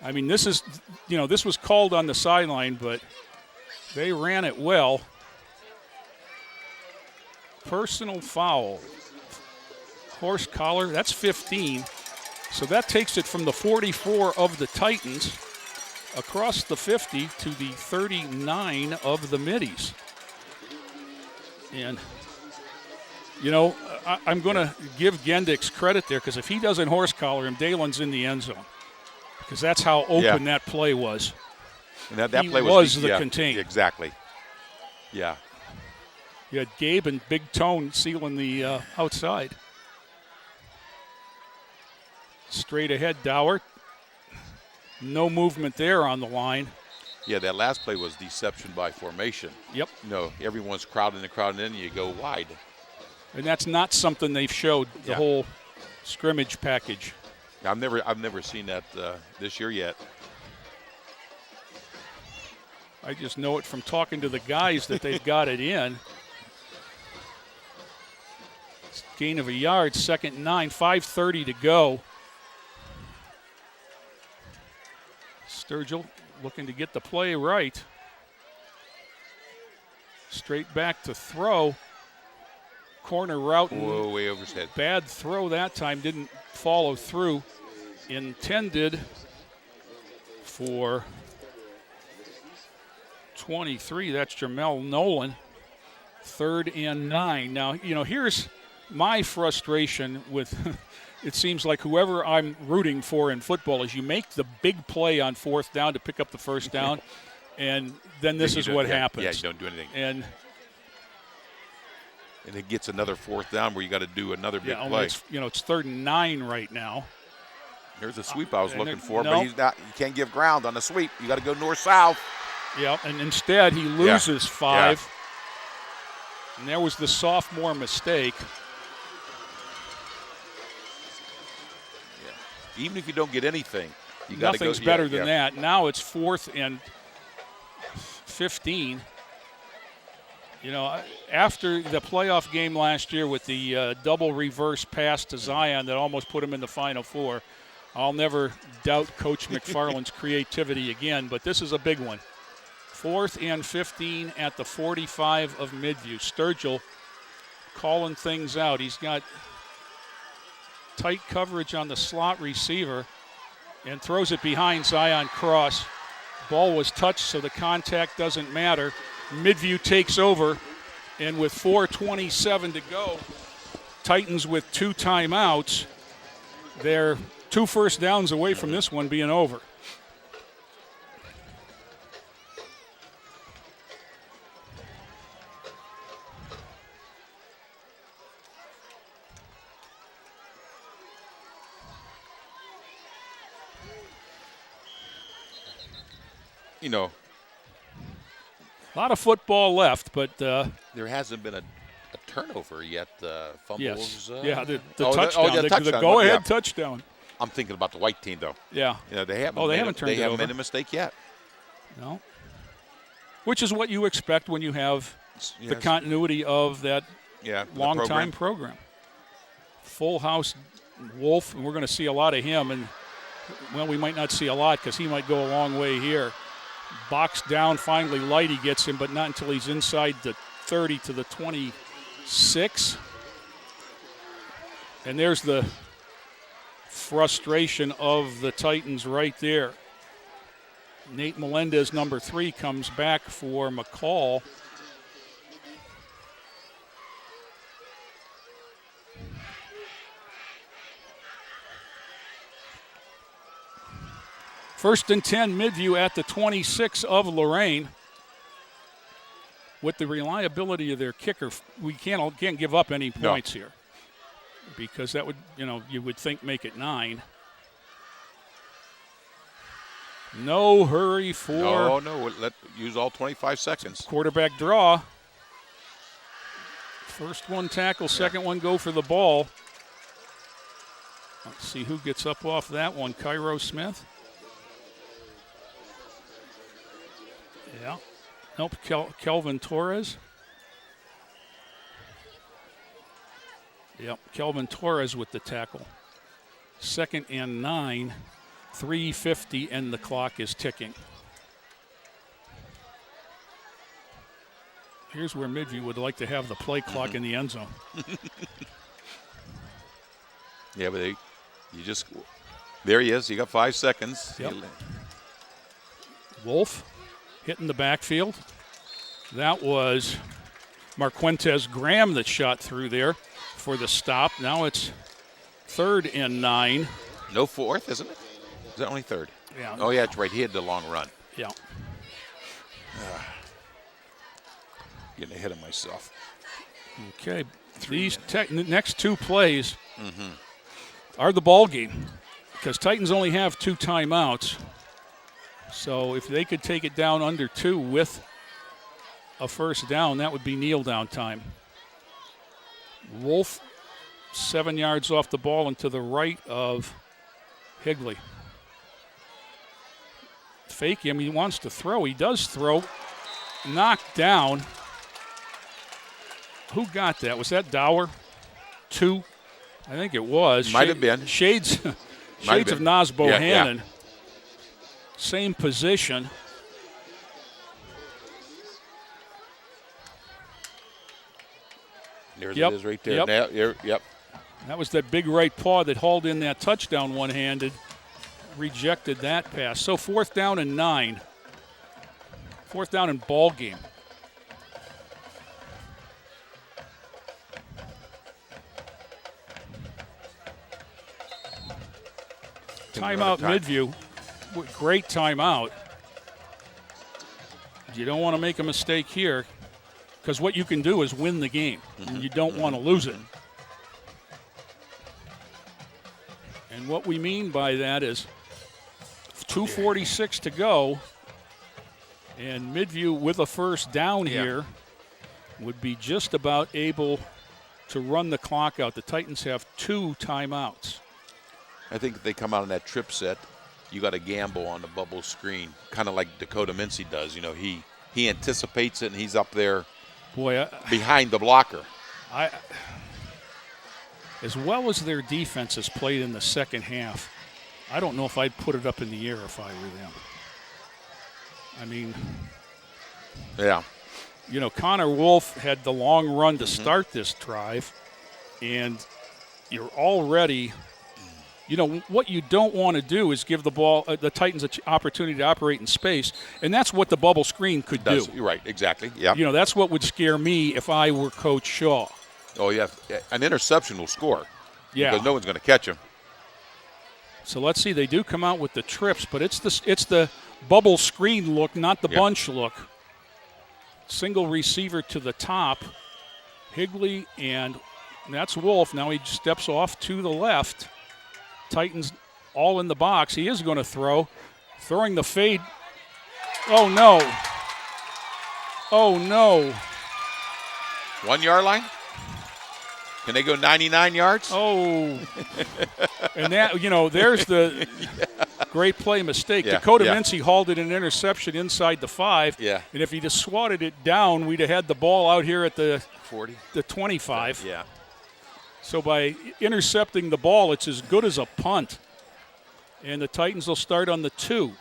I mean, this was called on the sideline, but they ran it well. Personal foul. Horse collar, that's 15. So that takes it from the 44 of the Titans across the 50 to the 39 of the Middies. And, I'm going to give Gendix credit there because if he doesn't horse collar him, Dalen's in the end zone. Because that's how open that play was. And that play was the contain. Exactly. Yeah. You had Gabe and Big Tone sealing the outside. Straight ahead, Dower. No movement there on the line. Yeah, that last play was deception by formation. Yep. No, everyone's crowding in, and you go wide. And that's not something they've showed the whole scrimmage package. I've never seen that this year yet. I just know it from talking to the guys that they've got it in. Gain of a yard, 2nd and 9, 5:30 to go. Sturgill looking to get the play right. Straight back to throw. Corner route. Whoa, way over his head. Bad throw that time, didn't follow through. Intended for 23. That's Jamel Nolan. 3rd and 9. Now, here's my frustration with it seems like whoever I'm rooting for in football is you make the big play on 4th down to pick up the first down, and then this is what happens. Yeah, you don't do anything. And it gets another 4th down where you got to do another big only play. It's 3rd and 9 right now. There's a sweep I was looking for, nope. but he's not. You can't give ground on the sweep. You got to go north-south. Yeah, and instead he loses 5. Yeah. And there was the sophomore mistake. Yeah. Even if you don't get anything, you got to go. Nothing's better than that. Now it's 4th and 15. You know, after the playoff game last year with the double reverse pass to Zion that almost put him in the Final Four, I'll never doubt Coach McFarland's creativity again, but this is a big one. 4th and 15 at the 45 of Midview. Sturgill calling things out. He's got tight coverage on the slot receiver and throws it behind Zion Cross. Ball was touched, so the contact doesn't matter. Midview takes over, and with 4:27 to go, Titans with 2 timeouts. They're 2 first downs away from this one being over. You know, a lot of football left, but there hasn't been a turnover yet. Fumbles. Yes. The touchdown, the touchdown. go-ahead touchdown. I'm thinking about the white team, though. Yeah. You know, they haven't turned it over. made a mistake yet. No. Which is what you expect when you have the continuity of that long-time program. Full house Wolf, and we're going to see a lot of him. And, well, we might not see a lot because he might go a long way here. Box down, finally Lighty gets him, but not until he's inside the 30 to the 26. And there's the frustration of the Titans right there. Nate Melendez, number 3, comes back for McCall. First and 10, Midview at the 26 of Lorain. With the reliability of their kicker, we can't give up any points here, because that would, you would think make it 9. No hurry for. No. Use all 25 seconds. Quarterback draw. First one tackle, second one go for the ball. Let's see who gets up off that one. Cairo Smith. Yeah. Nope, Kelvin Torres. Yep, Kelvin Torres with the tackle. 2nd and 9, 3:50, and the clock is ticking. Here's where Midview would like to have the play clock in the end zone. Yeah, but there he is. You got 5 seconds. Yep. Wolf hitting the backfield. That was Marquentez Graham that shot through there for the stop. Now it's 3rd and 9. No 4th, isn't it? Is that only 3rd? Yeah. Oh, yeah, that's right. He had the long run. Yeah. Getting ahead of myself. Okay. These next 2 plays are the ball game, because Titans only have 2 timeouts. So if they could take it down under 2 with a first down, that would be kneel down time. Wolf 7 yards off the ball and to the right of Higley. Fake him. He wants to throw. He does throw. Knocked down. Who got that? Was that Dower? 2? I think it was. Might have been. Shades of Nas Bohannon. Yeah. Same position. There it is right there. Yep. That was that big right paw that hauled in that touchdown one-handed. Rejected that pass. So 4th down and 9. 4th down and ball game. Timeout Midview. Great timeout. You don't want to make a mistake here because what you can do is win the game. And you don't want to lose it. And what we mean by that is 2:46 to go, and Midview with a first down here would be just about able to run the clock out. The Titans have 2 timeouts. I think if they come out on that trip set, you got to gamble on the bubble screen, kind of like Dakota Mincy does. You know, he anticipates it, and he's up there behind the blocker. As well as their defense has played in the second half, I don't know if I'd put it up in the air if I were them. I mean, you know, Connor Wolf had the long run to start this drive, and you're already, you know, what you don't want to do is give the Titans an opportunity to operate in space, and that's what the bubble screen could do. You're right, exactly. Yeah. You know, that's what would scare me if I were Coach Shaw. Oh, yeah. An interception will score. Yeah. Because no one's going to catch him. So let's see. They do come out with the trips, but it's the bubble screen look, not the bunch look. Single receiver to the top. Higley, and that's Wolf. Now he steps off to the left. Titans all in the box. He is going to throw. Throwing the fade. Oh, no. Oh, no. 1 yard line? Can they go 99 yards? Oh. And that, you know, there's the great play mistake. Dakota Mincy hauled it an interception inside the 5. Yeah. And if he just swatted it down, we'd have had the ball out here at the 40, the 25. Yeah. So by intercepting the ball, it's as good as a punt. And the Titans will start on the 2.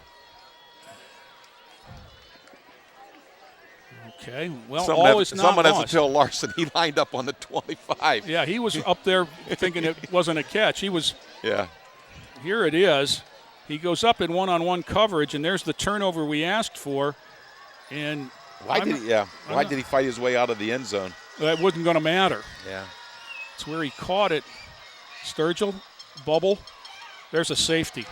Okay, well, all is not someone lost. has to tell Larson he lined up on the 25. Yeah, he was up there thinking it wasn't a catch. He was. Yeah. Here it is. He goes up in one-on-one coverage, and there's the turnover we asked for. And why did he fight his way out of the end zone? That wasn't going to matter. Yeah. It's where he caught it. Sturgill, bubble. There's a safety.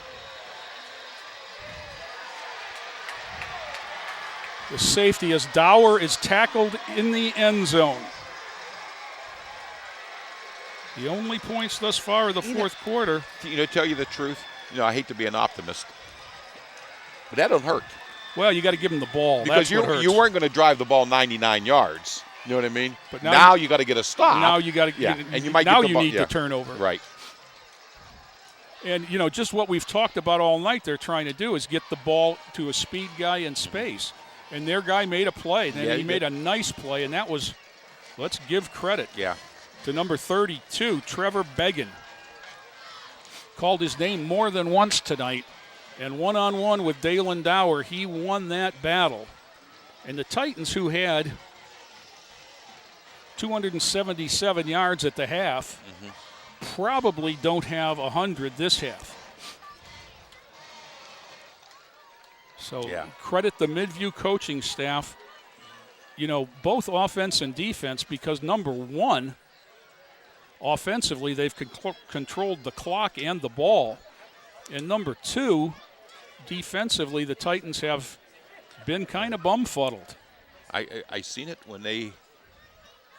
The safety as Dower is tackled in the end zone. The only points thus far of the fourth quarter. You know, tell you the truth, you know, I hate to be an optimist, but that don't hurt. Well, you got to give him the ball. Because That's what hurts. you weren't going to drive the ball 99 yards. You know what I mean? But now you got to get a stop. Now you got to get it. And you might now get the you ball, need the turnover. Right. And, you know, just what we've talked about all night they're trying to do is get the ball to a speed guy in space. And their guy made a play. And he made a nice play, and that was, let's give credit to number 32, Trevor Began. Called his name more than once tonight. And one-on-one with Dalen Dower, he won that battle. And the Titans, who had 277 yards at the half, probably don't have 100 this half. So credit the Midview coaching staff, you know, both offense and defense, because number one, offensively, they've controlled the clock and the ball. And number two, defensively, the Titans have been kind of bumfuddled. I seen it when they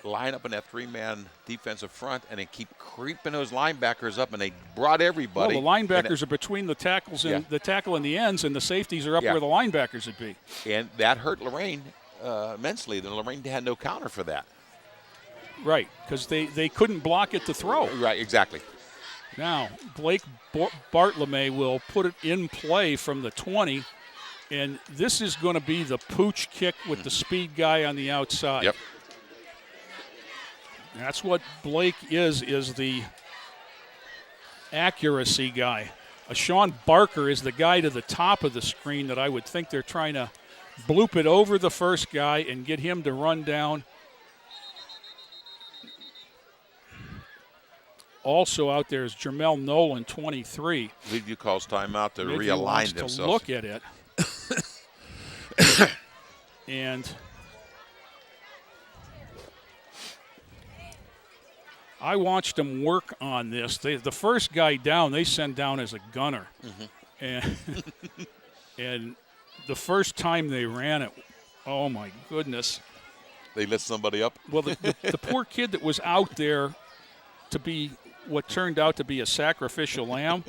line up in that three-man defensive front and they keep creeping those linebackers up, and they brought everybody. Well, the linebackers are between the tackles and the tackle and the ends, and the safeties are up where the linebackers would be. And that hurt Lorain immensely. Then Lorain had no counter for that. Right, because they couldn't block it to throw. Right, exactly. Now, Blake Bartlome will put it in play from the 20, and this is going to be the pooch kick with the speed guy on the outside. Yep. That's what Blake is the accuracy guy. Sean Barker is the guy to the top of the screen that I would think they're trying to bloop it over the first guy and get him to run down. Also out there is Jermel Nolan, 23. Midview calls timeout to Midview realign wants themselves. To look at it. And I watched them work on this. The first guy down, they send down as a gunner. And and the first time they ran it, oh, my goodness. They lit somebody up? Well, the poor kid that was out there to be what turned out to be a sacrificial lamb,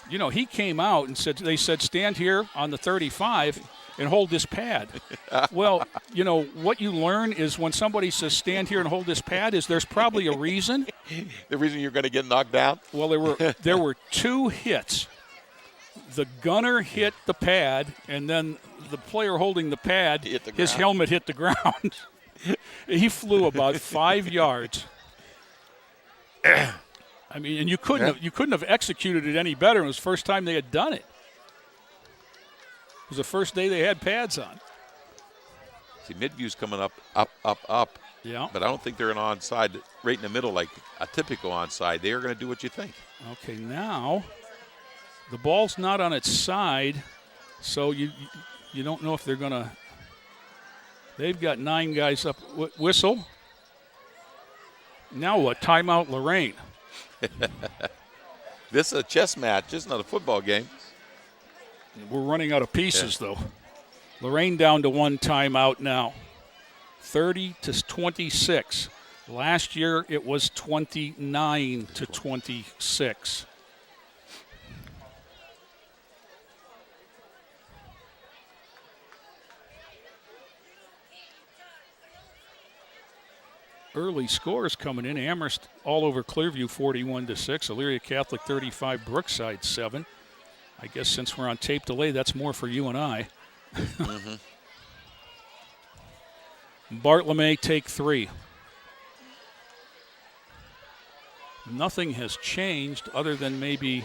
you know, he came out and they said, stand here on the 35 and hold this pad. Well, you know, what you learn is when somebody says stand here and hold this pad is there's probably a reason. The reason you're going to get knocked down? Well, there were 2 hits. The gunner hit the pad, and then the player holding the pad, his helmet hit the ground. He flew about 5 yards. I mean, and you couldn't have executed it any better. It was the first time they had done it. It was the first day they had pads on. See, Midview's coming up. Yeah. But I don't think they're an onside right in the middle like a typical onside. They are going to do what you think. Okay, now the ball's not on its side, so you don't know if they're going to. They've got 9 guys up. Whistle. Now what? Timeout, Lorain. This is a chess match. This is not a football game. We're running out of pieces, though. Lorain down to 1 timeout now. 30-26. Last year it was 29-26. Early scores coming in. Amherst all over Clearview 41-6. Elyria Catholic 35, Brookside 7. I guess since we're on tape delay, that's more for you and I. Bartlemy take 3. Nothing has changed other than maybe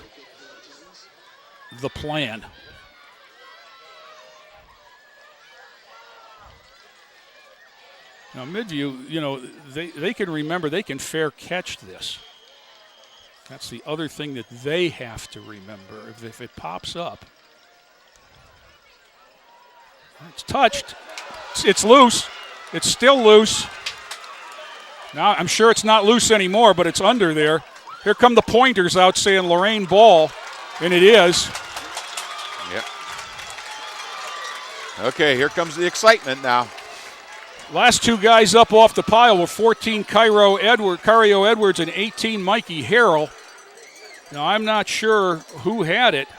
the plan. Now, Midview, you know, they can remember they can fair catch this. That's the other thing that they have to remember. If it pops up, it's touched. It's loose. It's still loose. Now, I'm sure it's not loose anymore, but it's under there. Here come the pointers out saying Lorain ball, and it is. Yep. Okay, here comes the excitement now. Last 2 guys up off the pile were 14 Cario Edwards and 18 Mikey Harrell. Now, I'm not sure who had it.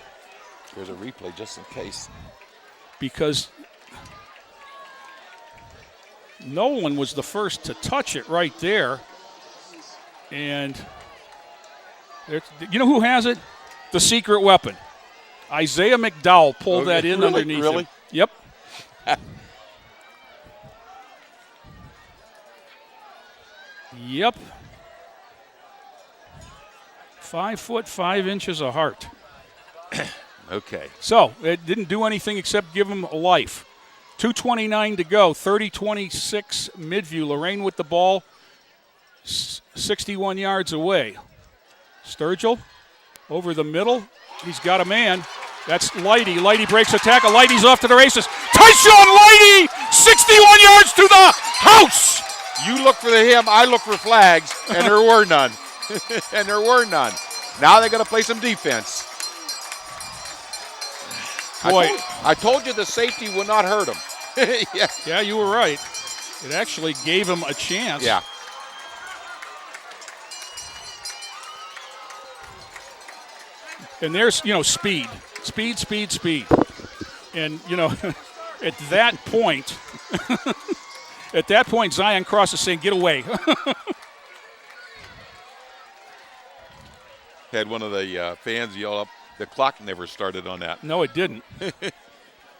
There's a replay just in case. Because Nolan was the first to touch it right there. And you know who has it? The secret weapon. Isaiah McDowell pulled that in underneath him. Yep. Yep. 5 foot 5 inches of heart. Okay. So it didn't do anything except give him a life. 2:29 to go. 30-26 Midview. Lorain with the ball, 61 yards away. Sturgill over the middle. He's got a man. That's Leidy. Leidy breaks a tackle. Leidy's off to the races. Tyshawn Leidy, 61 yards to the house. You look for him, I look for flags, and there were none. And there were none. Now they got to play some defense. Boy, I told you the safety would not hurt him. Yeah, you were right. It actually gave him a chance. Yeah. And there's, speed. And, at that point, Zion Cross is saying, get away. Had one of the fans yell up, the clock never started on that. No, it didn't.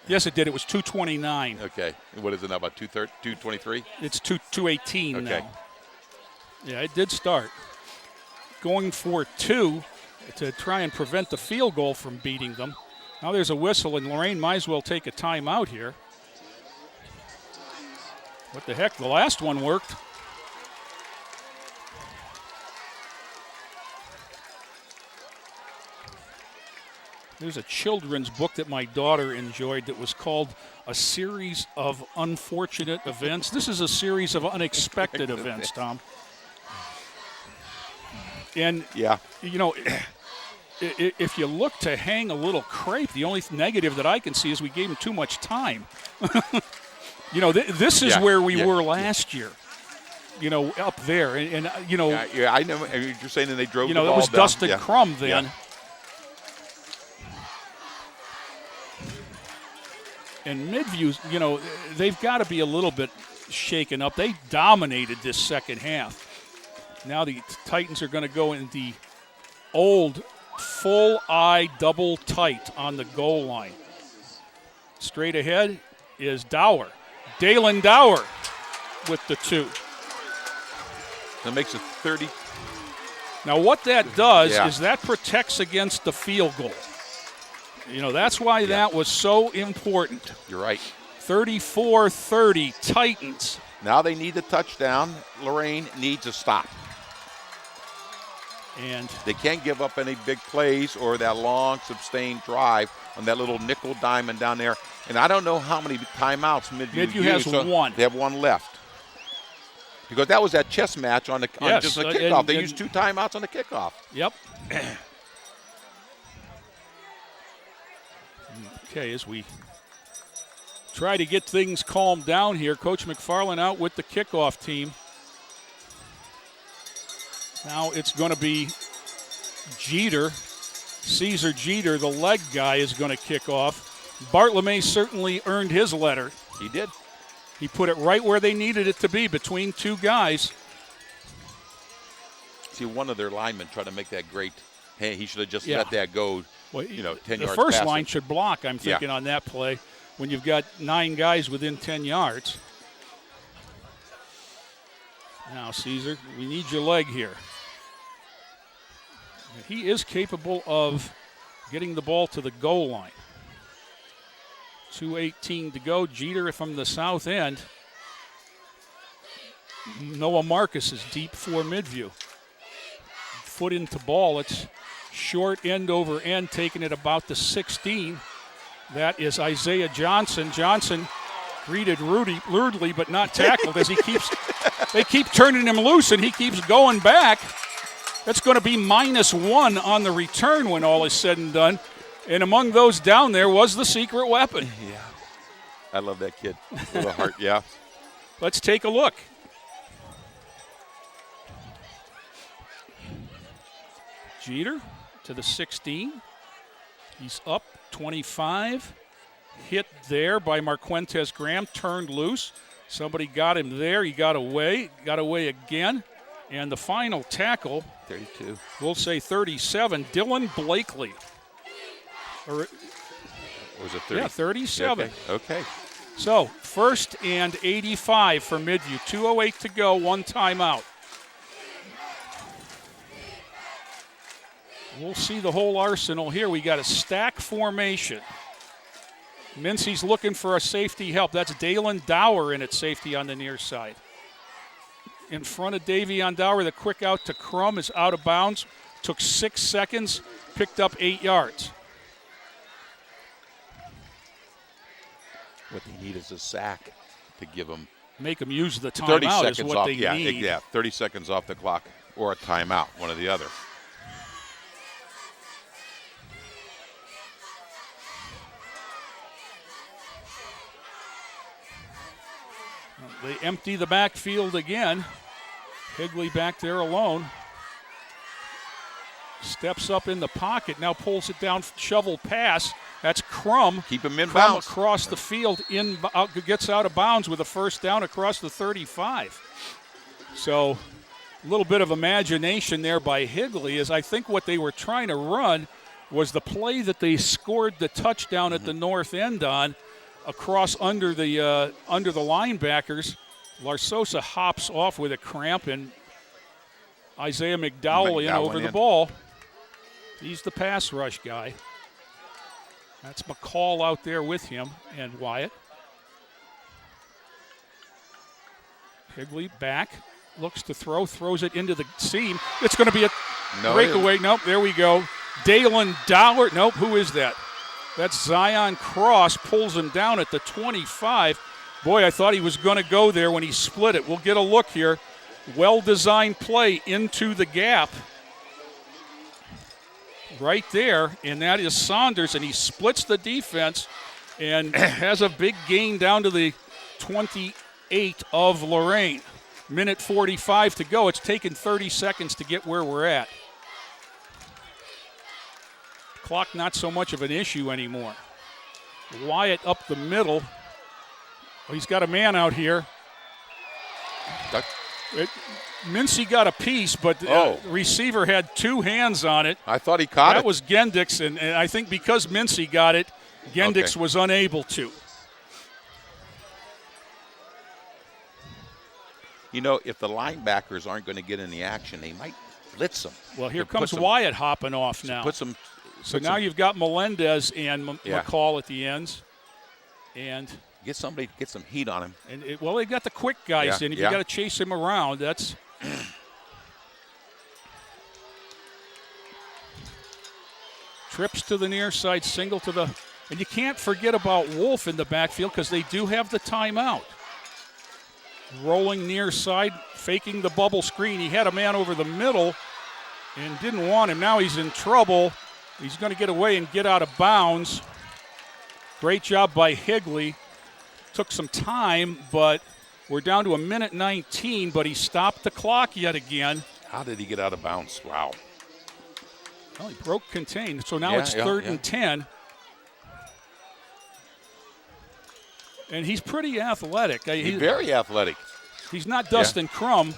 Yes, it did. It was 2:29. Okay. What is it now, about 2:23? It's 2:18 okay. now. Yeah, it did start. Going for 2 to try and prevent the field goal from beating them. Now there's a whistle, and Lorain might as well take a timeout here. What the heck? The last one worked. There's a children's book that my daughter enjoyed that was called A Series of Unfortunate Events. This is a series of unexpected events, Tom. And, yeah, if you look to hang a little crepe, the only negative that I can see is we gave him too much time. This is where we were last year. Up there, and I know. You're saying that they drove the ball that was down. Dustin Crum then. Yeah. And Midview, they've got to be a little bit shaken up. They dominated this second half. Now the Titans are going to go in the old full eye double tight on the goal line. Straight ahead is Dower. Dalen Dower with the 2. That makes it 30. Now what that does is that protects against the field goal. That's why that was so important. You're right. 34-30 Titans. Now they need a touchdown. Lorain needs a stop. And they can't give up any big plays or that long sustained drive on that little nickel diamond down there. And I don't know how many timeouts Midview has one. They have one left. Because that was that chess match on just the kickoff. They used 2 timeouts on the kickoff. Yep. Okay, as we try to get things calmed down here, Coach McFarland out with the kickoff team. Now it's going to be Jeter. Caesar Jeter, the leg guy, is going to kick off. Bartlemay certainly earned his letter. He did. He put it right where they needed it to be, between 2 guys. See, one of their linemen tried to make that great. Hey, he should have just let that go. Well, 10 yards. The first past line it. should block, I'm thinking, on that play, when you've got 9 guys within 10 yards. Now, Caesar, we need your leg here. He is capable of getting the ball to the goal line. 2:18 to go. Jeter from the south end. Noah Marcus is deep for Midview. Foot into ball. It's short end over end, taking it about the 16. That is Isaiah Johnson. Johnson greeted rudely, but not tackled as they keep turning him loose, and he keeps going back. That's going to be -1 on the return when all is said and done. And among those down there was the secret weapon. Yeah. I love that kid. With a heart, yeah. Let's take a look. Jeter to the 16. He's up 25. Hit there by Marquentes Graham. Turned loose. Somebody got him there. He got away. Got away again. And the final tackle, 32. We'll say 37, Dylan Blakely. Or was it 30? Yeah, 37. Okay. So, 1st and 85 for Midview. 2:08 to go, 1 timeout. We'll see the whole arsenal here. We got a stack formation. Mincy's looking for a safety help. That's Dalen Dower in at safety on the near side. In front of Davion Dower, the quick out to Crum is out of bounds. Took 6 seconds, picked up 8 yards. What they need is a sack to give them. Make them use the 30 timeout seconds is what off. they need. Yeah, 30 seconds off the clock or a timeout, one or the other. They empty the backfield again. Higley back there alone. Steps up in the pocket, now pulls it down, shovel pass. That's Crum. Keep him in Crum bounds. Across the field, gets out of bounds with a first down across the 35. So a little bit of imagination there by Higley, as I think what they were trying to run was the play that they scored the touchdown at the north end on, across under the linebackers. Larsosa hops off with a cramp, and Isaiah McDowell in over the ball. He's the pass rush guy. That's McCall out there with him and Wyatt. Higley back, looks to throws it into the seam. It's going to be a breakaway. Nope, there we go. Dalen Dower. Nope, who is that? That's Zion Cross, pulls him down at the 25. Boy, I thought he was going to go there when he split it. We'll get a look here. Well-designed play into the gap. right there, and that is Saunders, and he splits the defense and has a big gain down to the 28 of Lorain. Minute 45 to go. It's taken 30 seconds to get where we're at. Clock not so much of an issue anymore. Wyatt up the middle. Oh, he's got a man out here. Mincy got a piece, but the receiver had two hands on it. I thought he caught it. That was Gendix, and I think because Mincy got it, Gendix was unable to. You know, if the linebackers aren't going to get in the action, they might blitz them. Well, here comes Wyatt hopping off now. So now you've got Melendez and McCall at the ends. And get somebody to get some heat on him. And they got the quick guys in. If you got to chase him around, that's trips to the near side, single to the, and you can't forget about Wolf in the backfield because they do have the timeout. Rolling near side, faking the bubble screen. He had a man over the middle and didn't want him. Now he's in trouble. He's going to get away and get out of bounds. Great job by Higley. Took some time, but we're down to a minute 19, but he stopped the clock yet again. How did he get out of bounds? Wow. Well, he broke contain, so now it's third and 10. And he's pretty athletic. He's very athletic. He's not Dustin Crum,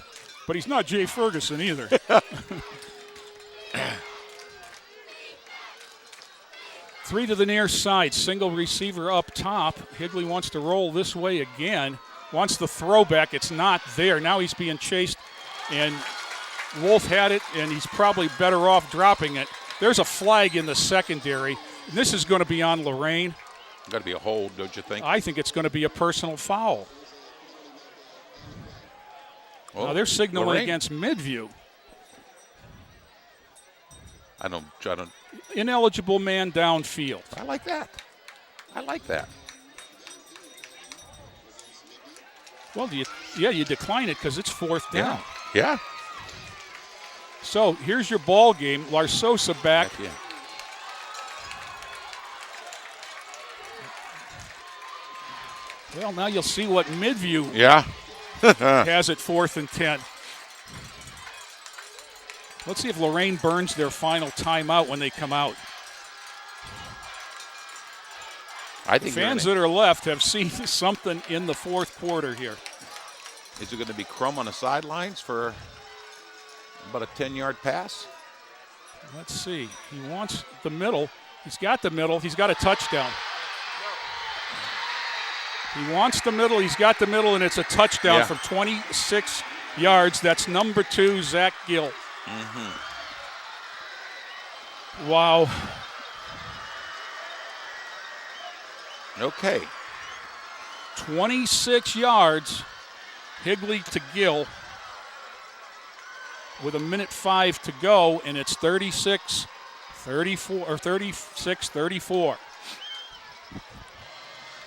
but he's not Jay Ferguson either. Three to the near side, single receiver up top. Higley wants to roll this way again. Wants the throwback. It's not there. Now he's being chased, and Wolf had it, and he's probably better off dropping it. There's a flag in the secondary. This is going to be on Lorain. Got to be a hold, don't you think? I think it's going to be a personal foul. Now they're signaling Lorain against Midview. I don't. Ineligible man downfield. I like that. Well, you decline it because it's fourth down. Yeah. So here's your ball game. Larsosa back. Yeah. Well, now you'll see what Midview has at 4th and 10. Let's see if Lorain burns their final timeout when they come out. I think fans that are left have seen something in the fourth quarter here. Is it going to be Crum on the sidelines for about a 10-yard pass? Let's see. He wants the middle. He's got the middle. He's got a touchdown. He wants the middle. He's got the middle, and it's a touchdown from 26 yards. That's number 2, Zach Gill. Mm-hmm. Wow. Okay. 26 yards. Higley to Gill with a minute 5 to go, and it's 36-34.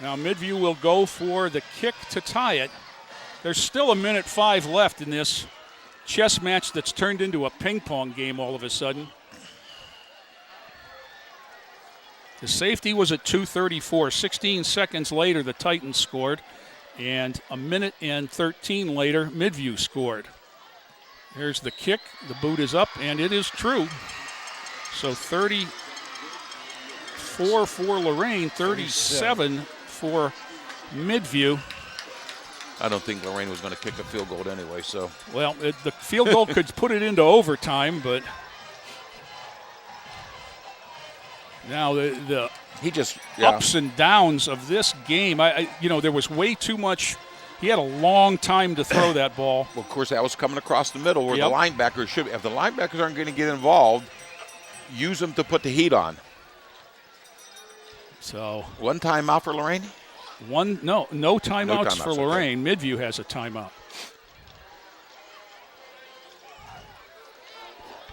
Now Midview will go for the kick to tie it. There's still a minute 5 left in this chess match that's turned into a ping pong game all of a sudden. The safety was at 2:34. 16 seconds later, the Titans scored. And a minute and 13 later, Midview scored. Here's the kick. The boot is up, and it is true. So 34 for Lorain, 37 for Midview. I don't think Lorain was going to kick a field goal anyway. So well, the field goal could put it into overtime, but now the ups and downs of this game. There was way too much. He had a long time to throw that ball. Well, of course, that was coming across the middle where the linebackers should be. If the linebackers aren't going to get involved, use them to put the heat on. So one timeout for Lorain? No timeouts for Lorain. Okay. Midview has a timeout.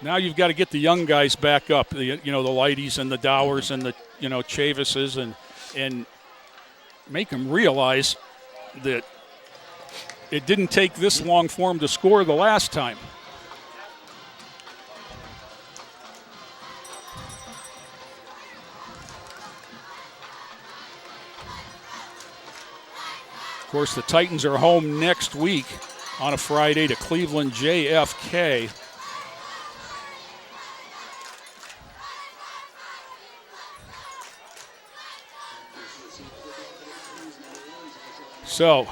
Now you've got to get the young guys back up. The Lighties and the Dowers and the Chavises and make them realize that it didn't take this long for them to score the last time. Of course, the Titans are home next week on a Friday to Cleveland JFK. So,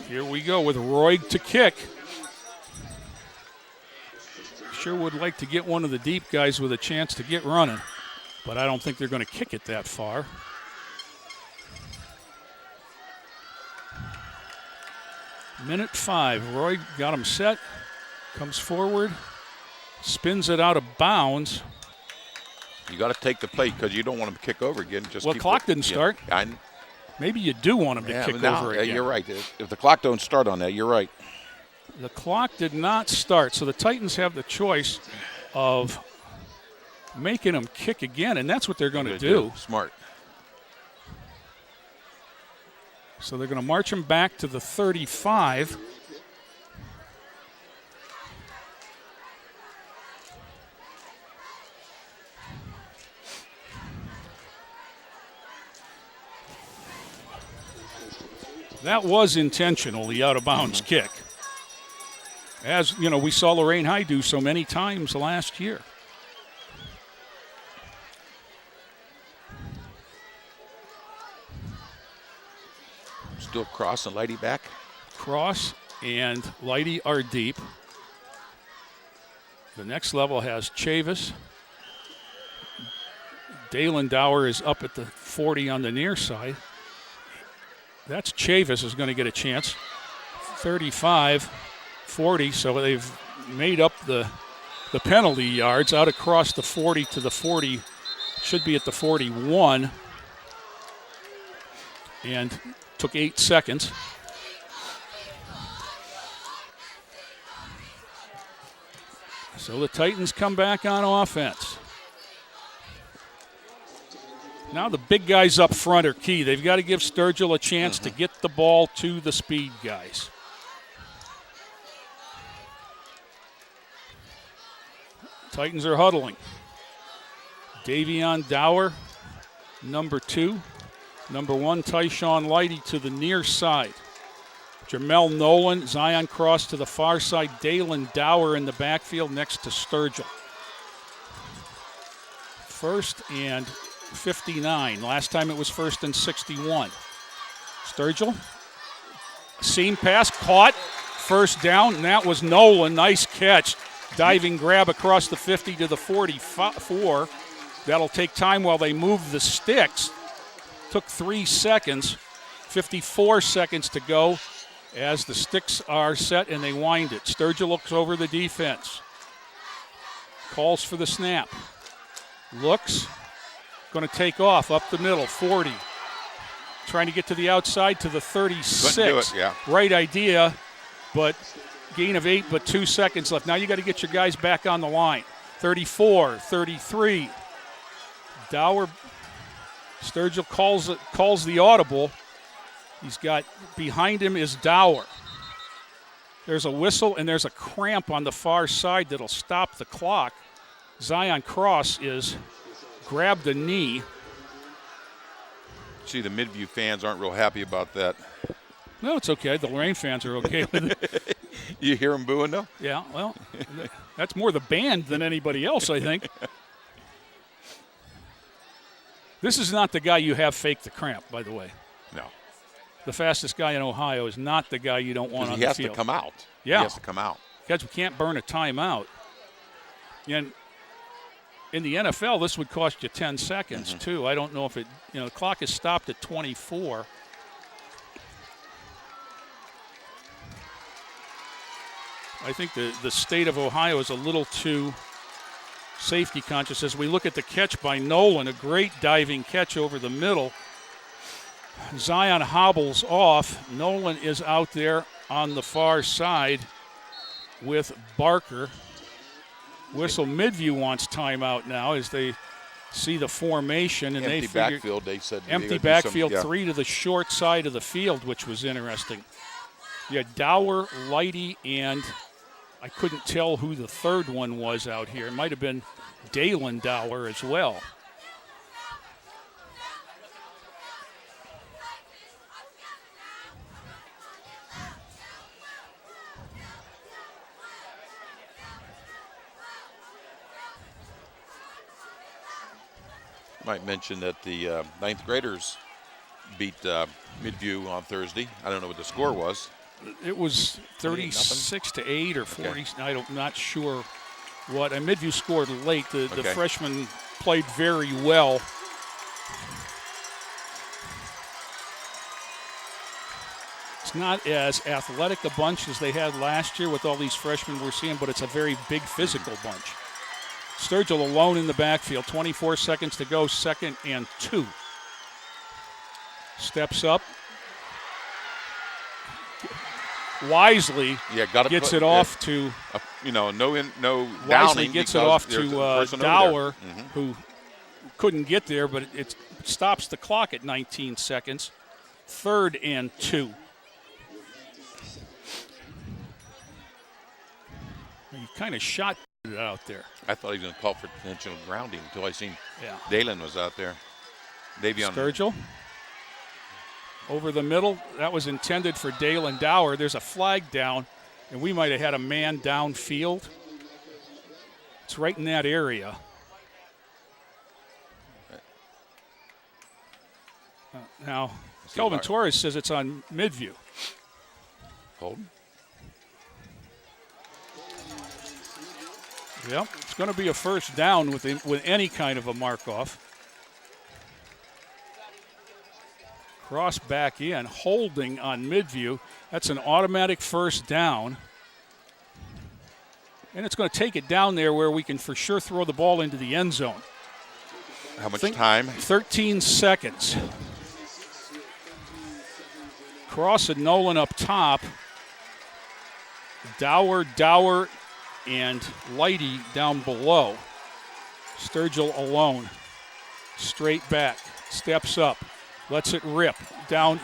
here we go with Roy to kick. Sure would like to get one of the deep guys with a chance to get running, but I don't think they're going to kick it that far. Minute 5. Roy got him set, comes forward, spins it out of bounds. You got to take the plate because you don't want him to kick over again. Just well, keep clock didn't start. Maybe you do want him to kick over again. You're right. If the clock don't start on that, you're right. The clock did not start, so the Titans have the choice of making him kick again, and that's what they're going to do. Smart. So they're going to march him back to the 35. That was intentional, the out-of-bounds kick. As, you know, we saw Lorain High do so many times last year. Still Cross and Lighty back? Cross and Lighty are deep. The next level has Chavis. Dalen Dower is up at the 40 on the near side. That's Chavis is going to get a chance. 35, 40, so they've made up the penalty yards out across the 40 to the 40. Should be at the 41. And took 8 seconds. So the Titans come back on offense. Now the big guys up front are key. They've got to give Sturgill a chance to get the ball to the speed guys. Titans are huddling. Davion Dower, number 2. Number 1, Tyshawn Lighty to the near side. Jamel Nolan, Zion Cross to the far side. Dalen Dower in the backfield next to Sturgill. 1st and 59. Last time it was 1st and 61. Sturgill. Seam pass, caught. 1st down, and that was Nolan. Nice catch. Diving grab across the 50 to the 44. That'll take time while they move the sticks. Took 3 seconds, 54 seconds to go as the sticks are set and they wind it. Sturgill looks over the defense. Calls for the snap. Looks. Going to take off up the middle, 40. Trying to get to the outside to the 36. Couldn't do it, yeah. Right idea, but gain of 8, but 2 seconds left. Now you got to get your guys back on the line. 34, 33. Dower. Sturgill calls the audible. He's got behind him is Dower. There's a whistle and there's a cramp on the far side that'll stop the clock. Zion Cross is grabbed a knee. See, the Midview fans aren't real happy about that. No, it's okay. The Lorain fans are okay with it. You hear them booing, though? Yeah, well, that's more the band than anybody else, I think. This is not the guy you have fake the cramp, by the way. No. The fastest guy in Ohio is not the guy you don't want on the field. He has to come out. Yeah. He has to come out. Because we can't burn a timeout. And in the NFL, this would cost you 10 seconds, too. I don't know if it, the clock is stopped at 24. I think the state of Ohio is a little too safety conscious as we look at the catch by Nolan, a great diving catch over the middle. Zion hobbles off. Nolan is out there on the far side with Barker. Whistle. Midview wants timeout now as they see the formation. And empty backfield, they said. Empty backfield, 3 to the short side of the field, which was interesting. You had Dower, Lighty, and I couldn't tell who the third one was out here. It might have been Dalen Dower as well. Might mention that the ninth graders beat Midview on Thursday. I don't know what the score was. It was 36-8 or 40. Okay. I'm not sure what. And Midview scored late. The freshmen played very well. It's not as athletic a bunch as they had last year with all these freshmen we're seeing, but it's a very big physical bunch. Sturgill alone in the backfield, 24 seconds to go, 2nd and 2. Steps up. Wisely gets it off to, no Wisely gets it off to Dower, who couldn't get there, but it stops the clock at 19 seconds. 3rd and 2. He kind of shot it out there. I thought he was going to call for intentional grounding until I seen Dalen was out there. Davion. Sturgill over the middle. That was intended for Dalen Dower. There's a flag down, and we might have had a man downfield. It's right in that area. Now, Kelvin Torres says it's on Midview. Holden? Yep, it's going to be a first down with any kind of a mark-off. Cross back in, holding on Midview. That's an automatic first down. And it's going to take it down there where we can for sure throw the ball into the end zone. How much time? 13 seconds. Cross and Nolan up top. Dower, and Lighty down below. Sturgill alone. Straight back. Steps up. Lets it rip. Down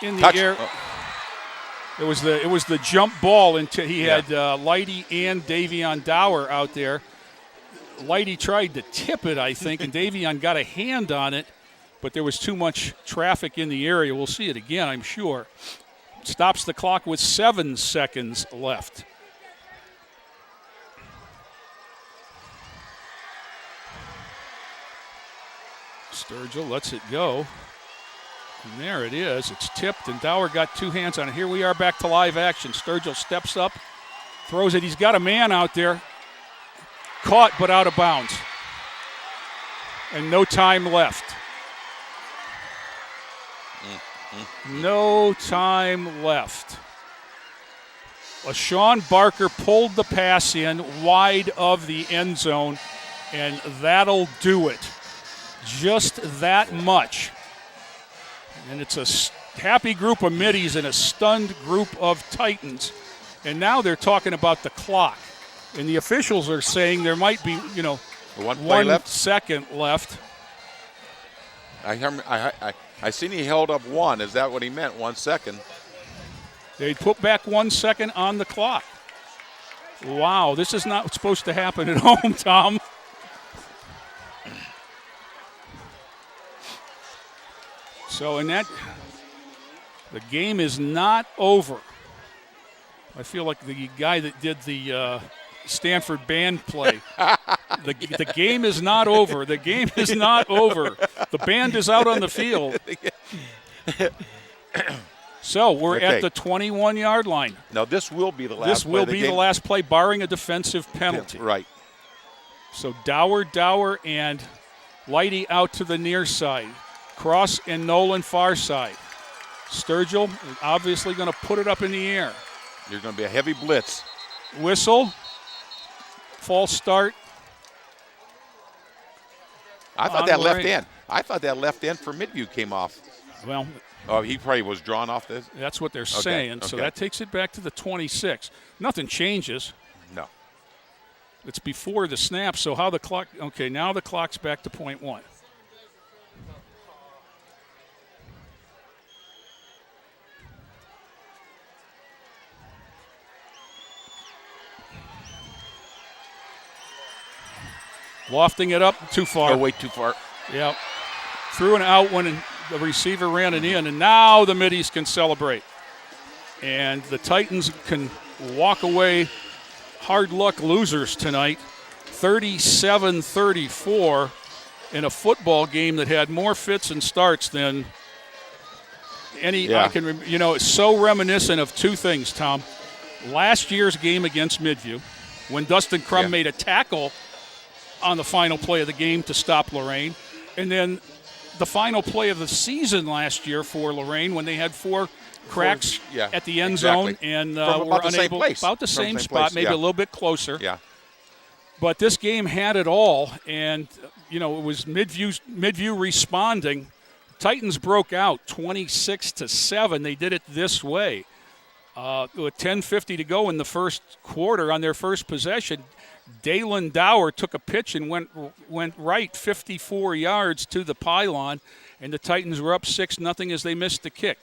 in the air. Oh. It was the jump ball until he had Lighty and Davion Dower out there. Lighty tried to tip it, I think, and Davion got a hand on it, but there was too much traffic in the area. We'll see it again, I'm sure. Stops the clock with 7 seconds left. Sturgill lets it go. And there it is. It's tipped, and Dower got 2 hands on it. Here we are back to live action. Sturgill steps up, throws it. He's got a man out there. Caught, but out of bounds. And no time left. No time left. LaShawn Barker pulled the pass in wide of the end zone, and that'll do it. Just that much. And it's a happy group of middies and a stunned group of Titans. And now they're talking about the clock. And the officials are saying there might be, 1 second left. I seen he held up 1. Is that what he meant, 1 second? They put back 1 second on the clock. Wow, this is not supposed to happen at home, Tom. So the game is not over. I feel like the guy that did the Stanford band play. The game is not over. The game is not over. The band is out on the field. So we're at the 21-yard line. Now this will be the last This play will be the last play, barring a defensive penalty. Right. So Dower, and Lighty out to the near side. Cross and Nolan far side. Sturgill is obviously going to put it up in the air. There's going to be a heavy blitz. Whistle. False start. I thought that left end. I thought that left end for Midview came off. Well, he probably was drawn off this. That's what they're saying. Okay. So that takes it back to the 26. Nothing changes. No. It's before the snap. So how the clock? Okay, now the clock's back to .1. Lofting it up too far. Oh, way too far. Yep. Threw an out when the receiver ran it in, and now the Middies can celebrate. And the Titans can walk away hard luck losers tonight, 37-34. in a football game that had more fits and starts than any I can remember. You know, it's so reminiscent of two things, Tom. Last year's game against Midview, when Dustin Crum made a tackle on the final play of the game to stop Lorain, and then the final play of the season last year for Lorain when they had 4 cracks at the end zone and were unable about the same spot, maybe a little bit closer. Yeah. But this game had it all, and you know it was Midview responding. Titans broke out 26-7. They did it this way. With 10:50 to go in the first quarter on their first possession, Dalen Dower took a pitch and went right 54 yards to the pylon, and the Titans were up 6-0 as they missed the kick.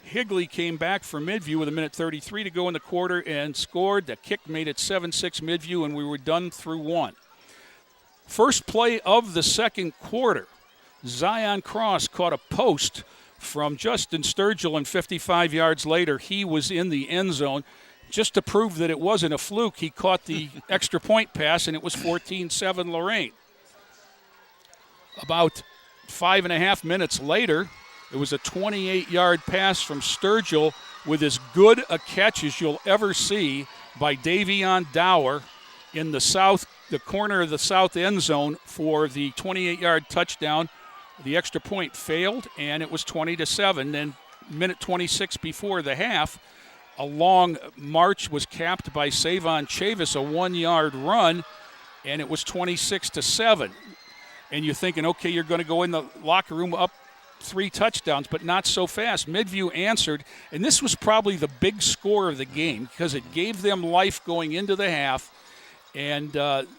Higley came back for Midview with 1:33 to go in the quarter and scored. The kick made it 7-6 Midview, and we were done through 1. First play of the second quarter, Zion Cross caught a post from Justin Sturgill, and 55 yards later, he was in the end zone. Just to prove that it wasn't a fluke, he caught the extra point pass, and it was 14-7 Lorain. About 5.5 minutes later, it was a 28-yard pass from Sturgill with as good a catch as you'll ever see by Davion Dower in the corner of the south end zone for the 28-yard touchdown. The extra point failed, and it was 20-7. Then, minute 26 before the half, a long march was capped by Savon Chavis, a 1-yard run, and it was 26-7. And you're thinking, okay, you're going to go in the locker room up 3 touchdowns, but not so fast. Midview answered, and this was probably the big score of the game because it gave them life going into the half, and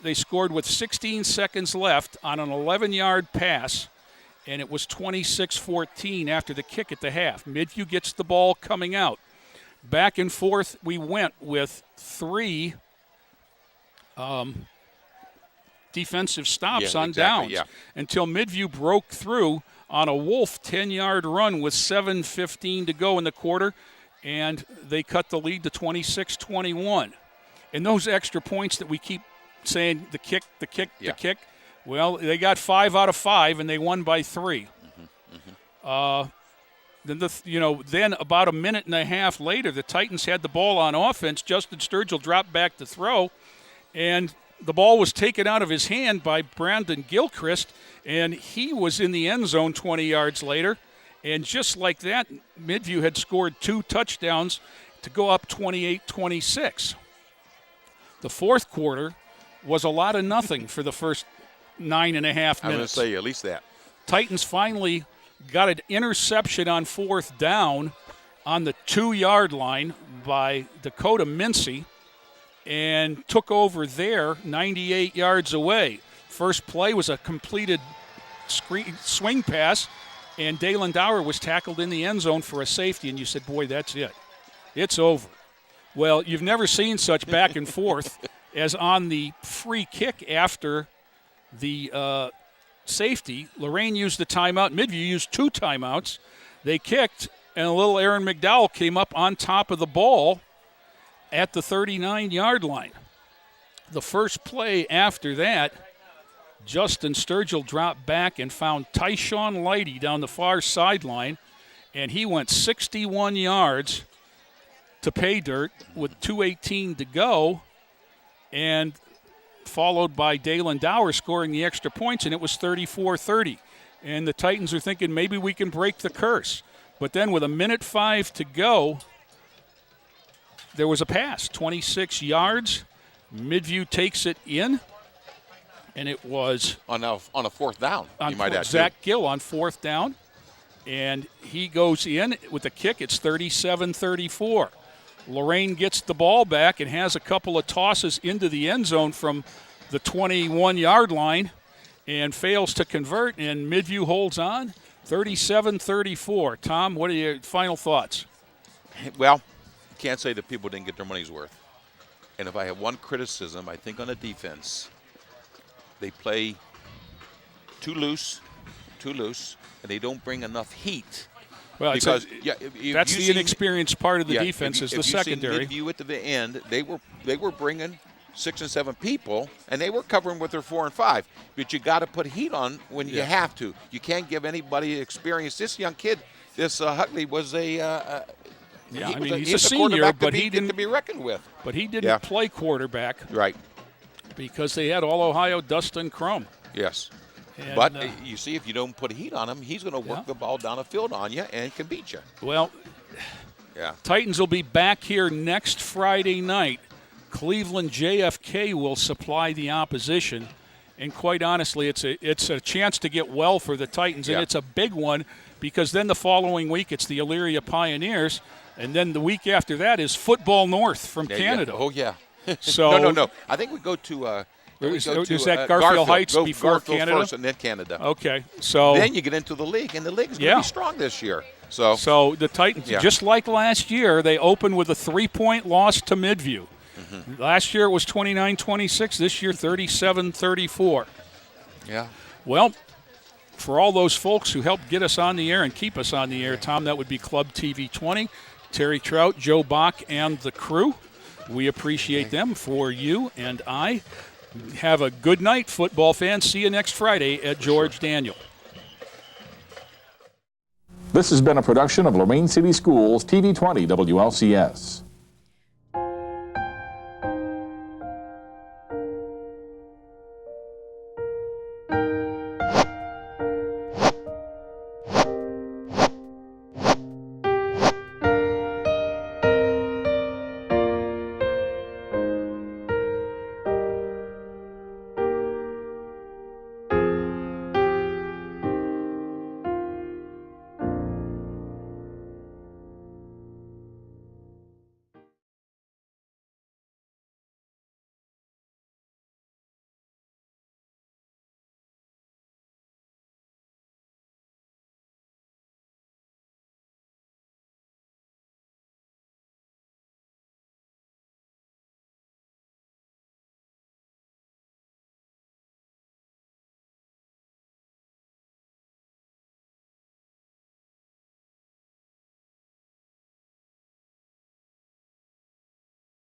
they scored with 16 seconds left on an 11-yard pass, and it was 26-14 after the kick at the half. Midview gets the ball coming out. Back and forth we went with 3 defensive stops on downs until Midview broke through on a Wolf 10-yard run with 7:15 to go in the quarter, and they cut the lead to 26-21. And those extra points that we keep saying, the kick, well, they got 5 out of 5, and they won by 3. Then about a minute and a half later, the Titans had the ball on offense. Justin Sturgill dropped back to throw, and the ball was taken out of his hand by Brandon Gilchrist, and he was in the end zone 20 yards later. And just like that, Midview had scored 2 touchdowns to go up 28-26. The fourth quarter was a lot of nothing for the first 9.5 minutes. I'm going to say at least that. Titans finally got an interception on 4th down on the 2-yard line by Dakota Mincy and took over there 98 yards away. First play was a completed swing pass, and Dalen Dower was tackled in the end zone for a safety, and you said, boy, that's it. It's over. Well, you've never seen such back and forth as on the free kick after the safety. Lorain used the timeout. Midview used 2 timeouts. They kicked, and a little Aaron McDowell came up on top of the ball at the 39-yard line. The first play after that, Justin Sturgill dropped back and found Tyshawn Lighty down the far sideline, and he went 61 yards to pay dirt with 2:18 to go, and followed by Dalen Dower scoring the extra points, and it was 34-30. And the Titans are thinking maybe we can break the curse. But then with 1:05 to go, there was a pass, 26 yards. Midview takes it in, and it was on a 4th down. You might add Zach Gill on 4th down, and he goes in with a kick. It's 37-34. Lorain gets the ball back and has a couple of tosses into the end zone from the 21-yard line and fails to convert, and Midview holds on 37-34. Tom, what are your final thoughts? Well, you can't say that people didn't get their money's worth. And if I have one criticism, I think on the defense, they play too loose, and they don't bring enough heat. Well, because that's the inexperienced part of the defense is the secondary. Midview at the end, they were bringing 6 and 7 people, and they were covering with their 4 and 5. But you got to put heat on when you have to. You can't give anybody experience. This young kid, this Hutley, was a he's a senior, but he didn't to be reckoned with. But he didn't play quarterback, right? Because they had All-Ohio Dustin Crum. Yes. And, but you see, if you don't put heat on him, he's going to work the ball down the field on you and can beat you. Well, Titans will be back here next Friday night. Cleveland JFK will supply the opposition. And quite honestly, it's a chance to get well for the Titans, and it's a big one because then the following week it's the Elyria Pioneers, and then the week after that is Football North from Canada. Oh, yeah. So No. I think we go to is that Garfield Heights before Garfield Canada? First and then Canada. Okay, so then you get into the league, and the league is going to be strong this year. So the Titans, just like last year, they opened with a 3-point loss to Midview. Mm-hmm. Last year it was 29-26. This year 37-34. Yeah. Well, for all those folks who helped get us on the air and keep us on the air, Tom, that would be Club TV 20, Terry Trout, Joe Bach, and the crew. We appreciate them. For you and I, have a good night, football fans. See you next Friday at George Daniel. This has been a production of Lorain City Schools TV 20 WLCS.